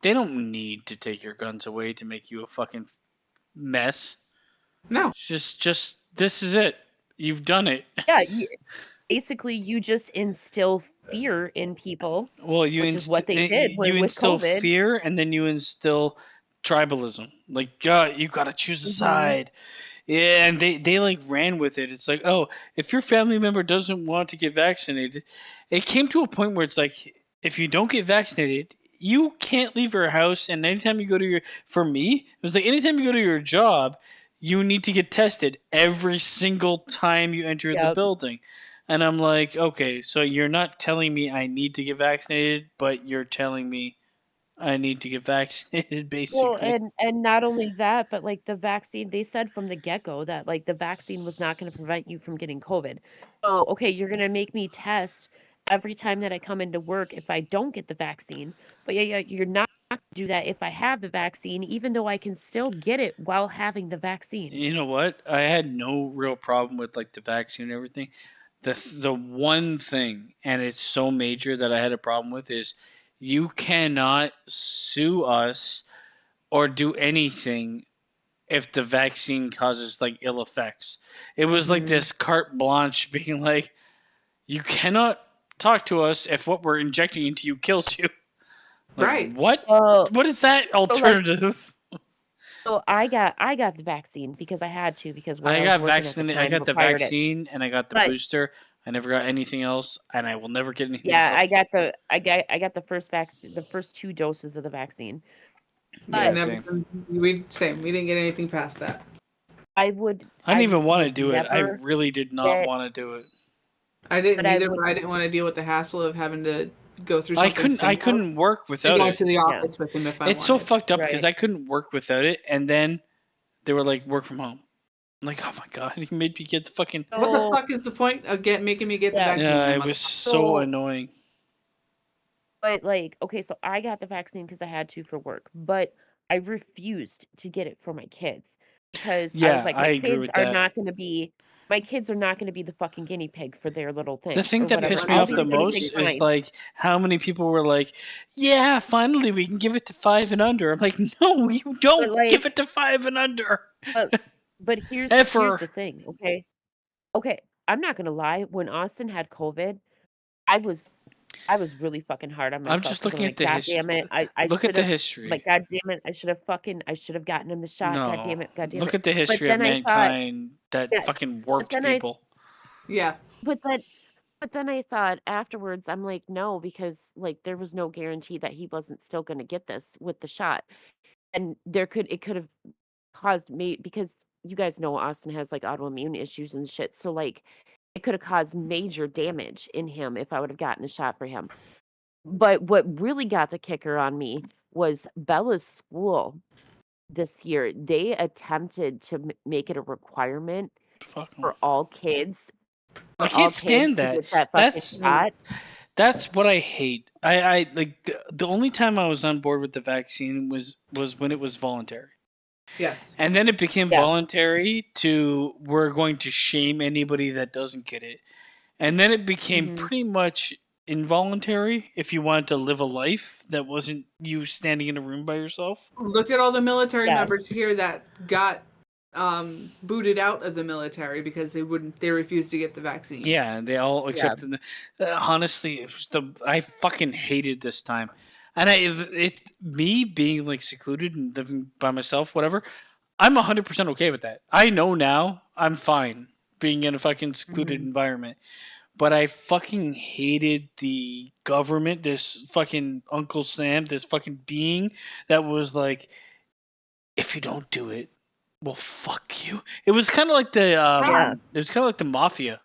they don't need to take your guns away to make you a fucking mess. No. Just this is it. You've done it. Yeah, basically you just instill fear in people, Well, you which is what they did you with instill COVID. fear, and then you instill tribalism. Like, you gotta choose a Mhm. side. Yeah, and they like ran with it. It's like, oh, if your family member doesn't want to get vaccinated, it came to a point where it's like, if you don't get vaccinated, you can't leave your house. And anytime you go to for me, it was like anytime you go to your job, you need to get tested every single time you enter the Yep. building. And I'm like, okay, so you're not telling me I need to get vaccinated, but you're telling me I need to get vaccinated, Well, basically. and not only that, but like the vaccine, they said from the get-go that like the vaccine was not going to prevent you from getting COVID. So, okay, you're going to make me test every time that I come into work if I don't get the vaccine. But yeah, you're not going to do that if I have the vaccine, even though I can still get it while having the vaccine. You know what? I had no real problem with like the vaccine and everything. The one thing, and it's so major that I had a problem with, is you cannot sue us or do anything if the vaccine causes like ill effects. It was like this carte blanche being like, you cannot talk to us if what we're injecting into you kills you. Like, Right. What? Well, What is that alternative? so I got the vaccine because I had to, because where I I was got working at the vaccinated. I time got the required it. vaccine and I got the But booster. I never got anything else, and I will never get anything yeah, else. I got the first vaccine, the first 2 doses of the vaccine. Yeah, But same. We didn't get anything past that. I would. I didn't even want to would do it. I never really did not get- want to do it. I didn't But I either, would- but I didn't want to deal with the hassle of having to go through I something couldn't. I similar couldn't work to without go it. to the office with him if I It's so wanted. fucked up because Right. I couldn't work without it, and then they were like, "Work from home." I'm like, oh my god, you made me get the fucking. What the So- fuck is the point of making me get the Yeah. vaccine? Yeah, then, it was motherfucker? so annoying. But like, okay, so I got the vaccine because I had to for work, but I refused to get it for my kids because I Yeah, was like, I agree with that. my kids are not going to be the fucking guinea pig for their little thing. The thing or that whatever. pissed me I'll off be the guinea most pig, is fine. like how many people were like, "Yeah, finally we can give it to 5 and under." I'm like, "No, you don't like- give it to 5 and under." But here's Ever. the thing, okay, I'm not gonna lie. When Austin had COVID, I was really fucking hard on myself. I'm just 'cause looking like, at the God history. damn it, I Look at the should've- history. Like, God damn it, I should have gotten him the shot. No, God damn it, look at the history of then I thought- mankind that Yes, fucking warped then I- people. Yeah. But then I thought afterwards, I'm like, no, because like there was no guarantee that he wasn't still going to get this with the shot, and it could have caused me, because you guys know Austin has like autoimmune issues and shit, so like it could have caused major damage in him if I would have gotten a shot for him. But what really got the kicker on me was Bella's school this year. They attempted to make it a requirement Fuck 'em. for all kids. I for all can't stand kids to that. get that fucking shot. That's what I hate. I like the only time I was on board with the vaccine was when it was voluntary. Yes. And then it became Yeah. voluntary to we're going to shame anybody that doesn't get it. And then it became pretty much involuntary if you wanted to live a life that wasn't you standing in a room by yourself. Look at all the military Yeah. members here that got booted out of the military because they refused to get the vaccine. Yeah, they all accepted. Honestly, it was I fucking hated this time, and me being like secluded and living by myself, whatever. I'm 100% okay with that. I know now I'm fine being in a fucking secluded environment, but I fucking hated the government. This fucking Uncle Sam, this fucking being that was like, if you don't do it, well, fuck you. It was kind of like the it was kind of like the mafia.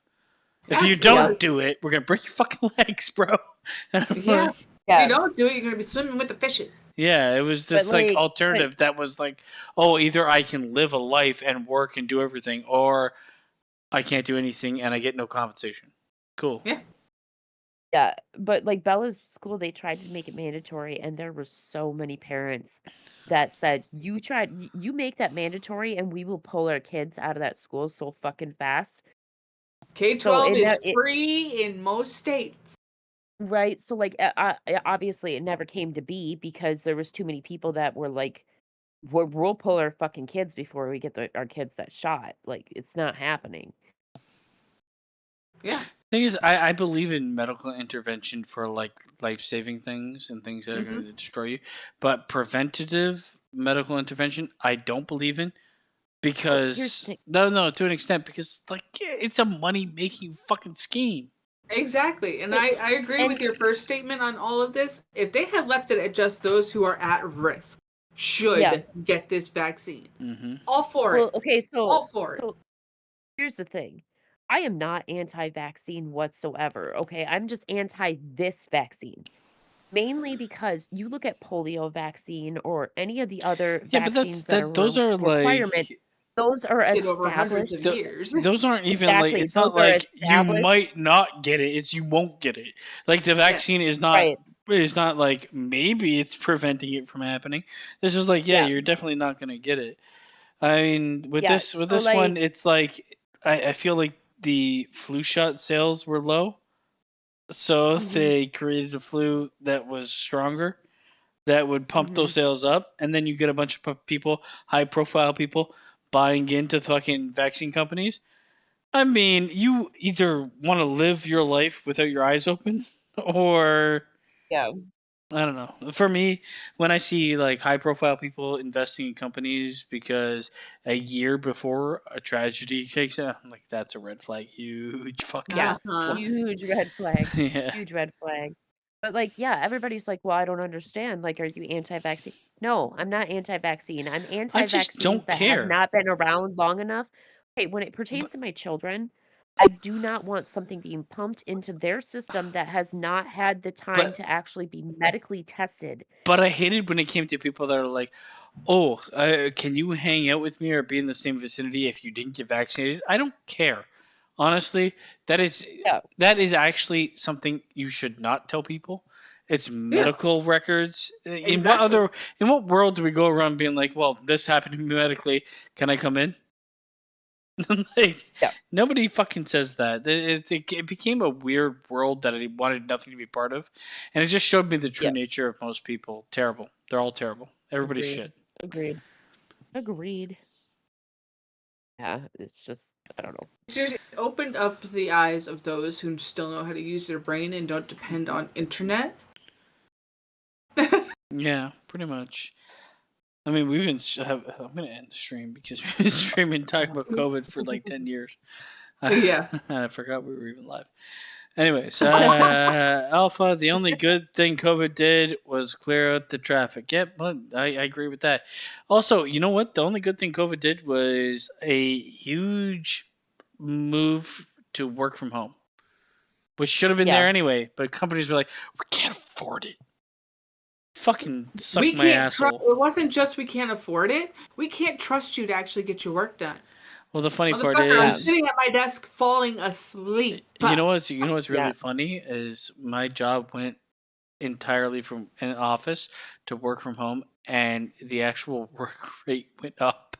If you don't do it, we're gonna break your fucking legs, bro. Yeah. If you don't do it, you're gonna be swimming with the fishes. Yeah, it was this But, like like- alternative that was like, oh, either I can live a life and work and do everything, or I can't do anything and I get no compensation. Cool. Yeah. Yeah, but like Bella's school, they tried to make it mandatory, and there were so many parents that said, you make that mandatory, and we will pull our kids out of that school so fucking fast. K-12 So is free in most states. Right? So like, obviously, it never came to be because there was too many people that were like, we'll pull our fucking kids before we get our kids that shot. Like, it's not happening. Yeah. Thing is, I believe in medical intervention for like life-saving things and things that are going to destroy you, but preventative medical intervention I don't believe in because no, to an extent, because like it's a money-making fucking scheme. Exactly. And I agree with your first statement on all of this. If they had left it at just those who are at risk should get this vaccine. All for it. Okay, so all for it. So here's the thing. I am not anti-vaccine whatsoever, okay? I'm just anti this vaccine. Mainly because you look at polio vaccine or any of the other vaccines those are requirement, like those are over hundreds established. of years. Those aren't even Exactly, like it's not those are like you established. might not get it, it's you won't get it. Like the vaccine is not Right. it's not like maybe it's preventing it from happening. This is like, yeah, you're definitely not gonna get it. I mean, with this so, one, like- it's like I feel like the flu shot sales were low, so they created a flu that was stronger. that would pump those sales up, and then you get a bunch of people, high-profile people, buying into fucking vaccine companies. I mean, you either want to live your life without your eyes open, or Yeah. I don't know. For me, when I see like high-profile people investing in companies because a year before a tragedy takes out, I'm like, that's a red flag. Huge fucking Yeah. red flag. Huge red flag. Yeah. Huge red flag. But like, yeah, everybody's like, well, I don't understand. Like, are you anti-vaccine? No, I'm not anti-vaccine. I'm I just anti-vaccines don't that have care. not been around long enough. Okay, when it pertains to my children, I do not want something being pumped into their system that has not had the time to actually be medically tested. But I hated when it came to people that are like, oh, can you hang out with me or be in the same vicinity if you didn't get vaccinated? I don't care. Honestly, that is actually something you should not tell people. It's medical records. In what world do we go around being like, well, this happened to me medically, can I come in? Like, nobody fucking says that. It became a weird world that I wanted nothing to be part of, and it just showed me the true nature of most people. Terrible. They're all terrible. Everybody's shit. Agreed. Yeah, it's just, I don't know. It just opened up the eyes of those who still know how to use their brain and don't depend on internet. Yeah, pretty much. I mean, I'm going to end the stream because we've been streaming talking about COVID for like 10 years. Yeah. And I forgot we were even live. Anyways, Alpha, the only good thing COVID did was clear out the traffic. Yep, well, I agree with that. Also, you know what? The only good thing COVID did was a huge move to work from home, which should have been there anyway, but companies were like, we can't afford it. Fucking suck my asshole. It wasn't just we can't afford it. We can't trust you to actually get your work done. Well, the funny part is, I'm sitting at my desk falling asleep. You know what's really funny is my job went entirely from an office to work from home, and the actual work rate went up.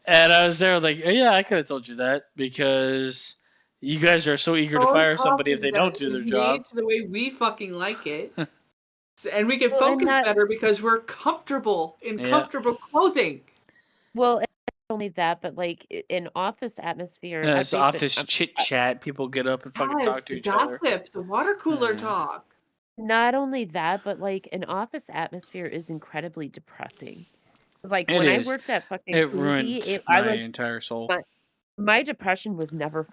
And I was there like, yeah, I could have told you that because you guys are so eager to fire somebody if they don't do their job. The way we fucking like it. And we can focus better because we're comfortable in comfortable clothing. Well, it's not only that, but like in office atmosphere. It's office chit chat. People get up and fucking talk to each other. Gossip, the water cooler talk. Not only that, but like an office atmosphere is incredibly depressing. Like when I worked at fucking it Cousy, ruined my entire soul. My depression was never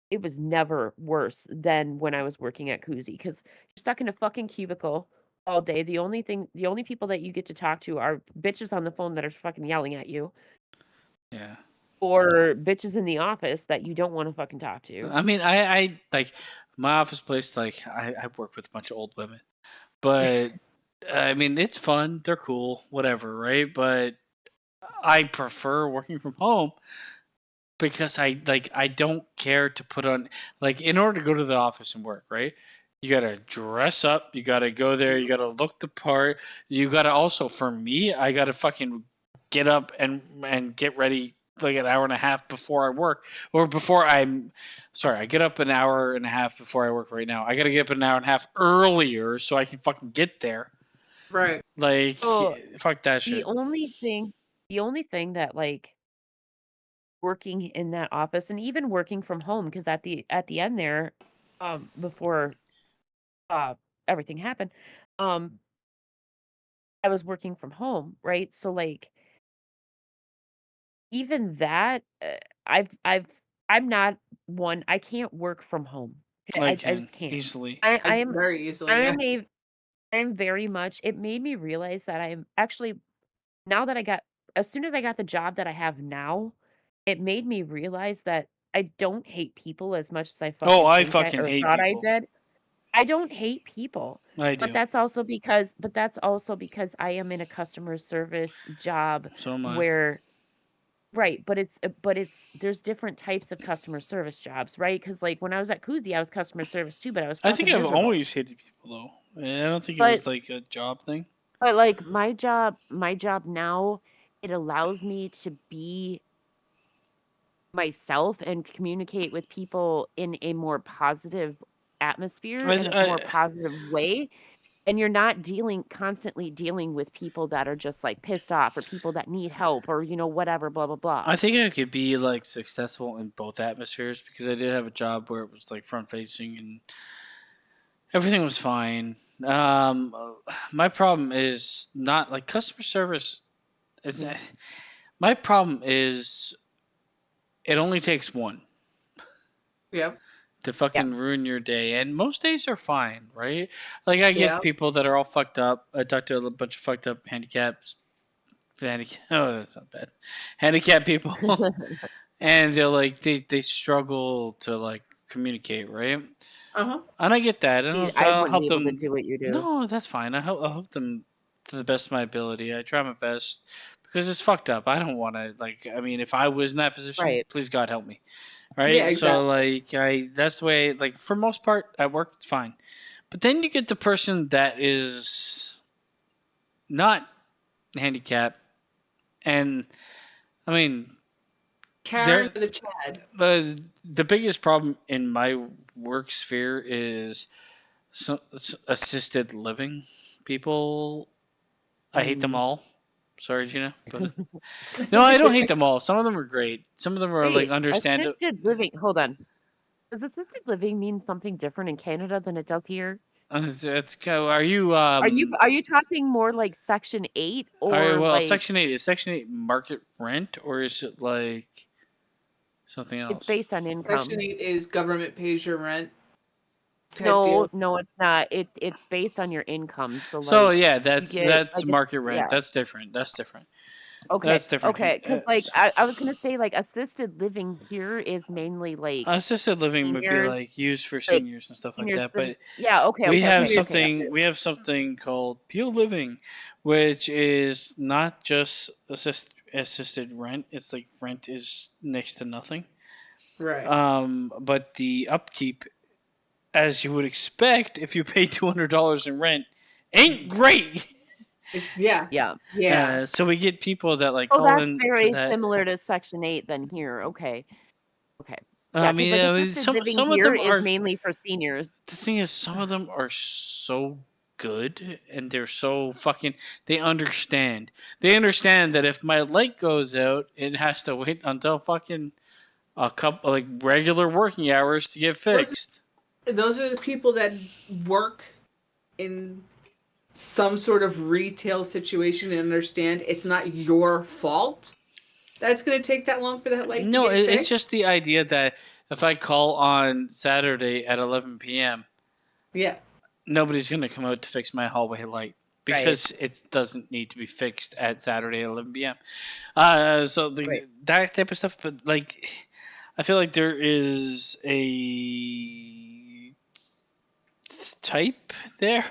it was never worse than when I was working at Cousy because you're stuck in a fucking cubicle all day. The only people that you get to talk to are bitches on the phone that are fucking yelling at you. Yeah. Or bitches in the office that you don't want to fucking talk to. I mean, I like my office place. Like, I work with a bunch of old women, but I mean, it's fun. They're cool, whatever, right? But I prefer working from home because I don't care to put on, like, in order to go to the office and work, right? You gotta dress up. You gotta go there. You gotta look the part. You gotta also, for me, I gotta fucking get up and get ready like an hour and a half before I work, or I get up an hour and a half before I work right now. I gotta get up an hour and a half earlier so I can fucking get there. Right. Like, fuck that shit. The only thing that like working in that office and even working from home, because at the end there, before everything happened, I was working from home, right? So like even that, I'm not one. I can't work from home. I just can't easily. I am very easily. I'm very much. It made me realize that I'm actually as soon as I got the job that I have now, it made me realize that I don't hate people as much as I fucking hate thought people. I did. I don't hate people. I do. But that's also because I am in a customer service job So am I. where right, but there's different types of customer service jobs, right? Because like when I was at Cousy, I was customer service too, but I was I think fucking I've miserable. always hated people though. I don't think it was like a job thing. But like my job now, it allows me to be myself and communicate with people in a more positive atmosphere, in a more positive way. and you're not constantly dealing with people that are just like pissed off or people that need help or whatever, blah blah blah. I think I could be like successful in both atmospheres because I did have a job where it was like front facing and everything was fine. My problem is not like customer service. My problem is it only takes one Yep. to fucking ruin your day, and most days are fine, right? Like I get people that are all fucked up. I talked to a bunch of fucked up oh, that's not bad. Handicapped people, and they're like they struggle to like communicate, right? Uh-huh. And I get that. I I'll wouldn't help be able them. to do what you do. No, that's fine. I'll help them to the best of my ability. I try my best because it's fucked up. I don't want to like. I mean, if I was in that position, Right. please God help me. Right. Yeah, exactly. So like, that's the way. Like for most part, at work it's fine. But then you get the person that is not handicapped, and I mean, Karen the Chad. the biggest problem in my work sphere is assisted living people. I hate them all. Sorry, Gina. But no, I don't hate them all. Some of them are great. Some of them are like understandable. Assisted living. Hold on. Does assisted living mean something different in Canada than it does here? Are you Are you talking more like Section 8 or like Section 8 is Section 8 market rent or is it like something else? it's based on income? Section 8 is government pays your rent. No, it's not. It's based on your income. So like, yeah, that's like market rent. yeah. That's different. Okay. That's different. Okay, because like I was gonna say like assisted living here is mainly like assisted living would be seniors, like used for seniors and stuff like that. But yeah, okay. we have okay, something. okay. We have something called Pure Living, which is not just assisted rent. It's like rent is next to nothing. Right. But the upkeep, as you would expect, if you pay $200 in rent, ain't great. Yeah. So we get people that like Oh, call that's in very for that. similar to Section 8 than here. Okay. I mean, assisted living some of here them are is mainly for seniors. The thing is, some of them are so good, and they're so fucking. They understand. They understand that if my light goes out, it has to wait until fucking a couple like regular working hours to get fixed. Those are the people that work in some sort of retail situation and understand it's not your fault that's going to take that long for that light to get fixed. It's just the idea that if I call on Saturday at 11 p.m., nobody's going to come out to fix my hallway light because it doesn't need to be fixed at Saturday at 11 p.m. That type of stuff. But like, I feel like there is a type there.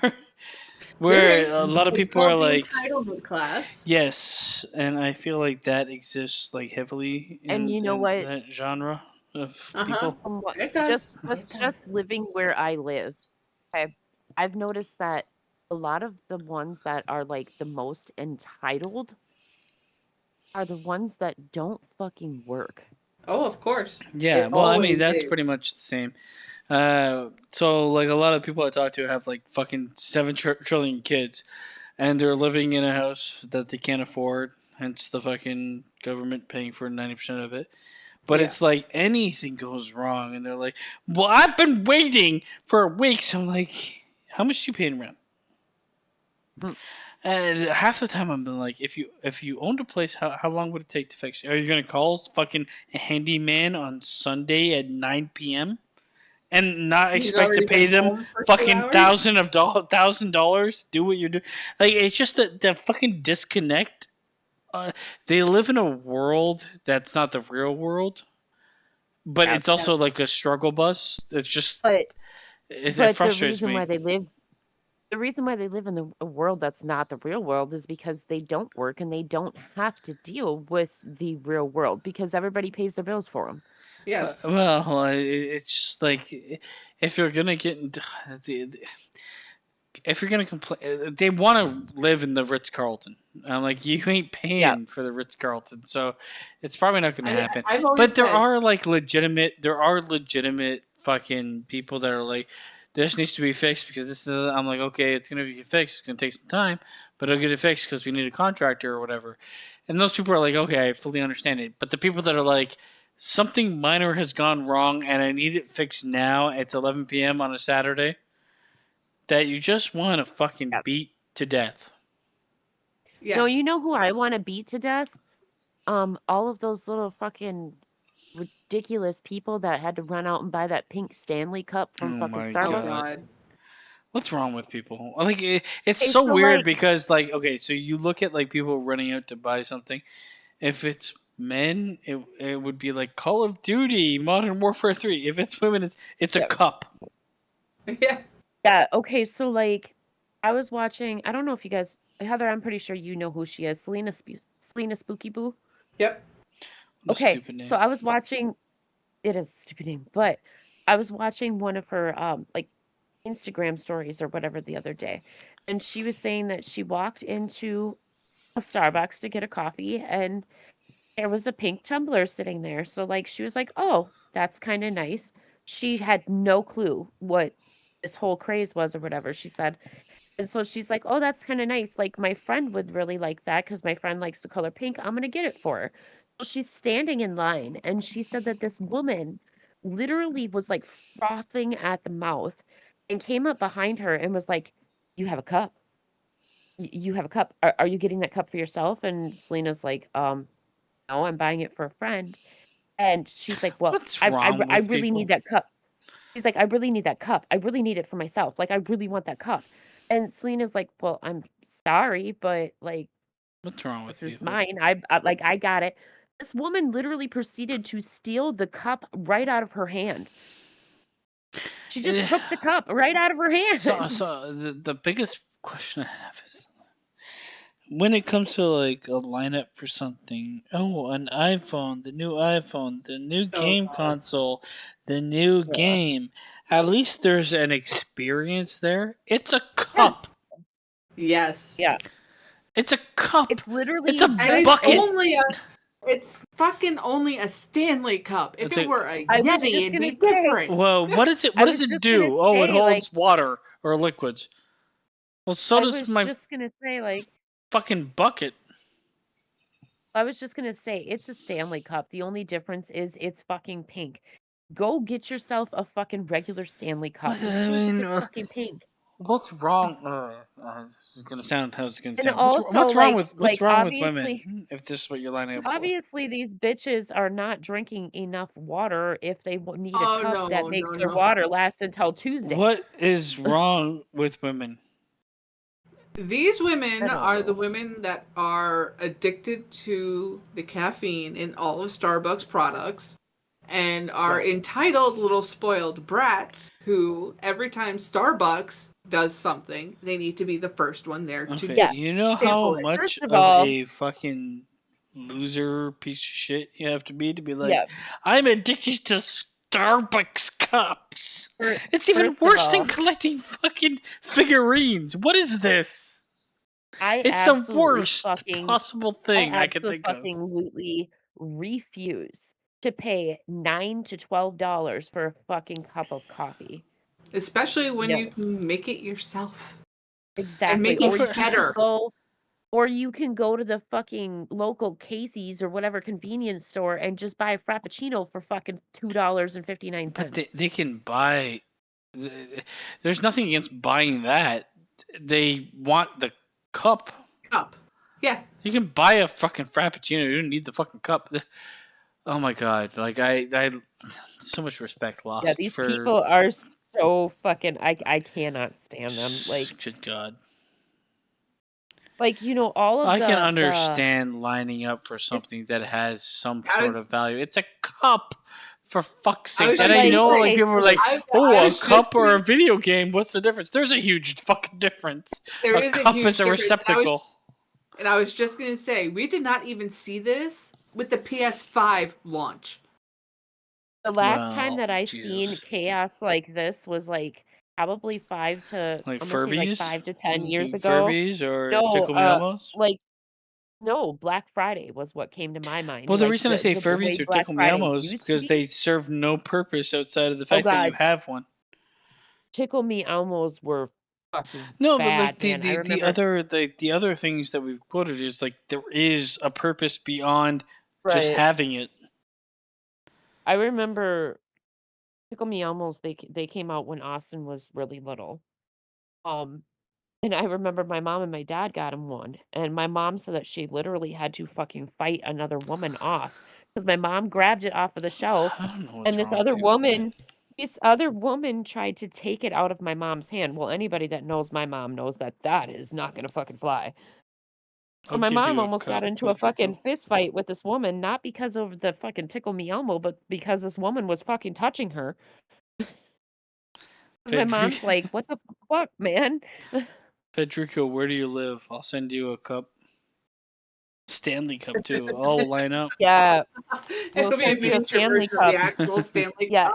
Where a lot of people are like entitlement class. Yes, and I feel like that exists like heavily in, that genre of people. Just living where I live. Okay. I've noticed that a lot of the ones that are like the most entitled are the ones that don't fucking work. Oh, of course. Yeah, well, I mean that's pretty much the same. So like a lot of people I talk to have like fucking 7 trillion kids, and they're living in a house that they can't afford. Hence the fucking government paying for 90% of it. But it's like anything goes wrong, and they're like, "Well, I've been waiting for weeks." I'm like, "How much do you pay in rent?" And half the time I'm like, if you owned a place, how long would it take to fix it? Are you gonna call fucking a handyman on Sunday at 9 p.m. and not expect to pay them fucking $1,000 to do what you're doing? Like, it's just the fucking disconnect. They live in a world that's not the real world, but it's also like a struggle bus. It's just it frustrates me. The reason why they live in a world that's not the real world is because they don't work and they don't have to deal with the real world because everybody pays their bills for them. Yes. Well, it's just like if you're gonna get into if you're gonna complain, they want to live in the Ritz-Carlton. I'm like, you ain't paying for the Ritz-Carlton, so it's probably not gonna happen. But there are legitimate fucking people that are like, this needs to be fixed because this is. I'm like, okay, it's gonna be fixed. It's gonna take some time, but it'll get it fixed because we need a contractor or whatever. And those people are like, okay, I fully understand it. But the people that are like, something minor has gone wrong and I need it fixed now. It's 11 p.m. on a Saturday. That you just want to fucking beat to death. Yes. No, you know who I want to beat to death? All of those little fucking ridiculous people that had to run out and buy that pink Stanley cup from fucking Starbucks. Oh God. What's wrong with people? Like it's Okay, so so, weird like- because like okay, so you look at like people running out to buy something. If it's men, it would be like Call of Duty, Modern Warfare 3. If it's women, it's a cup. Yeah. Yeah, okay, so like I was watching, I don't know if you guys, Heather, I'm pretty sure you know who she is, Selena Spooky Boo. Yep. What a Okay, stupid name. so I was watching, it is a stupid name, but I was watching one of her like Instagram stories or whatever the other day, and she was saying that she walked into a Starbucks to get a coffee and there was a pink tumbler sitting there. So like she was like, "Oh, that's kind of nice." She had no clue what this whole craze was or whatever, she said. And so she's like, "Oh, that's kind of nice. Like my friend would really like that because my friend likes the color pink. I'm gonna get it for her." So she's standing in line, and she said that this woman literally was like frothing at the mouth, and came up behind her and was like, "You have a cup. You have a cup. Are you getting that cup for yourself?" And Selena's like, no, I'm buying it for a friend." And she's like, "Well, What's I wrong with really people? need that cup." She's like, "I really need that cup. I really need it for myself. Like, I really want that cup." And Selena's like, "Well, I'm sorry, but like, What's wrong with this is people? mine. I got it." This woman literally proceeded to steal the cup right out of her hand. She just took the cup right out of her hand. So the biggest question I have is when it comes to like a lineup for something. Oh, an iPhone, the new iPhone, the new game console, the new game. At least there's an experience there. It's a cup. Yes. Yeah. It's a cup. It's literally It's a And it's bucket. it's fucking only a Stanley cup. If It's it a- were a I was Yeti, just it'd gonna be say- different. Well, what is it? I What was does it just do? gonna Oh, it say, holds water or liquids. Well, so I does was my just gonna say, like, fucking bucket. I was just gonna say, it's a Stanley Cup. The only difference is it's fucking pink. Go get yourself a fucking regular Stanley Cup. What? Who I cares mean, if it's fucking pink? What's wrong? This is gonna sound how it's gonna And sound. also, What's wrong like- with like, women? obviously- If this is what you're lining up for. Obviously, these bitches are not drinking enough water if they need a Oh, cup no, that makes no, their no. water last until Tuesday. What is wrong with women? These women I don't are know. the women that are addicted to the caffeine in all of Starbucks products and are entitled little spoiled brats who every time Starbucks does something, they need to be the first one there to Okay, Yeah. you know how Sample it. much First of of all- a fucking loser piece of shit you have to be like, Yeah. I'm addicted to Starbucks cups. Fir- It's even first of worse than all- collecting fucking figurines. What is this? I It's the absolutely worst fucking possible thing I can think of. absolutely refuse to pay $9 to $12 for a fucking cup of coffee. especially when No. you can make it yourself. Exactly. make it or you better. can go, or you can go to the fucking local Casey's or whatever convenience store and just buy a frappuccino for fucking $2.59. But they can buy. There's nothing against buying that. They want the cup. Cup. Yeah. You can buy a fucking frappuccino. You don't need the fucking cup. Oh my god! Like I so much respect lost Yeah, these for. people are so fucking. I cannot stand them. Like, good god! you know, all of I the can understand lining up for something that has some sort of value. It's a cup, for fuck's I was sake. And just I gonna know say- like people were like, I "Oh, a was cup just or a gonna- video game? What's the difference?" There's a huge fucking difference. There A is cup huge is a difference. receptacle. And I was just going to say, we did not even see this with the PS5 launch. The last time Well, that I Jesus. seen chaos like this was like probably 5 to Like I'm gonna say, like Furbies? 5 to 10 You years think ago. Furbies or No, Tickle Me Elmos? like no, Black Friday was what came to my mind. Well, the like, reason I say the way Furbies or Black Tickle Me Friday Elmos is used to because be. they serve no purpose outside of the fact that you God. have one. Tickle Me Elmos were fucking No, but like bad, man. I remember. the other things that we've quoted is like there is a purpose beyond just Right. having it. I remember Tickle Me Elmos. They came out when Austin was really little. And I remember my mom and my dad got him one, and my mom said that she literally had to fucking fight another woman off because my mom grabbed it off of the shelf, I don't know what's and wrong with you. this other woman tried to take it out of my mom's hand. Well, anybody that knows my mom knows that that is not gonna fucking fly. So I'll my give mom you a almost got cup, into a Federico. fucking fist fight with this woman, not because of the fucking Tickle Me Elmo, but because this woman was fucking touching her. My mom's like, "What the fuck, man?" Federico, where do you live? I'll send you a cup. Stanley Cup too. I'll line up. Yeah, It'll we'll be a send you a miniature Stanley version of the Cup. actual Stanley Yeah.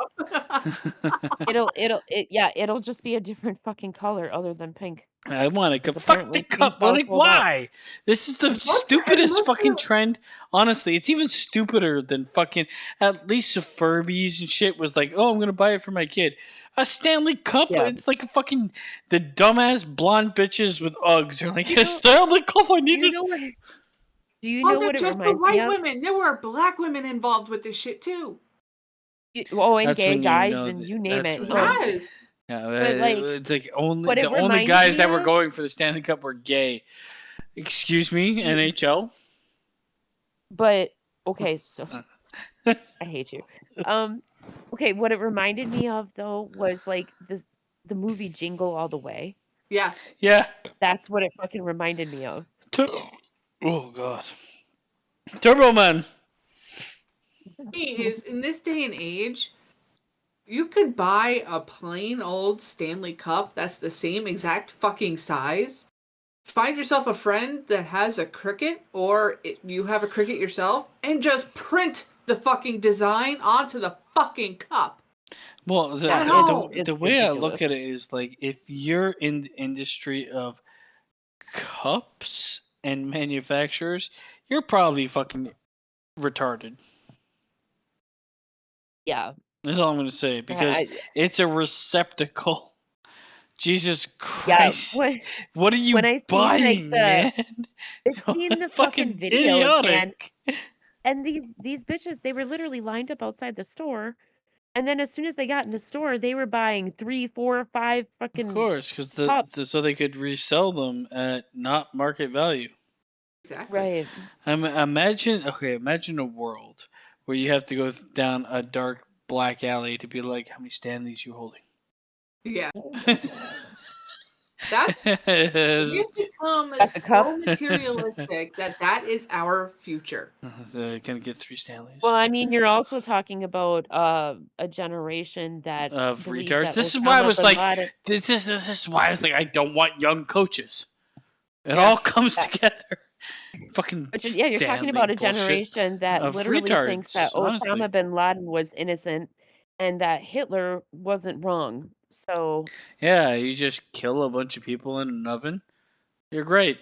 Cup. It'll just be a different fucking color other than pink. I want a cup. Because Fuck apparently the things cup. all Like, sold out. why? This is the It stupidest must fucking be- trend. Honestly, it's even stupider than fucking. At least the Furbies and shit was like, oh, I'm gonna buy it for my kid. A Stanley Cup. Yeah. It's like a fucking the dumbass blonde bitches with Uggs are like You know- a Stanley Cup. I need You it. know what? Do you know Wasn't what it just the reminds me white of? women. There were black women involved with this shit too. And That's gay when you guys know and that- you name that's it. when Yes. Yeah, But, like, it's like only what it the only reminded guys me that were of- going for the Stanley Cup were gay. Excuse me, NHL. But okay, so I hate you. Okay, what it reminded me of though was like the movie Jingle All the Way. Yeah. Yeah. That's what it fucking reminded me of. Oh god. Turbo Man. Is in this day and age, you could buy a plain old Stanley Cup that's the same exact fucking size. Find yourself a friend that has a cricket, or you have a cricket yourself, and just print the fucking design onto the fucking cup. Well, the It's way I ridiculous. look at it is like if you're in the industry of cups and manufacturers, you're probably fucking retarded. Yeah. That's all I'm gonna say because it's a receptacle. Jesus Christ! What are you when I seen, buying, like, man? I've seen the fucking videos, man. And these bitches, they were literally lined up outside the store, and then as soon as they got in the store, they were buying 3, 4, 5 fucking. Of course, because so they could resell them at not market value. Exactly. Right. Imagine a world where you have to go down a dark black alley to be like, how many Stanleys you holding? Yeah. That we've become That's a cup. so materialistic that is our future. Gonna get 3 Stanleys. Well, I mean, you're also talking about a generation that Of believes retards. that This is why I Osama was bin like, Laden- this is why I was like, I don't want young coaches. It Yeah. all comes Yeah. together. Fucking. But you're talking Stanley about a bullshit generation that of literally thinks that retards, honestly. Osama bin Laden was innocent and that Hitler wasn't wrong. So Yeah, you just kill a bunch of people in an oven. You're great.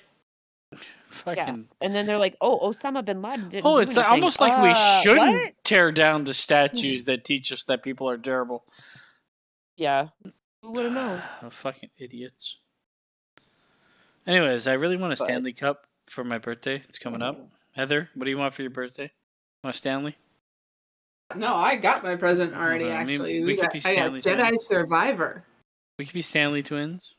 yeah, Fucking. and then they're like, "Oh, Osama bin Laden didn't Oh, do it's anything." almost like we shouldn't What? tear down the statues that teach us that people are terrible. Yeah, who would have known? Fucking idiots. Anyways, I really want a But- Stanley Cup for my birthday. It's coming up. Heather, what do you want for your birthday? Want a Stanley? No, I got my present already. Okay, I mean, Actually, we could got, be I got Stanley Jedi twins. Survivor. We could be Stanley twins.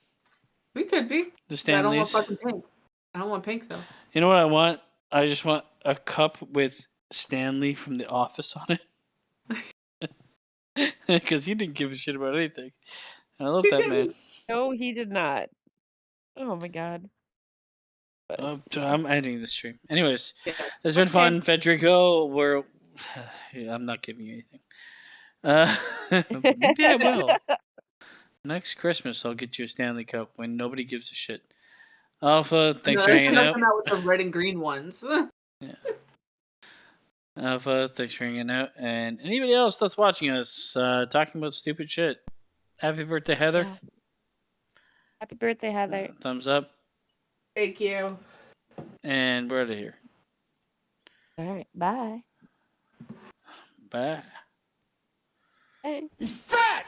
We could be. The But I don't want Stanleys. fucking pink. I don't want pink though. You know what I want? I just want a cup with Stanley from The Office on it. Because he didn't give a shit about anything. And I love He that man. didn't. No, he did not. Oh my god. But, I'm ending the stream. Anyways, Yeah. it's been Okay. fun. Federico, I'm not giving you anything. Maybe I will. Next Christmas, I'll get you a Stanley Cup when nobody gives a shit. Alpha, thanks No, for they're hanging gonna out. come out with the red and green ones. Alpha, thanks for hanging out. And anybody else that's watching us, talking about stupid shit. Happy birthday, Heather. yeah. Happy birthday, Heather. Thumbs up. Thank you. And we're out of here. All right, bye. Bye. Bye. He's fat!